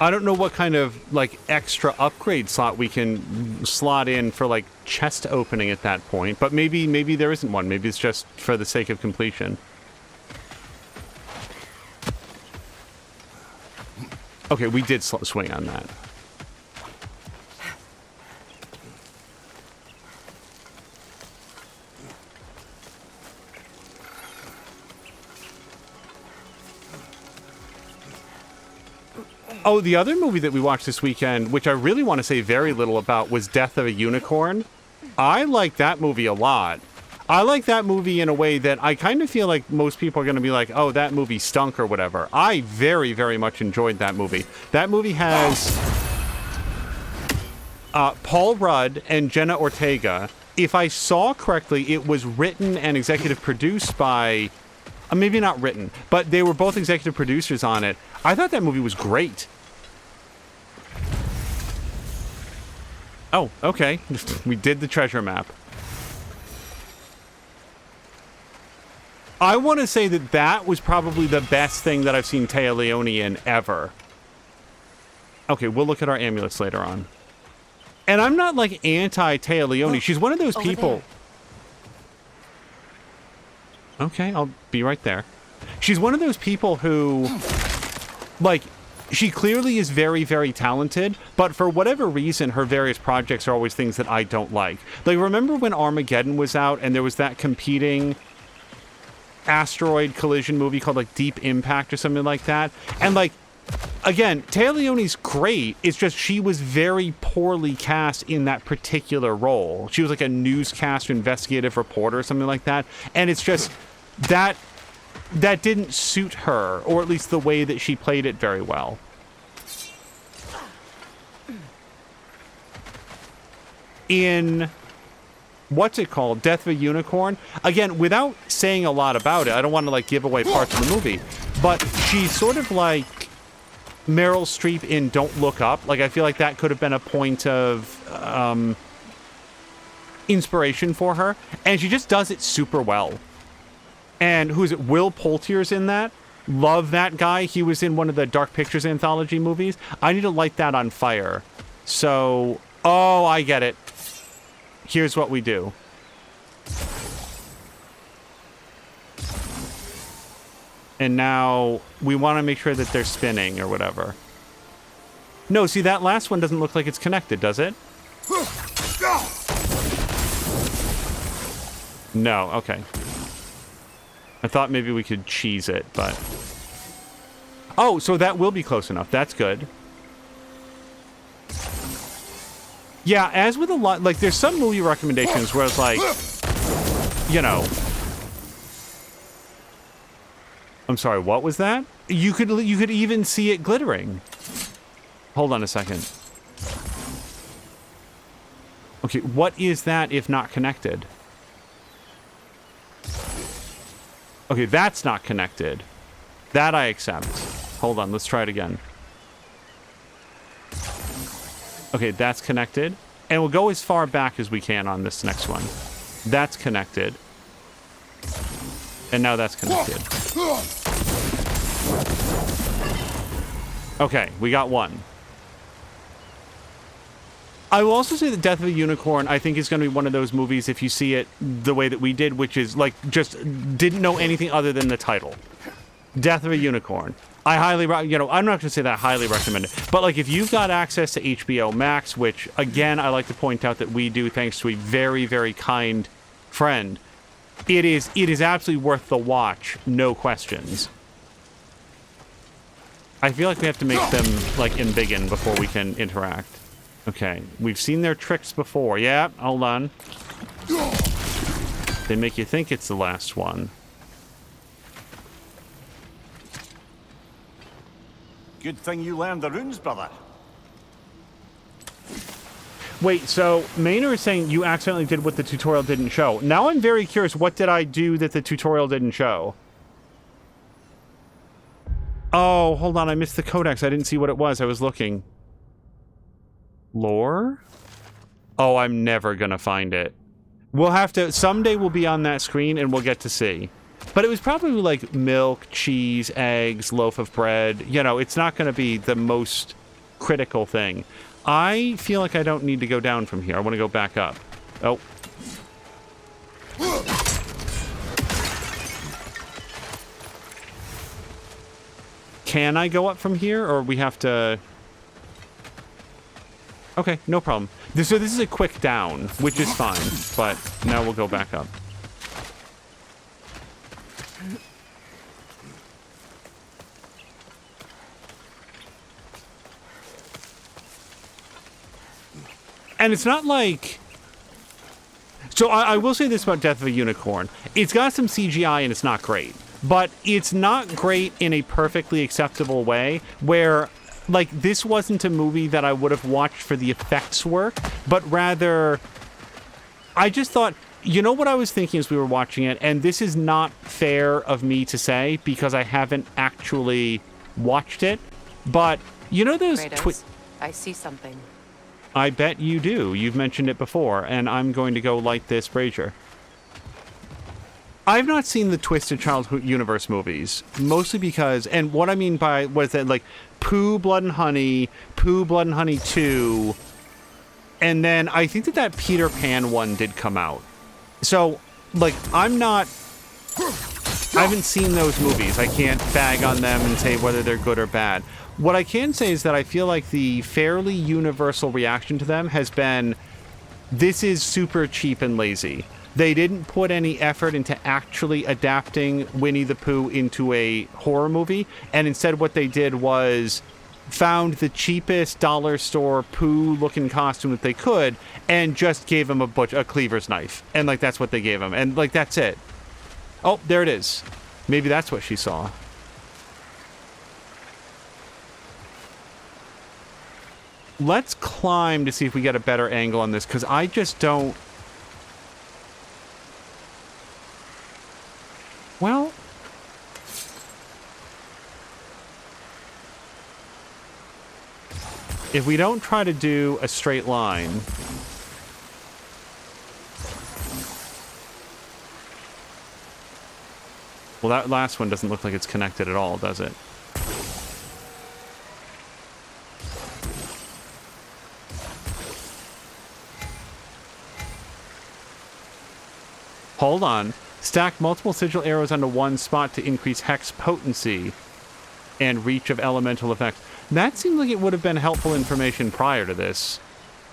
I don't know what kind of, like, extra upgrade slot we can slot in for, like, chest opening at that point. But maybe there isn't one. Maybe it's just for the sake of completion. Okay, we did swing on that. Oh, the other movie that we watched this weekend, which I really want to say very little about, was Death of a Unicorn. I like that movie a lot. I like that movie in a way that I kind of feel like most people are going to be like, oh, that movie stunk or whatever. I very, very much enjoyed that movie. That movie has Paul Rudd and Jenna Ortega. If I saw correctly, it was written and executive produced by... maybe not written, but they were both executive producers on it. I thought that movie was great. Oh, okay. We did the treasure map. I want to say that that was probably the best thing that I've seen Téa Leoni in ever. Okay, we'll look at our amulets later on. And I'm not like anti-Téa Leoni. She's one of those people... Okay, I'll be right there. She's one of those people who, like, she clearly is very, very talented, but for whatever reason, her various projects are always things that I don't like. Like, remember when Armageddon was out and there was that competing asteroid collision movie called, like, Deep Impact or something like that? And, like, again, Téa Leoni's great. It's just she was very poorly cast in that particular role. She was like a newscaster, investigative reporter or something like that. And it's just... that didn't suit her, or at least the way that she played it very well. In, what's it called? Death of a Unicorn? Again, without saying a lot about it, I don't want to, like, give away parts of the movie, but she's sort of like Meryl Streep in Don't Look Up. Like, I feel like that could have been a point of inspiration for her, and she just does it super well. And who's it? Will Poulter's in that. Love that guy. He was in one of the Dark Pictures anthology movies. I need to light that on fire. So, oh, I get it. Here's what we do. And now we want to make sure that they're spinning or whatever. No, see, that last one doesn't look like it's connected, does it? No, okay. I thought maybe we could cheese it, but... Oh, so that will be close enough. That's good. Yeah, as with a lot... Like, there's some movie recommendations where it's like... You know... I'm sorry, what was that? You could even see it glittering. Hold on a second. Okay, what is that if not connected? Okay, that's not connected. That I accept. Hold on, let's try it again. Okay, that's connected. And we'll go as far back as we can on this next one. That's connected. And now that's connected. Okay, we got one. I will also say that Death of a Unicorn, I think, is going to be one of those movies, if you see it the way that we did, which is, like, just didn't know anything other than the title. Death of a Unicorn. I highly, you know, I'm not going to say that I highly recommend it, but, like, if you've got access to HBO Max, which, again, I like to point out that we do thanks to a very, very kind friend, it is absolutely worth the watch, no questions. I feel like we have to make them, like, embiggen before we can interact. Okay, we've seen their tricks before. Yeah, hold on. They make you think it's the last one. Good thing you learned the runes, brother. Wait, so Maynard is saying you accidentally did what the tutorial didn't show. Now I'm very curious, what did I do that the tutorial didn't show? Oh, hold on, I missed the codex. I didn't see what it was. I was looking. Lore? Oh, I'm never gonna find it. We'll have to... Someday we'll be on that screen and we'll get to see. But it was probably like milk, cheese, eggs, loaf of bread. You know, it's not gonna be the most critical thing. I feel like I don't need to go down from here. I want to go back up. Oh. Can I go up from here, or we have to... Okay, no problem. So this is a quick down, which is fine, but now we'll go back up. And it's not like... So I will say this about Death of a Unicorn. It's got some CGI and it's not great. But it's not great in a perfectly acceptable way where, like, this wasn't a movie that I would have watched for the effects work, but rather, I just thought, you know what I was thinking as we were watching it, and this is not fair of me to say because I haven't actually watched it, but you know those... Kratos, I see something. I bet you do. You've mentioned it before, and I'm going to go light this brazier. I've not seen the Twisted Childhood Universe movies, mostly because, and what I mean by, what is that, like, Pooh, Blood and Honey, Pooh, Blood and Honey 2, and then I think that Peter Pan one did come out. So, like, I haven't seen those movies. I can't bag on them and say whether they're good or bad. What I can say is that I feel like the fairly universal reaction to them has been, this is super cheap and lazy. They didn't put any effort into actually adapting Winnie the Pooh into a horror movie, and instead what they did was found the cheapest dollar store Pooh-looking costume that they could and just gave him a cleaver's knife. And, like, that's what they gave him. And, like, that's it. Oh, there it is. Maybe that's what she saw. Let's climb to see if we get a better angle on this, because I just don't... Well... If we don't try to do a straight line... Well, that last one doesn't look like it's connected at all, does it? Hold on. Stack multiple sigil arrows onto one spot to increase hex potency and reach of elemental effects. That seemed like it would have been helpful information prior to this.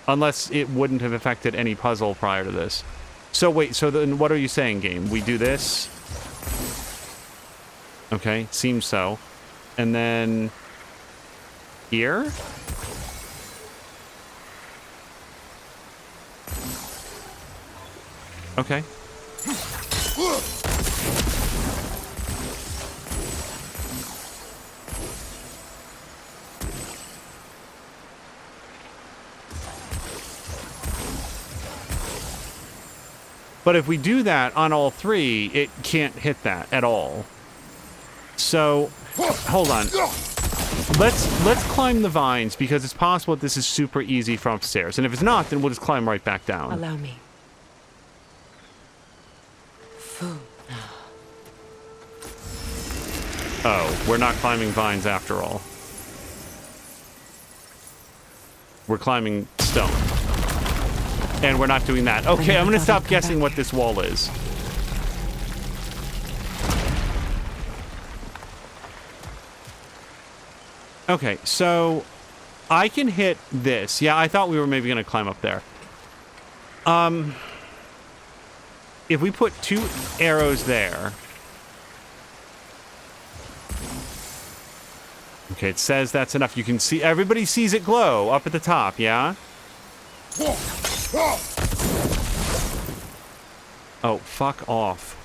Unless it wouldn't have affected any puzzle prior to this. So wait, so then what are you saying, game? We do this? Okay, seems so. And then... here? Okay. But if we do that on all three, it can't hit that at all. So, hold on. Let's climb the vines, because it's possible that this is super easy from upstairs. And if it's not, then we'll just climb right back down. Allow me. Oh, we're not climbing vines after all. We're climbing stone. And we're not doing that. Okay, I'm gonna stop guessing what this wall is. Okay, so I can hit this. Yeah, I thought we were maybe gonna climb up there. If we put 2 arrows there. Okay, it says that's enough. You can see, everybody sees it glow up at the top, yeah? Oh, fuck off.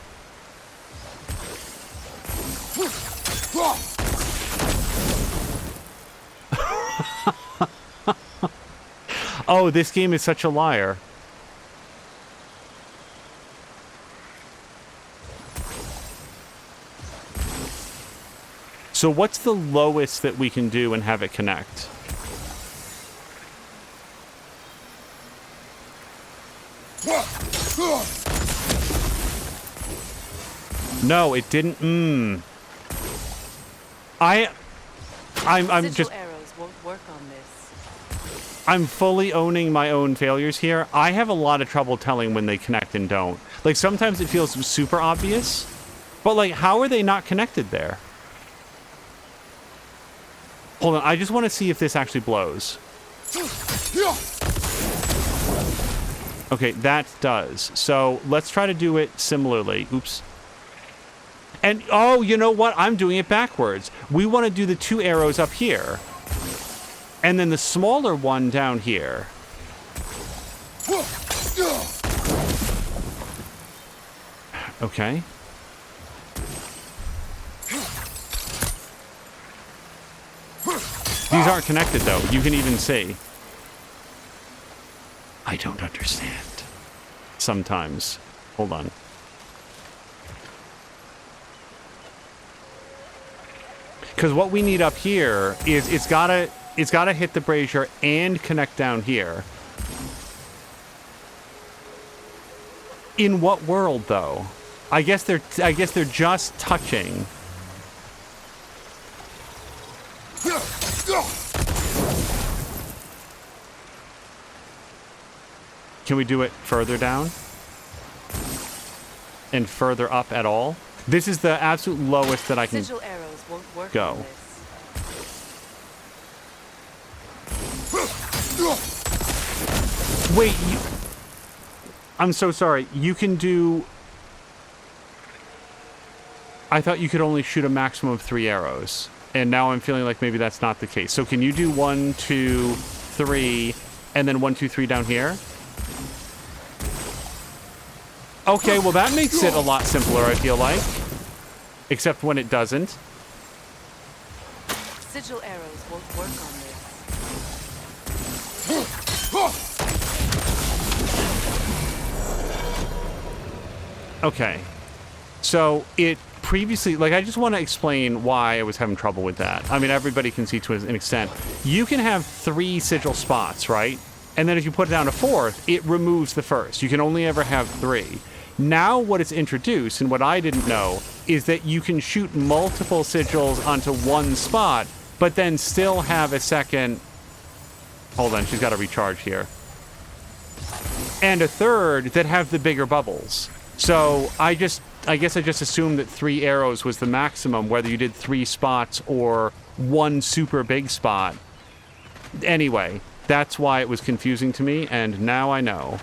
Oh, this game is such a liar. So what's the lowest that we can do and have it connect? No, it didn't. I'm just... arrows won't work on this. I'm fully owning my own failures here. I have a lot of trouble telling when they connect and don't. Like, sometimes it feels super obvious, but, like, how are they not connected there? Hold on, I just want to see if this actually blows. Okay, that does. So let's try to do it similarly. Oops. And, oh, you know what? I'm doing it backwards. We want to do the 2 arrows up here. And then the smaller one down here. Okay. These aren't connected, though. You can even see. I don't understand. Sometimes. Hold on. Because what we need up here is it's gotta hit the brazier and connect down here. In what world, though? I guess they're just touching. Can we do it further down? And further up at all? This is the absolute lowest that I can Sigil arrows won't work go. on this. Wait, I'm so sorry. You can do... I thought you could only shoot a maximum of 3 arrows. And now I'm feeling like maybe that's not the case. So can you do 1, 2, 3, and then 1, 2, 3 down here? Okay, well that makes it a lot simpler, I feel like. Except when it doesn't. Sigil arrows won't work on this. Okay. So it previously, like, I just want to explain why I was having trouble with that. I mean, everybody can see to an extent. You can have 3 sigil spots, right? And then if you put down a 4th, it removes the first. You can only ever have 3. Now what it's introduced, and what I didn't know, is that you can shoot multiple sigils onto one spot, but then still have a second... Hold on, she's got to recharge here. And a third that have the bigger bubbles. So I guess I just assumed that 3 arrows was the maximum, whether you did 3 spots or 1 super big spot. Anyway, that's why it was confusing to me, and now I know.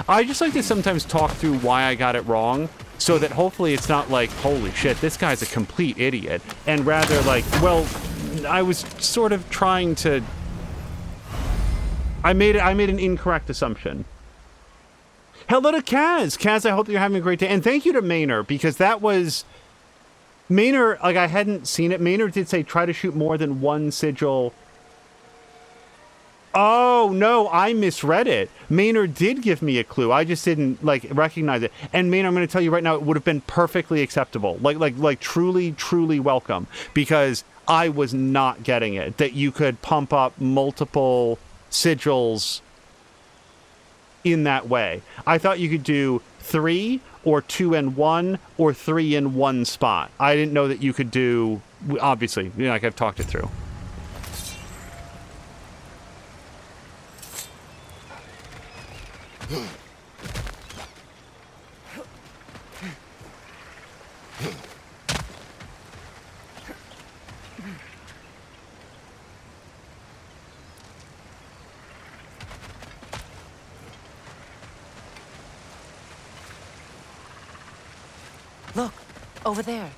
I just like to sometimes talk through why I got it wrong, so that hopefully it's not like, holy shit, this guy's a complete idiot, and rather like, well, I was sort of trying to... I made an incorrect assumption. Hello to Kaz! Kaz, I hope you're having a great day. And thank you to Maynard, because that was... Maynard, like, I hadn't seen it. Maynard did say try to shoot more than 1 sigil. Oh, no, I misread it. Maynard did give me a clue. I just didn't, like, recognize it. And Maynard, I'm going to tell you right now, it would have been perfectly acceptable. Like truly, truly welcome. Because I was not getting it. That you could pump up multiple sigils in that way. I thought you could do 3 or 2 in 1 or 3 in 1 spot. I didn't know that you could do, obviously, you know, like I've talked it through. Look, over there.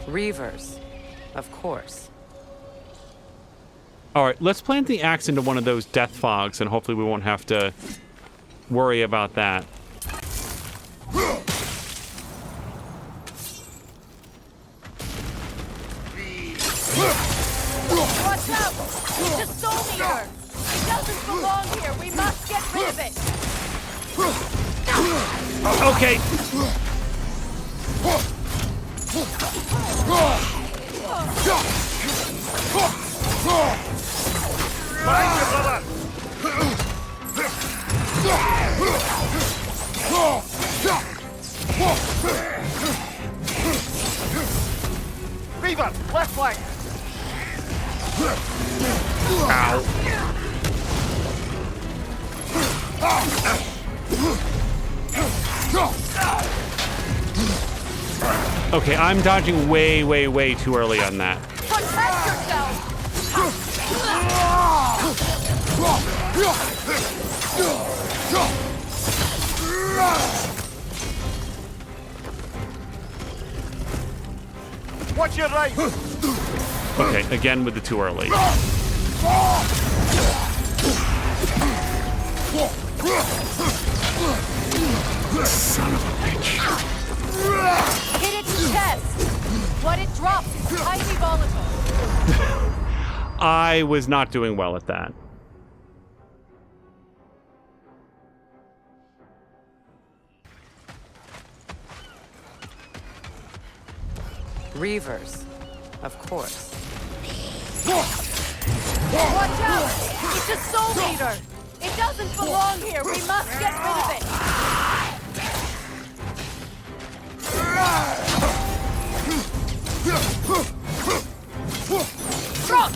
Reavers, of course. All right, let's plant the axe into one of those death fogs, and hopefully we won't have to worry about that. Watch out! It's a soul eater! It doesn't belong here! We must get rid of it! Okay. Viva, left flank. Ow. Okay, I'm dodging way, way, way too early on that. Protect yourself! Watch your right. Okay, again with the too early. Son of a bitch. Hit its chest! What it drops is highly volatile. I was not doing well at that. Reavers, of course. Watch out! It's a soul eater! It doesn't belong here! We must get rid of it! Drop!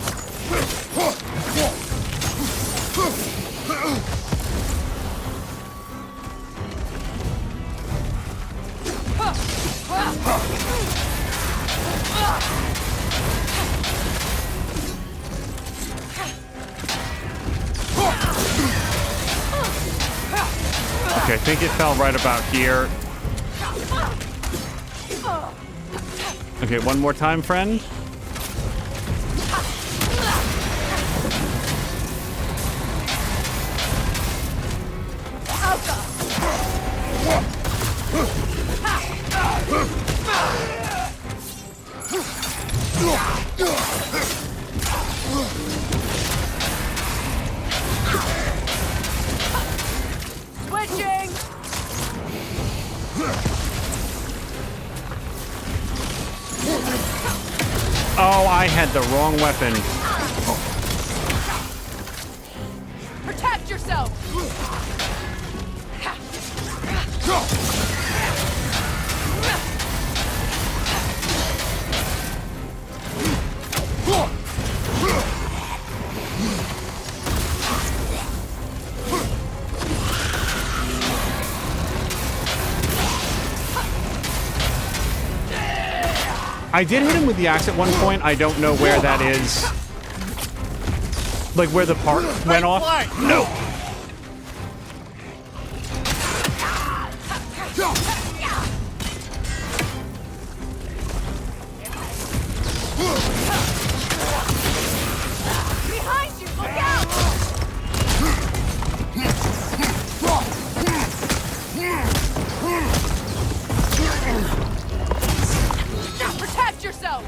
Okay, I think it fell right about here. Okay, one more time, friend. Switching! Oh, I had the wrong weapon. Protect yourself! I did hit him with the axe at one point. I don't know where that is. Like where the part went off. No. Behind you! Look out! Protect yourself!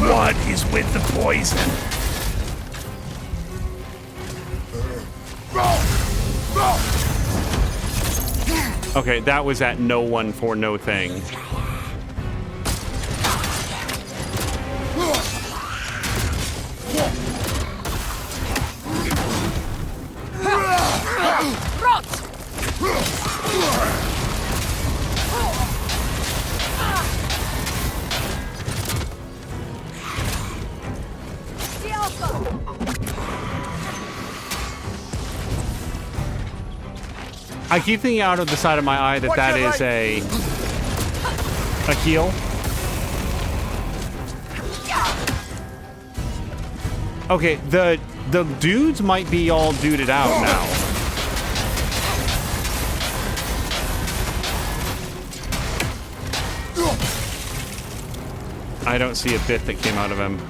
What is with the poison? Okay, that was at no one for no thing. I keep thinking out of the side of my eye that that is a heal. Okay, the dudes might be all duded out now. I don't see a bit that came out of him.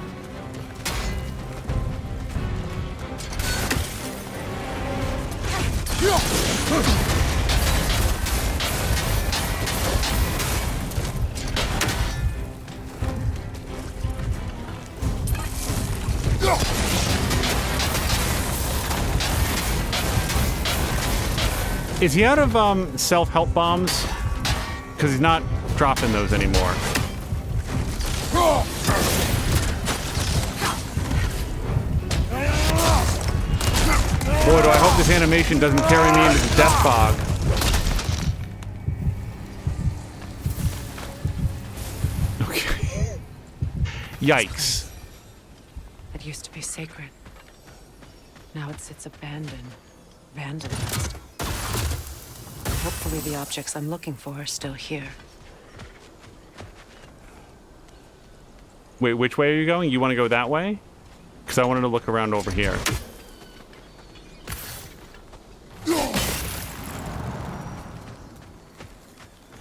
Is he out of self-help bombs? Because he's not dropping those anymore. Boy, do I hope this animation doesn't carry me into the death fog. Okay. Yikes. It used to be sacred. Now it sits abandoned, vandalized. Hopefully the objects I'm looking for are still here. Wait, which way are you going? You want to go that way? Because I wanted to look around over here.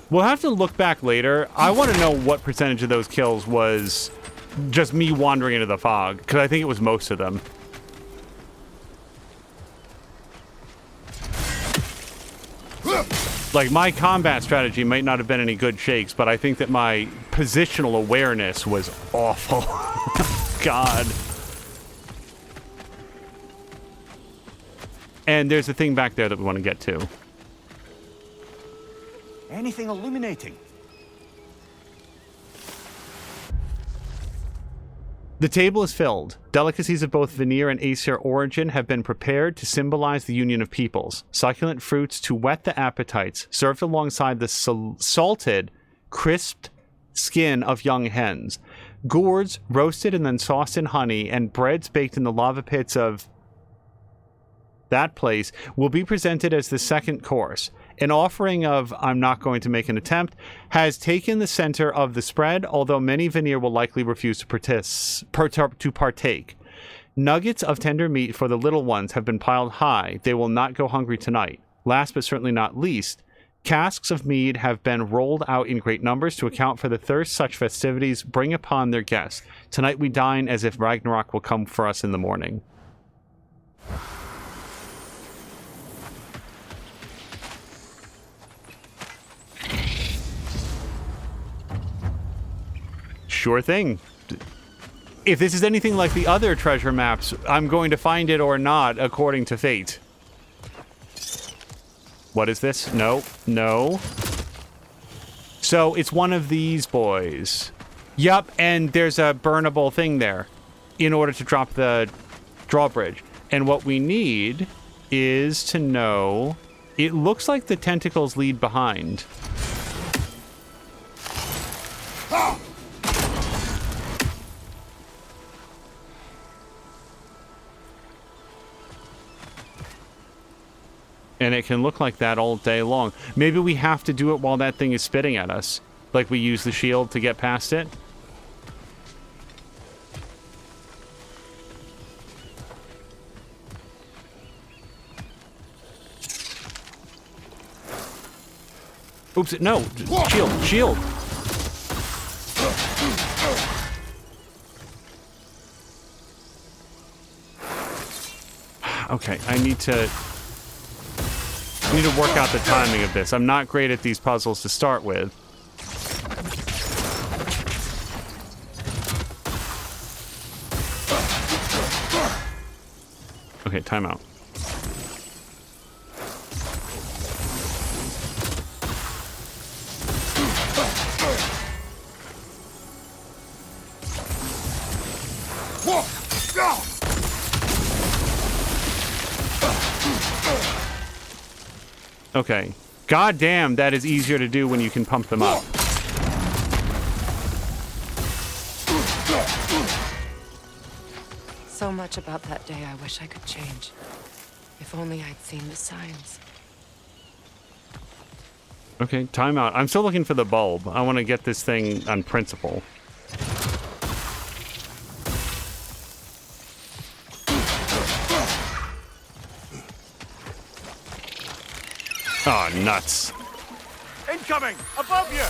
We'll have to look back later. I want to know what percentage of those kills was just me wandering into the fog, because I think it was most of them. Like, my combat strategy might not have been any good shakes, but I think that my positional awareness was awful. God. And there's a thing back there that we want to get to. Anything illuminating? The table is filled. Delicacies of both Vanir and Aesir origin have been prepared to symbolize the union of peoples. Succulent fruits to whet the appetites, served alongside the salted, crisped skin of young hens. Gourds roasted and then sauced in honey, and breads baked in the lava pits of that place will be presented as the second course. An offering of, I'm not going to make an attempt, has taken the center of the spread, although many Vanir will likely refuse to partake. Nuggets of tender meat for the little ones have been piled high. They will not go hungry tonight. Last but certainly not least, casks of mead have been rolled out in great numbers to account for the thirst such festivities bring upon their guests. Tonight we dine as if Ragnarok will come for us in the morning. Sure thing. If this is anything like the other treasure maps, I'm going to find it or not, according to fate. What is this? No. No. So, it's one of these boys. Yup, and there's a burnable thing there in order to drop the drawbridge. And what we need is to know... It looks like the tentacles lead behind. And it can look like that all day long. Maybe we have to do it while that thing is spitting at us. Like we use the shield to get past it. Oops, no. Shield, shield. Okay, I need to work out the timing of this. I'm not great at these puzzles to start with. Okay, timeout. Okay. God damn, that is easier to do when you can pump them up. So much about that day I wish I could change. If only I'd seen the signs. Okay, timeout. I'm still looking for the bulb. I want to get this thing on principle. Oh, nuts. Incoming! Above you!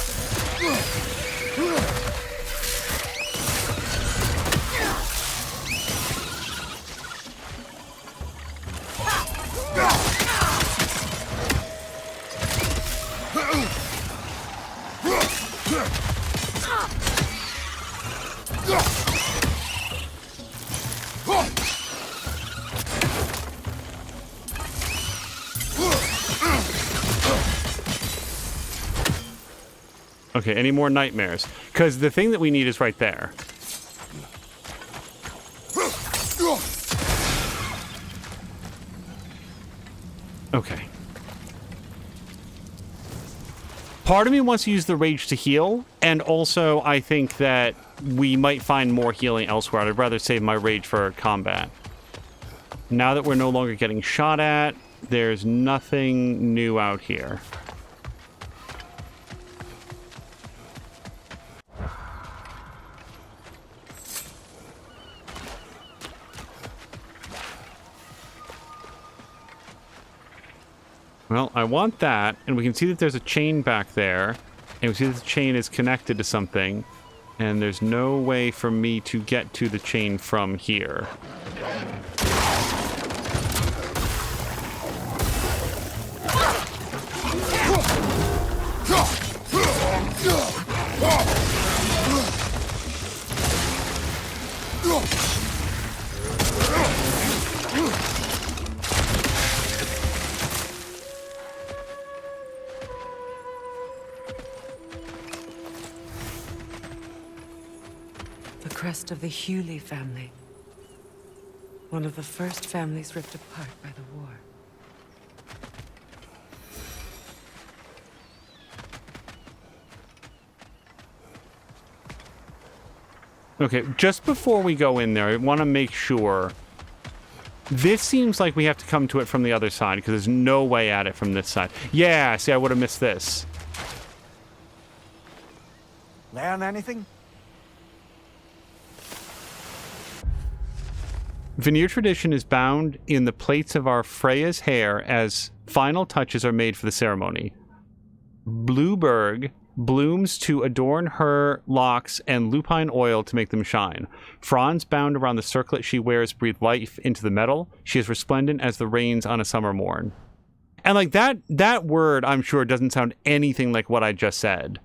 Okay, any more nightmares? Because the thing that we need is right there. Okay. Part of me wants to use the rage to heal, and also I think that we might find more healing elsewhere. I'd rather save my rage for combat. Now that we're no longer getting shot at, there's nothing new out here. Well, I want that, and we can see that there's a chain back there, and we see that the chain is connected to something, and there's no way for me to get to the chain from here. Crest of the Hewley family. One of the first families ripped apart by the war. Okay, just before we go in there, I want to make sure. This seems like we have to come to it from the other side, because there's no way at it from this side. Yeah, see, I would have missed this. Learn anything? Vanir tradition is bound in the plaits of our Freya's hair as final touches are made for the ceremony. Blueberg blooms to adorn her locks and lupine oil to make them shine. Fronds bound around the circlet she wears breathe life into the metal. She is resplendent as the rains on a summer morn. And like that word, I'm sure, doesn't sound anything like what I just said.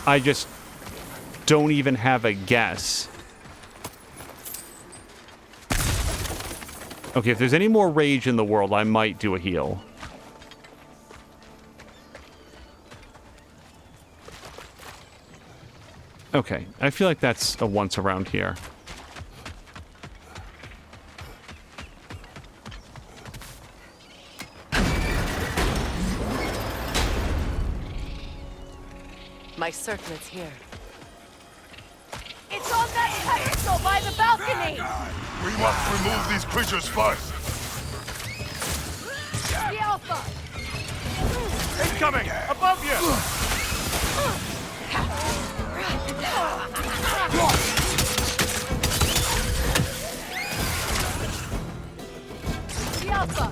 I just don't even have a guess. Okay, if there's any more rage in the world, I might do a heal. Okay, I feel like that's a once around here. My circlet's here. It's on that pedestal by the balcony! We must remove these creatures first. The Alpha! Incoming! Above you! The Alpha!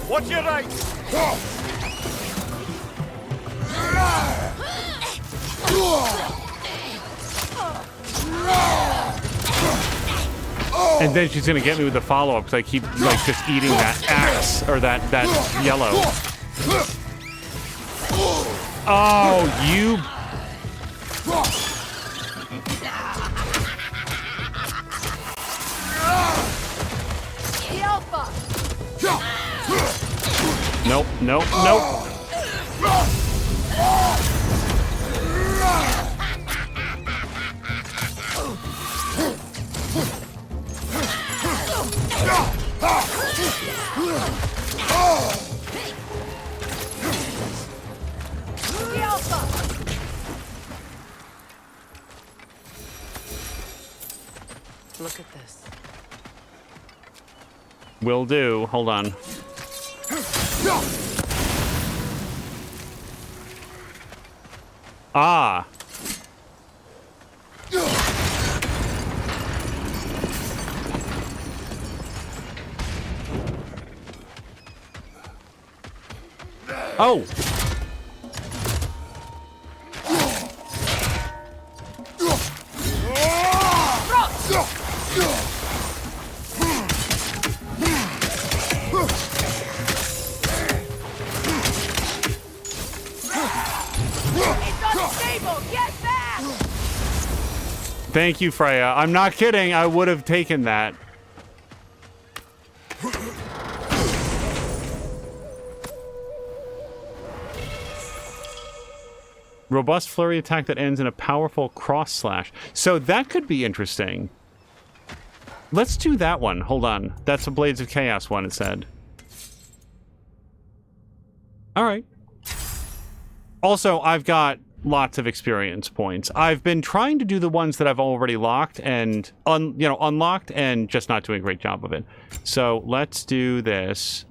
Watch your right! And then she's gonna get me with the follow-up because I keep like just eating that axe or that yellow. Oh, you. The Alpha! Nope, nope, nope. Look at this. Will do. Hold on. Ah. Oh! Thank you, Freya. I'm not kidding. I would have taken that. Robust flurry attack that ends in a powerful cross slash. So that could be interesting. Let's do that one. Hold on. That's a Blades of Chaos one, it said. All right. Also, I've got lots of experience points. I've been trying to do the ones that I've already locked and unlocked and just not doing a great job of it. So let's do this.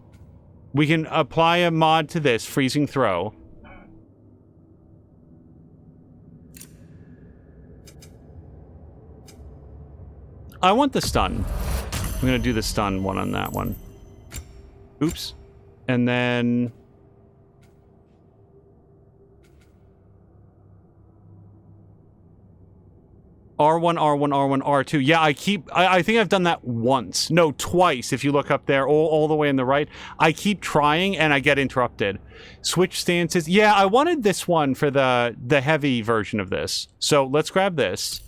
We can apply a mod to this, freezing throw. I want the stun. I'm going to do the stun one on that one. Oops. And then... R1, R1, R1, R2. Yeah, I think I've done that once. No, twice, if you look up there, all the way on the right. I keep trying, and I get interrupted. Switch stances. Yeah, I wanted this one for the heavy version of this. So let's grab this.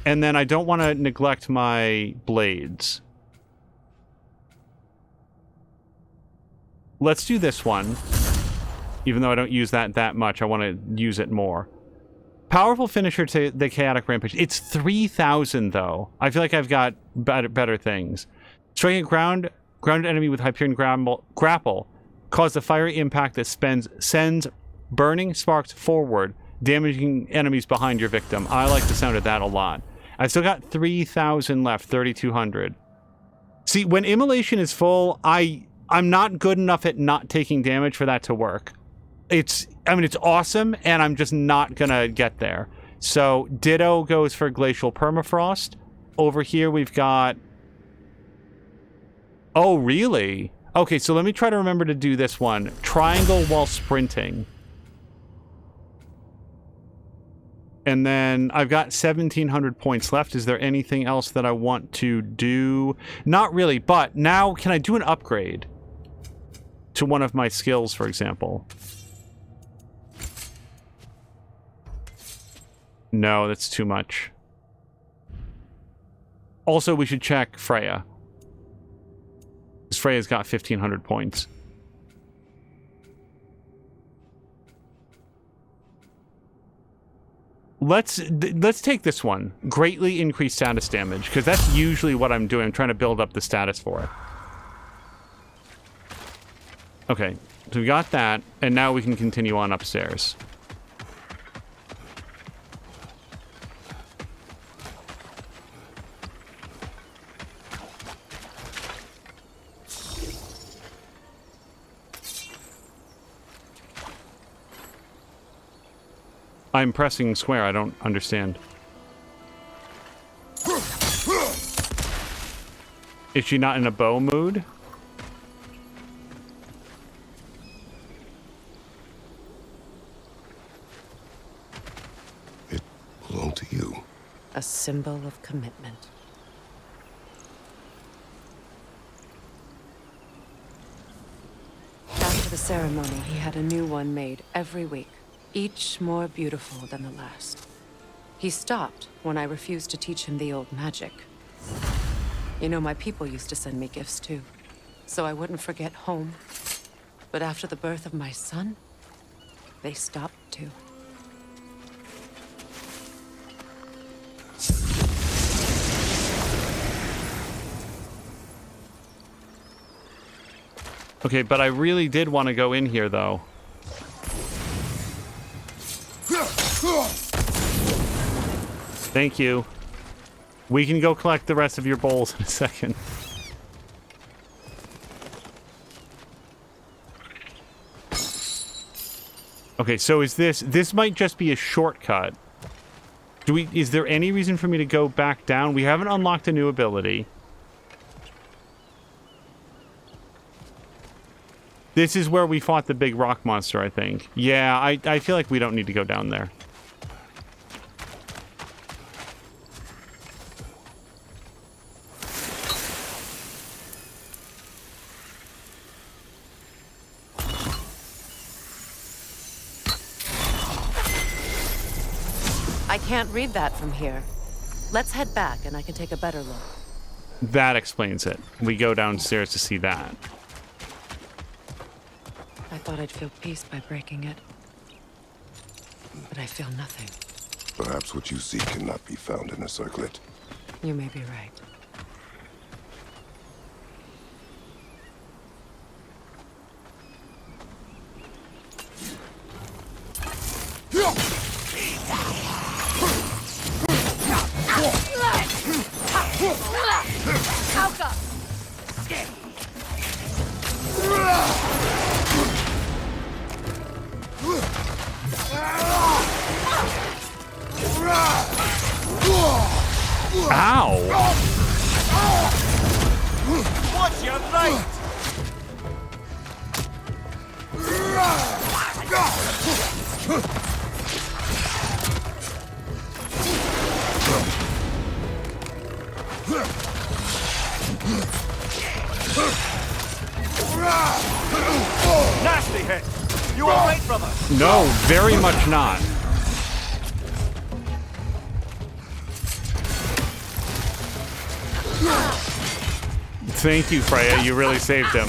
And then I don't want to neglect my blades. Let's do this one. Even though I don't use that much, I want to use it more. Powerful finisher to the Chaotic Rampage. It's 3,000, though. I feel like I've got better things. Striking a grounded enemy with Hyperion Grapple. Cause a fiery impact that sends burning sparks forward, damaging enemies behind your victim. I like the sound of that a lot. I've still got 3,000 left, 3,200. See, when Immolation is full, I'm not good enough at not taking damage for that to work. It's awesome, and I'm just not gonna get there. So, Ditto goes for Glacial Permafrost. Over here, we've got... Oh, really? Okay, so let me try to remember to do this one. Triangle while sprinting. And then I've got 1,700 points left. Is there anything else that I want to do? Not really, but now can I do an upgrade to one of my skills, for example? No, that's too much. Also, we should check Freya. Because Freya's got 1,500 points. Let's take this one. Greatly increased status damage, because that's usually what I'm doing. I'm trying to build up the status for it. Okay, so we got that, and now we can continue on upstairs. I'm pressing square, I don't understand. Is she not in a bow mood? It belonged to you. A symbol of commitment. After the ceremony, he had a new one made every week. Each more beautiful than the last. He stopped when I refused to teach him the old magic. You know, my people used to send me gifts too, so I wouldn't forget home. But after the birth of my son, they stopped too. Okay, but I really did want to go in here, though. Thank you. We can go collect the rest of your bowls in a second. Okay, so is this might just be a shortcut. Is there any reason for me to go back down? We haven't unlocked a new ability. This is where we fought the big rock monster, I think. Yeah, I feel like we don't need to go down there. I can't read that from here. Let's head back and I can take a better look. That explains it. We go downstairs to see that. I thought I'd feel peace by breaking it. But I feel nothing. Perhaps what you seek cannot be found in a circlet. You may be right. Ow! What's your fate? Nasty hit! You all right, brother? No, very much not. Thank you, Freya. You really saved him.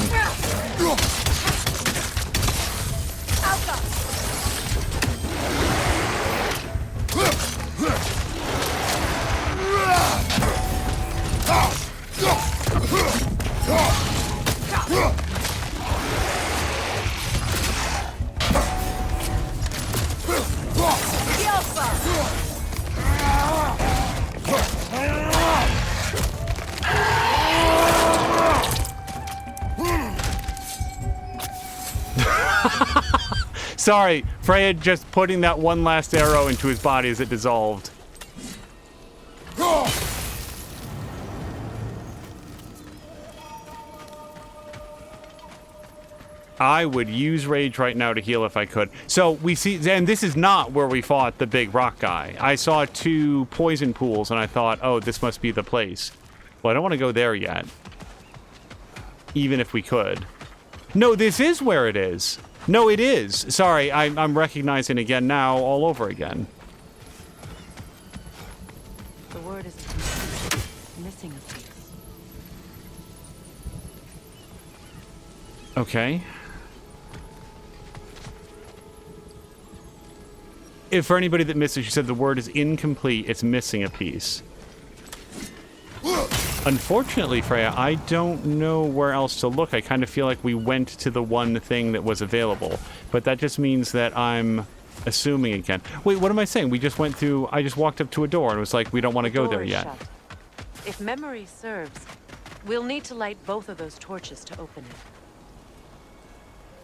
Sorry, Freya just putting that one last arrow into his body as it dissolved. I would use rage right now to heal if I could. So we see, and this is not where we fought the big rock guy. I saw 2 poison pools and I thought, oh, this must be the place. Well, I don't want to go there yet. Even if we could. No, this is where it is. No, it is. Sorry, I'm recognizing again now all over again. The word is missing a piece. Okay. If for anybody that missed it, she said the word is incomplete. It's missing a piece. Unfortunately, Freya, I don't know where else to look. I kind of feel like we went to the one thing that was available. But that just means that I'm assuming again. Wait, what am I saying? We just went through... I just walked up to a door and was like, we don't want to go there yet. Shut. If memory serves, we'll need to light both of those torches to open it.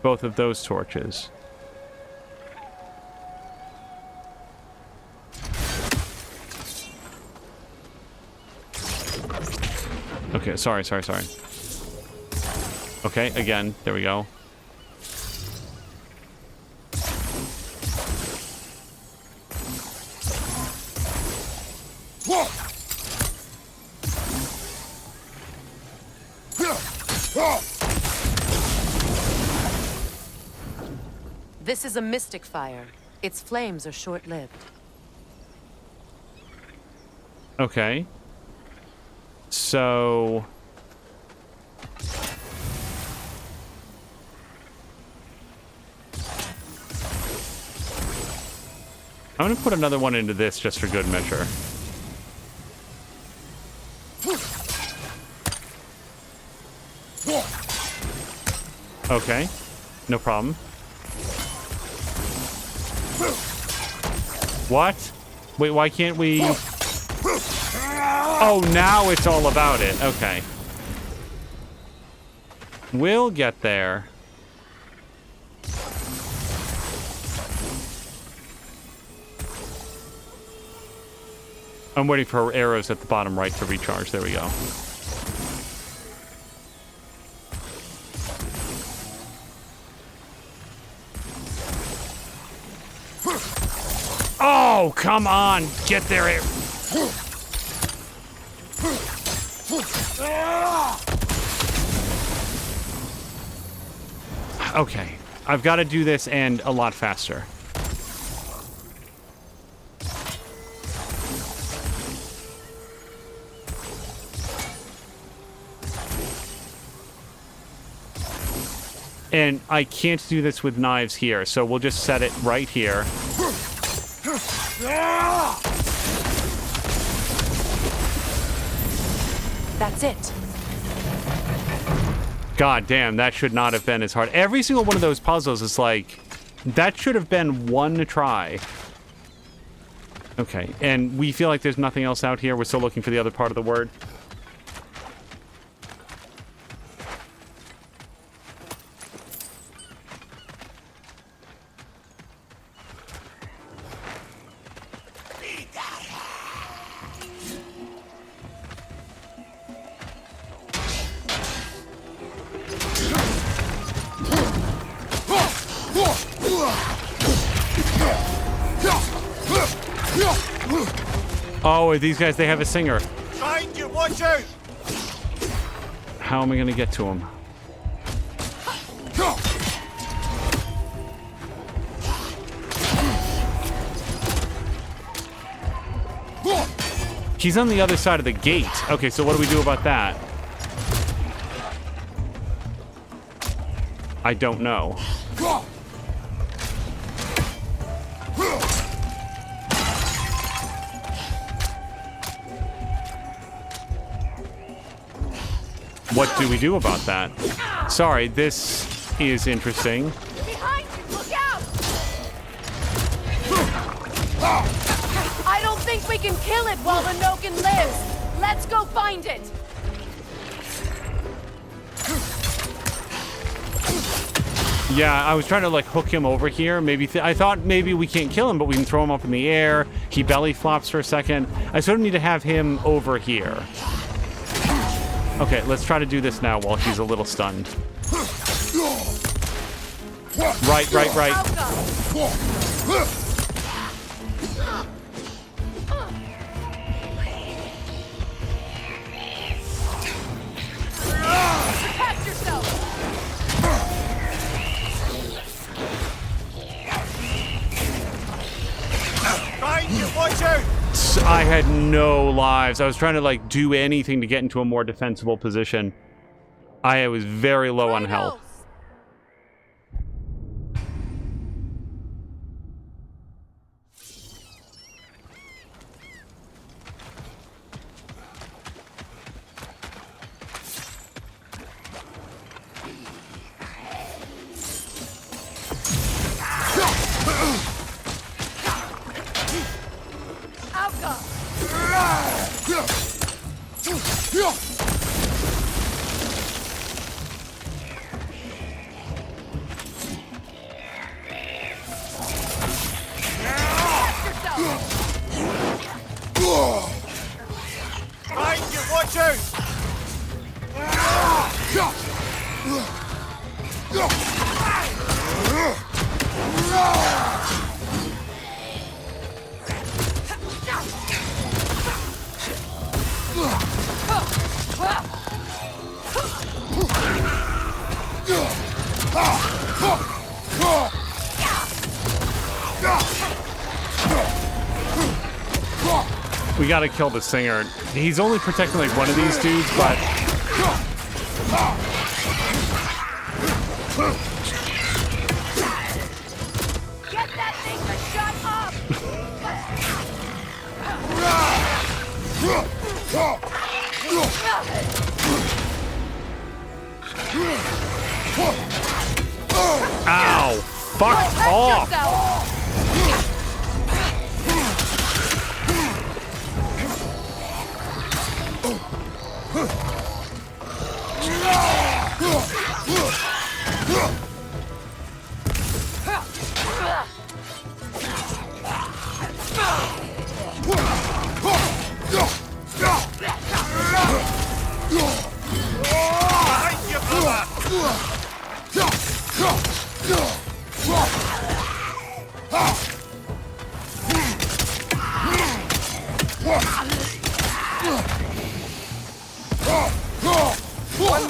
Both of those torches. Okay, sorry. Okay, again, there we go. This is a mystic fire. Its flames are short-lived. Okay. So... I'm gonna put another one into this just for good measure. Okay. No problem. What? Wait, why can't we... Oh, now it's all about it. Okay. We'll get there. I'm waiting for her arrows at the bottom right to recharge. There we go. Oh, come on. Get there. Okay. I've got to do this and a lot faster. And I can't do this with knives here, so we'll just set it right here. That's it. God damn, that should not have been as hard. Every single one of those puzzles is like, that should have been one try. Okay, and we feel like there's nothing else out here. We're still looking for the other part of the word. Oh, these guys, they have a singer. Behind you, watch out! How am I going to get to him? He's on the other side of the gate. Okay, so what do we do about that? I don't know. What do we do about that? Sorry, this is interesting. Behind you, look out! I don't think we can kill it while the Noken lives. Let's go find it. Yeah, I was trying to like hook him over here. Maybe I thought maybe we can't kill him, but we can throw him up in the air. He belly flops for a second. I sort of need to have him over here. Okay, let's try to do this now while he's a little stunned. Right. Protect yourself. Behind you, watch out! I had no lives. I was trying to like do anything to get into a more defensible position. I was very low on health. We gotta kill the singer. He's only protecting like one of these dudes, but... Get that thing to shut up! Ow! Fuck off!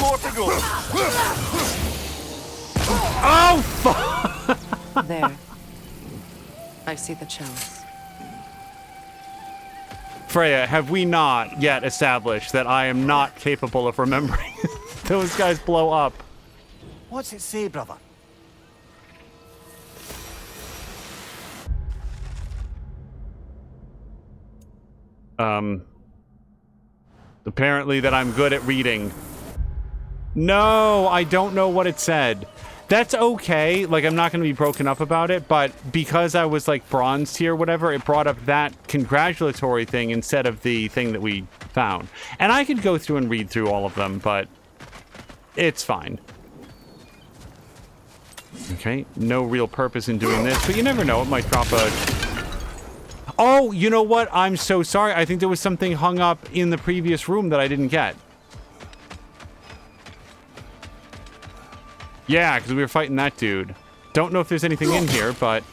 more to go. Oh, fuck! There. I see the chalice. Freya, have we not yet established that I am not capable of remembering those guys blow up? What's it say, brother? Apparently that I'm good at reading. No, I don't know what it said. That's okay. Like, I'm not going to be broken up about it, but because I was, like, bronze tier or whatever, it brought up that congratulatory thing instead of the thing that we found. And I could go through and read through all of them, but it's fine. Okay, no real purpose in doing this, but you never know. It might drop a... Oh, you know what? I'm so sorry. I think there was something hung up in the previous room that I didn't get. Yeah, because we were fighting that dude. Don't know if there's anything in here, but...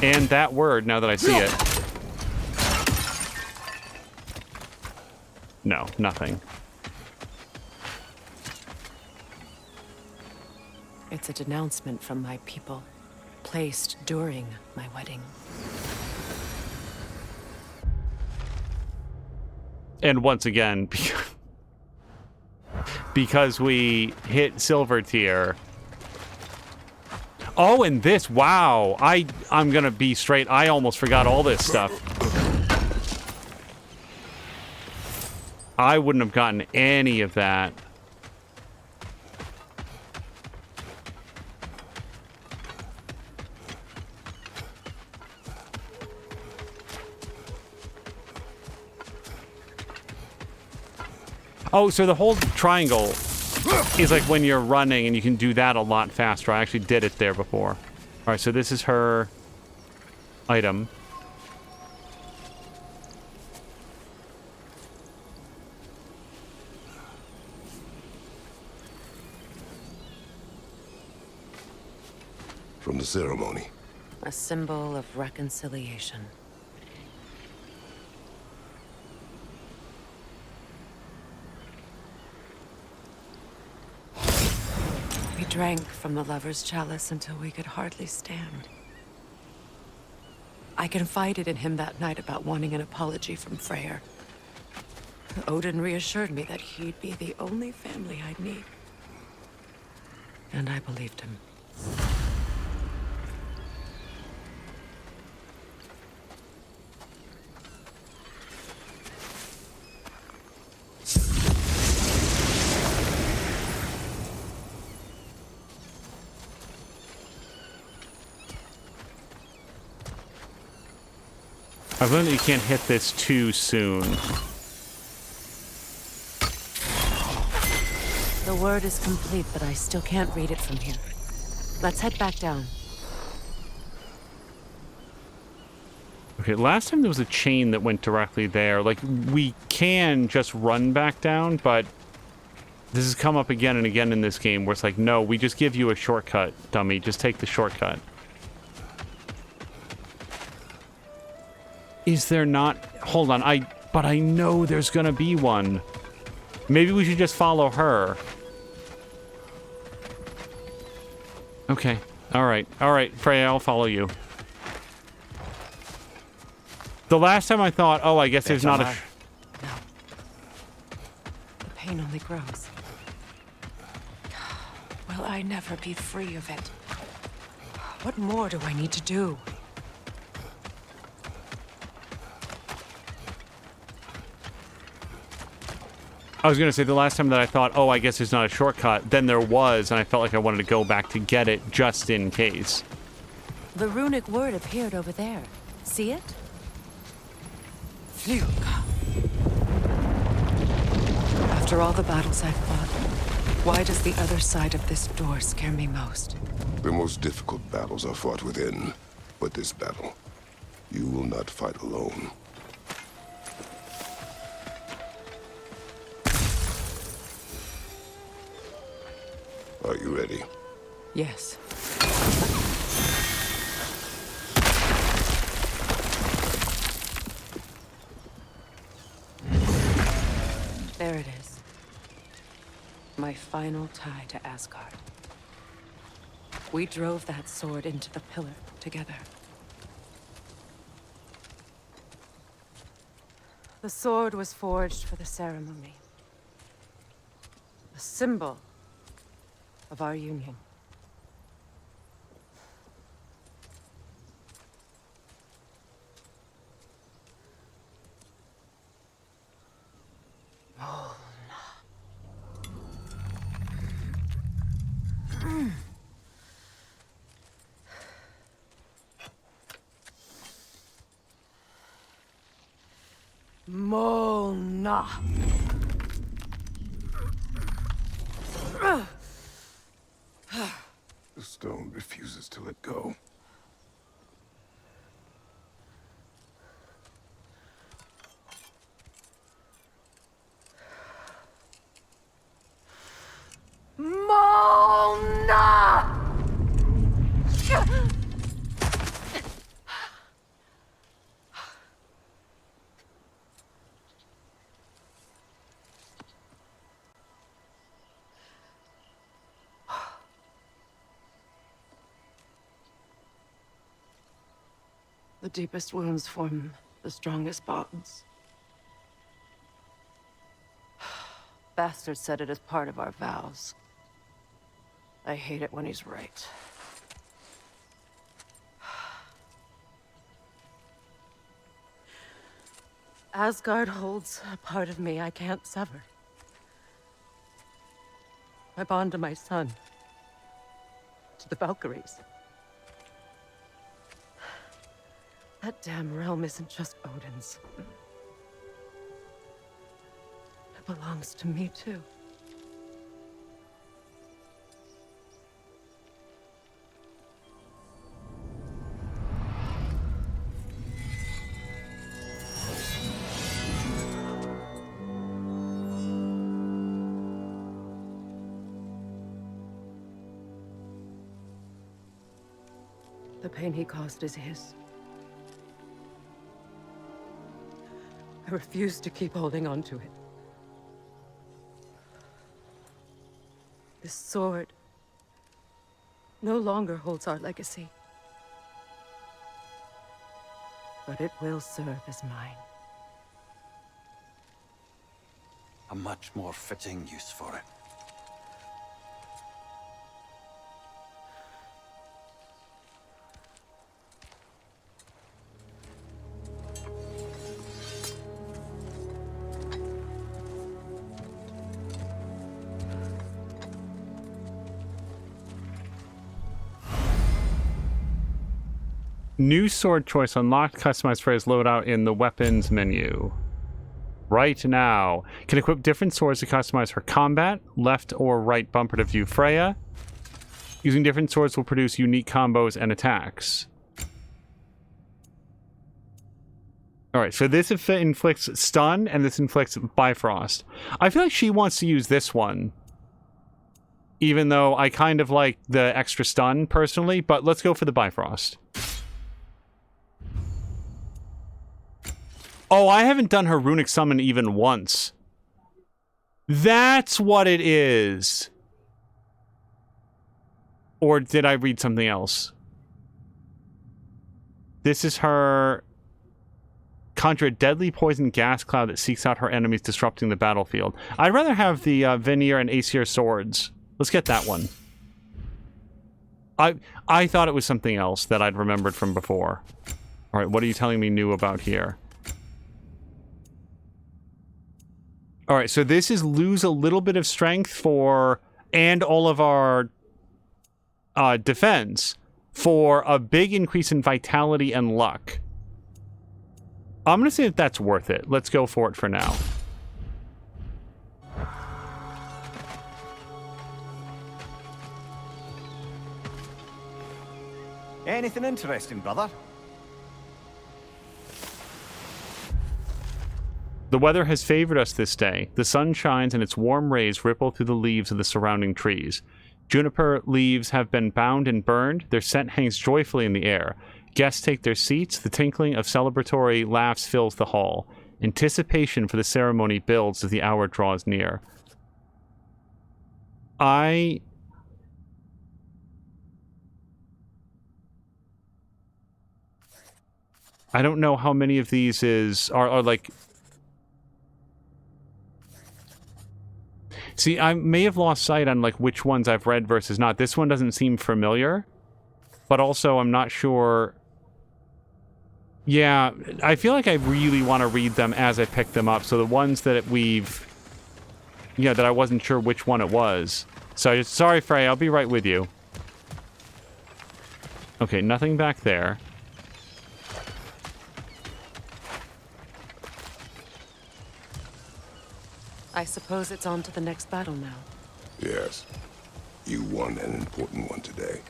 And that word, now that I see it. No, nothing. It's a denouncement from my people, placed during my wedding. And once again, because we hit silver tier. Oh, and this, wow. I'm gonna be straight. I almost forgot all this stuff. I wouldn't have gotten any of that. Oh, so the whole triangle is like when you're running, and you can do that a lot faster. I actually did it there before. All right, so this is her item. From the ceremony. A symbol of reconciliation. We drank from the lover's chalice until we could hardly stand. I confided in him that night about wanting an apology from Freya. Odin reassured me that he'd be the only family I'd need. And I believed him. I've learned that you can't hit this too soon. The word is complete, but I still can't read it from here. Let's head back down. Okay, last time there was a chain that went directly there. Like, we can just run back down, but this has come up again and again in this game where it's like, no, we just give you a shortcut, dummy. Just take the shortcut. Is there not? Hold on, but I know there's gonna be one. Maybe we should just follow her. Okay, all right, Freya, I'll follow you. The last time I thought, oh, I guess there's not a... No. The pain only grows. Will I never be free of it? What more do I need to do? I was going to say, the last time that I thought, oh, I guess there's not a shortcut, then there was, and I felt like I wanted to go back to get it just in case. The runic word appeared over there. See it? Phew. After all the battles I've fought, why does the other side of this door scare me most? The most difficult battles are fought within, but this battle, you will not fight alone. Are you ready? Yes. There it is. My final tie to Asgard. We drove that sword into the pillar together. The sword was forged for the ceremony. A symbol of our union. Mona. The stone refuses to let go. Mona! The deepest wounds form the strongest bonds. Bastard said it as part of our vows. I hate it when he's right. Asgard holds a part of me I can't sever. My bond to my son. To the Valkyries. That damn realm isn't just Odin's. It belongs to me, too. The pain he caused is his. I refuse to keep holding on to it. This sword no longer holds our legacy. But it will serve as mine. A much more fitting use for it. New sword choice unlocked. Customized Freya's loadout in the weapons menu. Right now. Can equip different swords to customize her combat. Left or right bumper to view Freya. Using different swords will produce unique combos and attacks. Alright, so this inflicts stun and this inflicts Bifrost. I feel like she wants to use this one. Even though I kind of like the extra stun personally, but let's go for the Bifrost. Oh, I haven't done her Runic summon even once. That's what it is. Or did I read something else? This is her... Conjure a deadly poison gas cloud that seeks out her enemies, disrupting the battlefield. I'd rather have the Vanir and Aesir swords. Let's get that one. I thought it was something else that I'd remembered from before. Alright, what are you telling me new about here? Alright, so this is lose a little bit of strength for... and all of our defense for a big increase in vitality and luck. I'm going to say that that's worth it. Let's go for it for now. Anything interesting, brother? The weather has favored us this day. The sun shines and its warm rays ripple through the leaves of the surrounding trees. Juniper leaves have been bound and burned. Their scent hangs joyfully in the air. Guests take their seats. The tinkling of celebratory laughs fills the hall. Anticipation for the ceremony builds as the hour draws near. I don't know how many of these are like... See, I may have lost sight on like which ones I've read versus not. This one doesn't seem familiar, but also I'm not sure. Yeah, I feel like I really want to read them as I pick them up. So the ones that that I wasn't sure which one it was. So sorry, Freya, I'll be right with you. Okay, nothing back there. I suppose it's on to the next battle now. Yes. You won an important one today.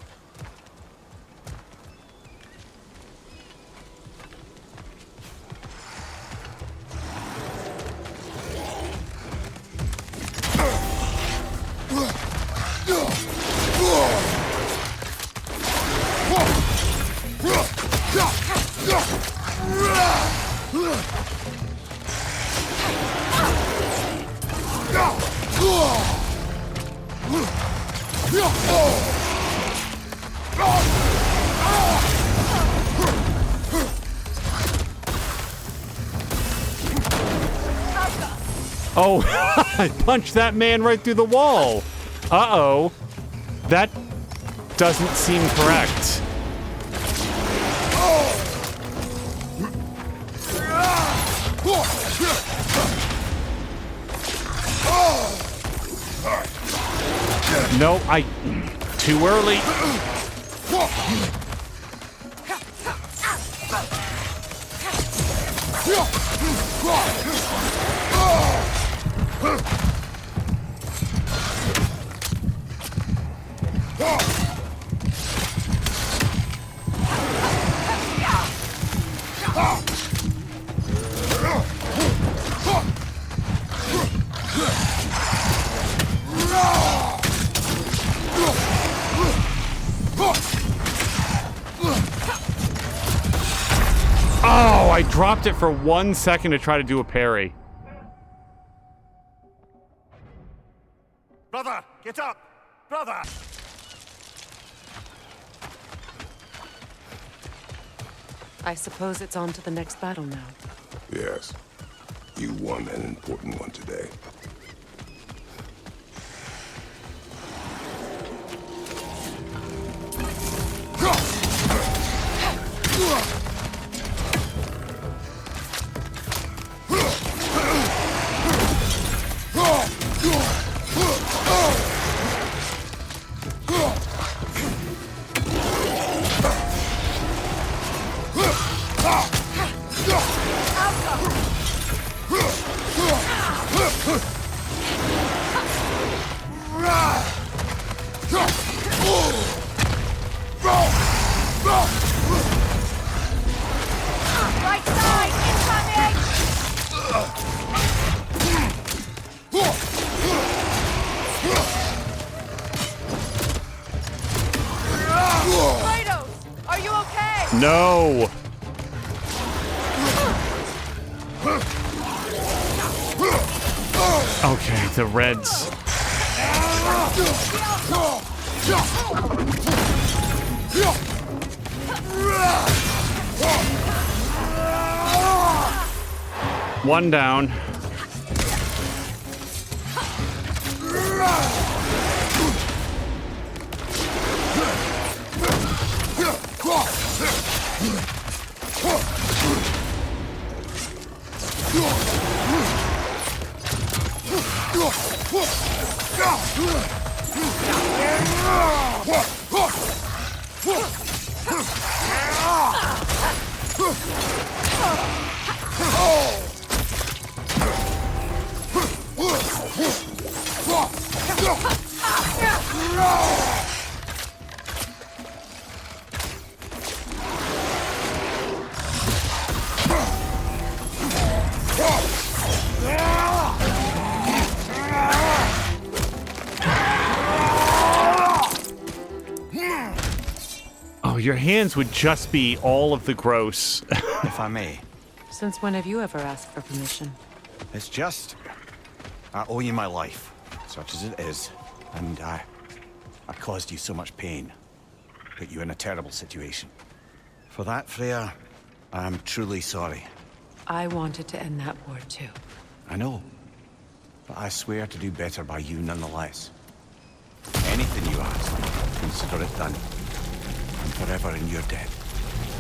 Oh, I punched that man right through the wall. Uh-oh. That doesn't seem correct. No, too early. Oh, I dropped it for 1 second to try to do a parry. Brother, get up! Brother! I suppose it's on to the next battle now. Yes. You won an important one today. Right side, incoming! Kratos, are you okay? No. Okay, the Reds. One down. Oh, your hands would just be all of the gross. If I may. Since when have you ever asked for permission? It's just... I owe you my life, such as it is. And I caused you so much pain. Put you in a terrible situation. For that, Freya, I'm truly sorry. I wanted to end that war too. I know. But I swear to do better by you nonetheless. Anything you ask, consider it done. I'm forever in your debt.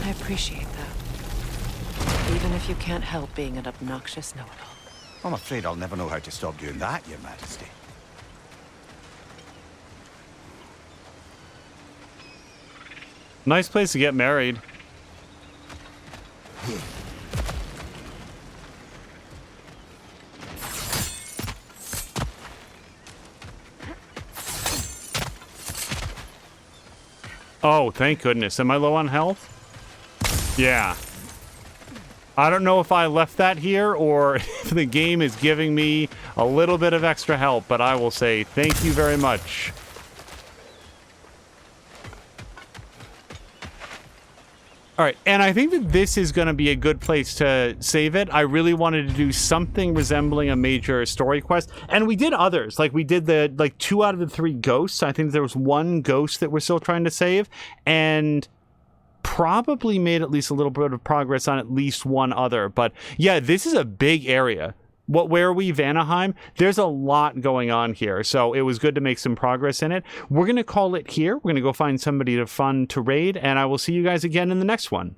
I appreciate that. Even if you can't help being an obnoxious know-it-all. I'm afraid I'll never know how to stop doing that, Your Majesty. Nice place to get married. Oh, thank goodness. Am I low on health? Yeah. I don't know if I left that here or if the game is giving me a little bit of extra help, but I will say thank you very much. All right, and I think that this is going to be a good place to save it. I really wanted to do something resembling a major story quest, and we did others. Like, we did the 2 out of the 3 ghosts. I think there was 1 ghost that we're still trying to save, and probably made at least a little bit of progress on at least 1 other. But yeah, this is a big area. Where are we? Vanaheim? There's a lot going on here, so it was good to make some progress in it. We're going to call it here. We're going to go find somebody fun to raid, and I will see you guys again in the next one.